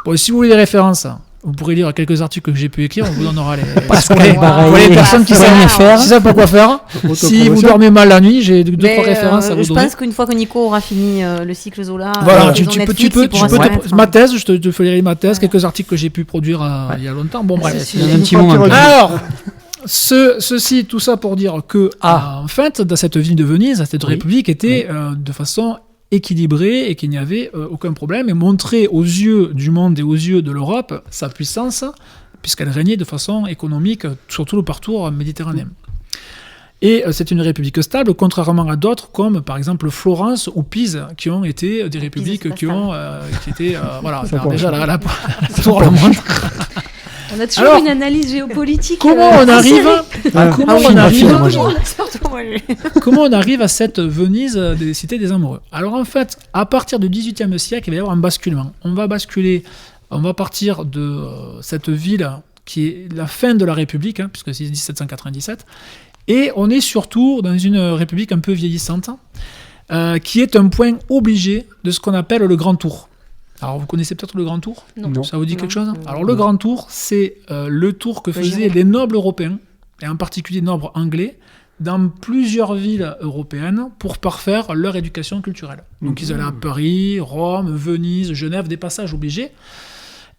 Speaker 5: Bon, si vous voulez des références, vous pourrez lire quelques articles que j'ai pu écrire, on vous donnera les... pour les personnes qui savent pas quoi faire. Si vous dormez mal la nuit, j'ai 2-3 références à vous
Speaker 4: Je
Speaker 5: donner.
Speaker 4: pense qu'une fois que Nico aura fini le cycle Zola,
Speaker 5: Voilà, tu
Speaker 4: saison
Speaker 5: peux
Speaker 4: Netflix, il pourra se remettre,
Speaker 5: ma thèse, je te fais lire ma thèse, quelques articles que j'ai pu produire il y a longtemps. Bon, bref.
Speaker 3: Il y a un petit moment.
Speaker 5: Alors, tout ça pour dire que, en fait, dans cette ville de Venise, cette république était de façon équilibrée et qu'il n'y avait aucun problème et montrait aux yeux du monde et aux yeux de l'Europe sa puissance, puisqu'elle régnait de façon économique sur tout le parcours méditerranéen. Et c'est une république stable, contrairement à d'autres, comme par exemple Florence ou Pise, qui ont été des républiques qui étaient... voilà, déjà la tour le montre.
Speaker 1: On a toujours une analyse géopolitique.
Speaker 5: Comment on arrive Comment on arrive à cette Venise des cités des amoureux? Alors en fait, à partir du XVIIIe siècle, il va y avoir un basculement. On va partir de cette ville qui est la fin de la République, puisque c'est 1797, et on est surtout dans une République un peu vieillissante, qui est un point obligé de ce qu'on appelle le Grand Tour. Alors, vous connaissez peut-être le Grand Tour ?
Speaker 1: Non.
Speaker 5: Ça vous dit quelque chose ? Alors, le Grand Tour, c'est le tour que faisaient les nobles européens, et en particulier les nobles anglais, dans plusieurs villes européennes pour parfaire leur éducation culturelle. Donc, ils allaient à Paris, Rome, Venise, Genève, des passages obligés.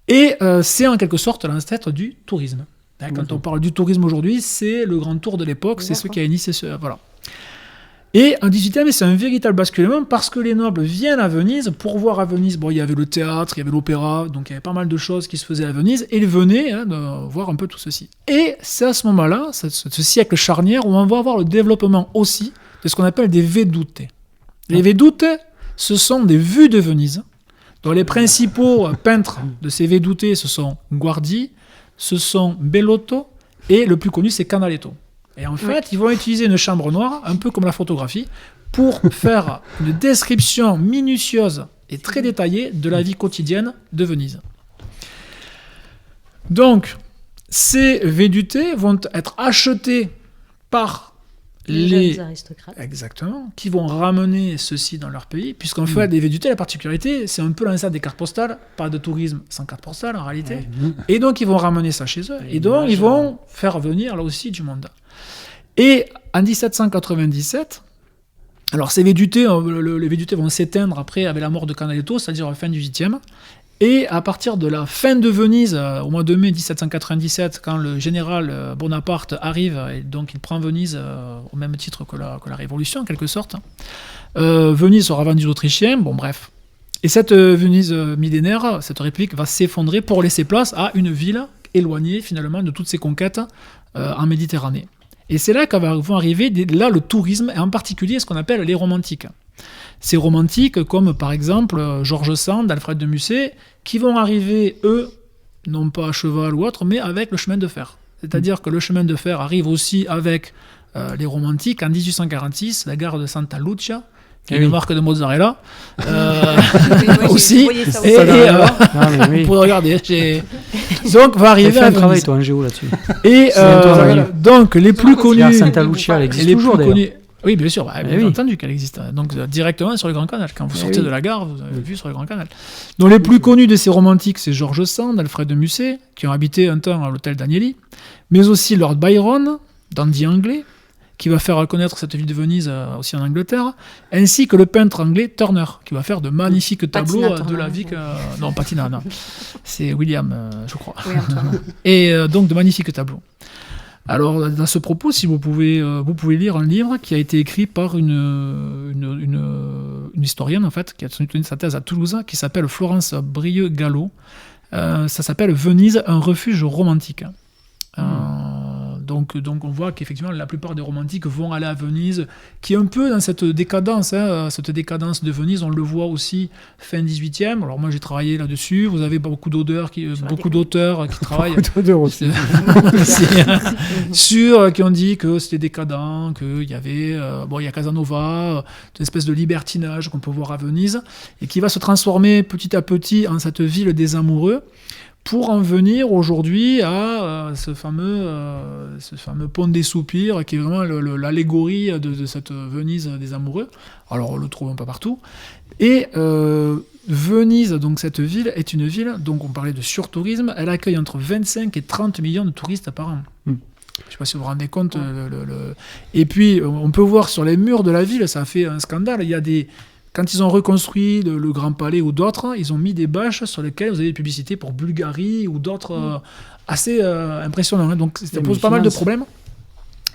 Speaker 5: Et c'est en quelque sorte l'ancêtre du tourisme. Quand on parle du tourisme aujourd'hui, c'est le Grand Tour de l'époque, c'est ce qui a initié voilà. Et en 18e, c'est un véritable basculement parce que les nobles viennent à Venise pour voir à Venise. Bon, il y avait le théâtre, il y avait l'opéra, donc il y avait pas mal de choses qui se faisaient à Venise, et ils venaient de voir un peu tout ceci. Et c'est à ce moment-là, ce siècle charnière, où on va avoir le développement aussi de ce qu'on appelle des vedute. Les vedute, ce sont des vues de Venise, dont les principaux peintres de ces vedute, ce sont Guardi, ce sont Bellotto, et le plus connu, c'est Canaletto. Et en fait, ils vont utiliser une chambre noire, un peu comme la photographie, pour faire une description minutieuse et très détaillée de la vie quotidienne de Venise. Donc, ces vedute vont être achetés par les
Speaker 1: aristocrates.
Speaker 5: Exactement, qui vont ramener ceci dans leur pays, puisqu'en fait, les vedute, la particularité, c'est un peu l'ancêtre des cartes postales, pas de tourisme sans carte postale en réalité, et donc ils vont ramener ça chez eux, et donc ils vont faire venir là aussi du monde. Et en 1797, alors ces vedute, les vedute vont s'éteindre après avec la mort de Canaletto, c'est-à-dire à la fin du 18e, et à partir de la fin de Venise, au mois de mai 1797, quand le général Bonaparte arrive, et donc il prend Venise au même titre que la Révolution, en quelque sorte, Venise sera vendue aux Autrichiens, bon bref. Et cette Venise millénaire, cette république va s'effondrer pour laisser place à une ville éloignée finalement de toutes ces conquêtes en Méditerranée. Et c'est là vont arriver le tourisme, et en particulier ce qu'on appelle les romantiques. Ces romantiques, comme par exemple Georges Sand, Alfred de Musset, qui vont arriver, eux, non pas à cheval ou autre, mais avec le chemin de fer. C'est-à-dire que le chemin de fer arrive aussi avec les romantiques. En 1846, la gare de Santa Lucia, qui est une marque de mozzarella, aussi. Vous pouvez regarder. Donc, va arriver à
Speaker 3: travail, toi, en géo là-dessus.
Speaker 5: Et donc, les plus connus...
Speaker 3: Santa Lucia, elle existe toujours, d'ailleurs.
Speaker 5: Oui, bien sûr, bien entendu qu'elle existe. Donc, directement sur le Grand Canal. Quand vous sortez de la gare, vous avez vu sur le Grand Canal. Donc, les plus connus de ces romantiques, c'est Georges Sand, Alfred de Musset, qui ont habité un temps à l'hôtel d'Agnelli, mais aussi Lord Byron, dandy anglais, qui va faire reconnaître cette ville de Venise aussi en Angleterre, ainsi que le peintre anglais Turner, qui va faire de magnifiques tableaux de la vie... Non, Patina, non. C'est William, je crois. Et donc, de magnifiques tableaux. Alors, dans ce propos, si vous pouvez lire un livre qui a été écrit par une historienne, en fait, qui a tenu sa thèse à Toulouse, qui s'appelle Florence Brieux-Gallo. Ça s'appelle Venise, un refuge romantique. Donc on voit qu'effectivement la plupart des romantiques vont aller à Venise, qui est un peu dans cette décadence de Venise. On le voit aussi fin 18e. Alors moi j'ai travaillé là-dessus. Vous avez beaucoup d'auteurs qui travaillent
Speaker 2: aussi.
Speaker 5: qui ont dit que c'était décadent, qu'il y avait il y a Casanova, une espèce de libertinage qu'on peut voir à Venise et qui va se transformer petit à petit en cette ville des amoureux, pour en venir aujourd'hui à ce fameux pont des soupirs, qui est vraiment l'allégorie de cette Venise des amoureux. Alors on le trouve un peu partout. Et Venise, donc cette ville, est une ville, donc on parlait de surtourisme, elle accueille entre 25 et 30 millions de touristes par an. Je ne sais pas si vous vous rendez compte. Et puis on peut voir sur les murs de la ville, ça a fait un scandale. Il y a quand ils ont reconstruit le Grand Palais ou d'autres, ils ont mis des bâches sur lesquelles vous avez des publicités pour Bulgarie ou d'autres assez impressionnants. Donc ça pose pas mal de problèmes.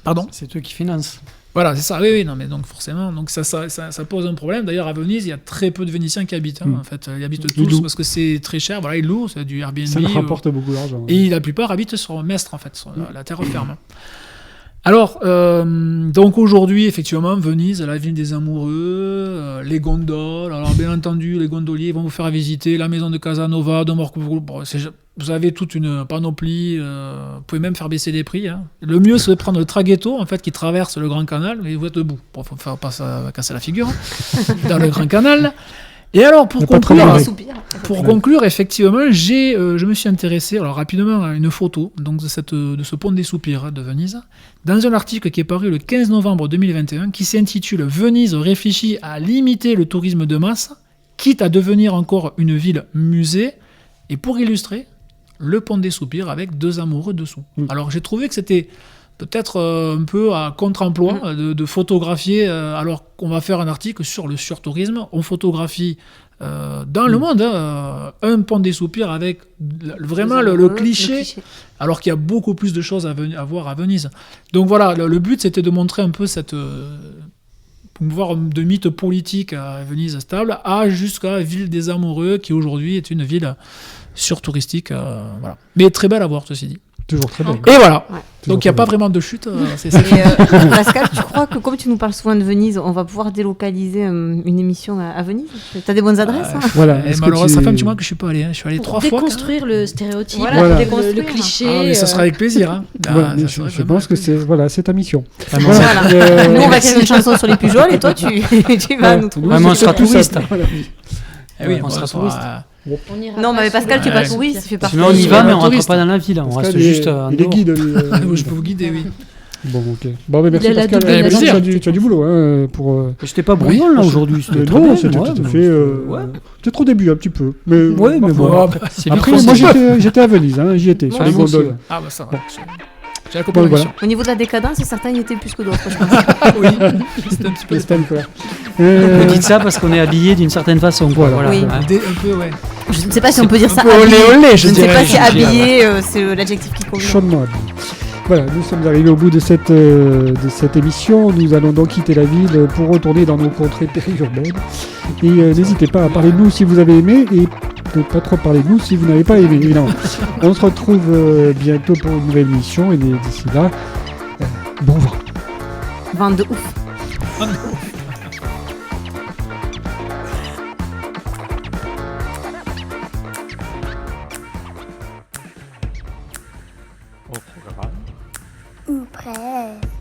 Speaker 5: Pardon ?
Speaker 3: C'est eux qui financent.
Speaker 5: Voilà, c'est ça. Oui, non, mais donc forcément, donc ça pose un problème. D'ailleurs, à Venise, il y a très peu de Vénitiens qui habitent. En fait, ils habitent tous parce que c'est très cher. Voilà, ils louent, c'est du Airbnb.
Speaker 2: Ça leur rapporte beaucoup d'argent.
Speaker 5: Et la plupart habitent sur Mestre, en fait, sur la terre ferme. Alors, donc aujourd'hui, effectivement, Venise, la ville des amoureux, les gondoles. Alors, bien entendu, les gondoliers vont vous faire visiter la maison de Casanova, de Morcouvrou. Bon, vous avez toute une panoplie. Vous pouvez même faire baisser les prix. Le mieux, c'est de prendre le traghetto, en fait, qui traverse le Grand Canal, et vous êtes debout pour ne pas casser la figure dans le Grand Canal. Et alors, pour conclure, effectivement, je me suis intéressé alors rapidement à une photo donc de ce pont des Soupirs de Venise, dans un article qui est paru le 15 novembre 2021, qui s'intitule « Venise réfléchit à limiter le tourisme de masse, quitte à devenir encore une ville musée ». Et pour illustrer, le pont des Soupirs avec deux amoureux dessous. Alors j'ai trouvé que c'était peut-être un peu à contre-emploi de photographier, alors qu'on va faire un article sur le surtourisme. On photographie dans le monde un pont des Soupirs avec vraiment le cliché, alors qu'il y a beaucoup plus de choses à voir à Venise. Donc voilà, le but c'était de montrer un peu cette pouvoir de mythe politique à Venise stable, jusqu'à la ville des amoureux, qui aujourd'hui est une ville surtouristique. Voilà. Mais très belle à voir, ceci dit.
Speaker 2: Toujours très belle.
Speaker 5: Et voilà.
Speaker 2: Ouais.
Speaker 5: Donc il n'y a pas vraiment de chute.
Speaker 4: Pascal, tu crois que comme tu nous parles souvent de Venise, on va pouvoir délocaliser une émission à Venise ? Tu as des bonnes adresses
Speaker 2: Voilà.
Speaker 5: Malheureusement, ça fait un petit mois que je ne suis pas allé. Je suis allé 3 fois.
Speaker 1: Déconstruire le stéréotype,
Speaker 4: déconstruire
Speaker 1: le cliché.
Speaker 5: Mais ça sera avec plaisir.
Speaker 2: Je pense que c'est ta mission.
Speaker 4: Nous, on va faire une chanson sur les Pujols et toi, tu vas nous trouver.
Speaker 3: On sera touriste.
Speaker 5: Oui, on sera touriste.
Speaker 4: Non, mais Pascal, tu n'es pas touriste, tu fais partie.
Speaker 3: Sinon, on y va, mais on ne rentre pas dans la ville. On reste juste.
Speaker 2: Il est guide.
Speaker 5: Je peux vous guider, oui.
Speaker 2: Bon, ok. Bon, mais merci Pascal. Tu as du boulot pour.
Speaker 3: J'étais pas brouillon là aujourd'hui.
Speaker 2: Non, c'était tout à fait. Peut-être au début un petit peu. Mais
Speaker 3: ouais, mais bon.
Speaker 2: Après, moi j'étais à Venise, j'y étais sur les gondoles.
Speaker 5: Ah bah ça va.
Speaker 4: Au niveau de la décadence, certains y étaient plus que d'autres, je pense.
Speaker 5: Oui, c'était un petit peu
Speaker 2: Stan, quoi.
Speaker 3: Vous dites ça parce qu'on est habillé d'une certaine façon. Voilà.
Speaker 4: Oui.
Speaker 5: Un peu, ouais.
Speaker 4: Je ne sais pas si on peut dire ça. Je ne sais pas si habillé, c'est l'adjectif qui convient.
Speaker 2: Chaudement habillé. Voilà, nous sommes arrivés au bout de cette émission. Nous allons donc quitter la ville pour retourner dans nos contrées périurbaines. Et n'hésitez pas à parler de nous si vous avez aimé et ne pas trop parler de nous si vous n'avez pas aimé, évidemment. On se retrouve bientôt pour une nouvelle émission et d'ici là, bon vent.
Speaker 4: Vent de ouf.
Speaker 8: Ou presque.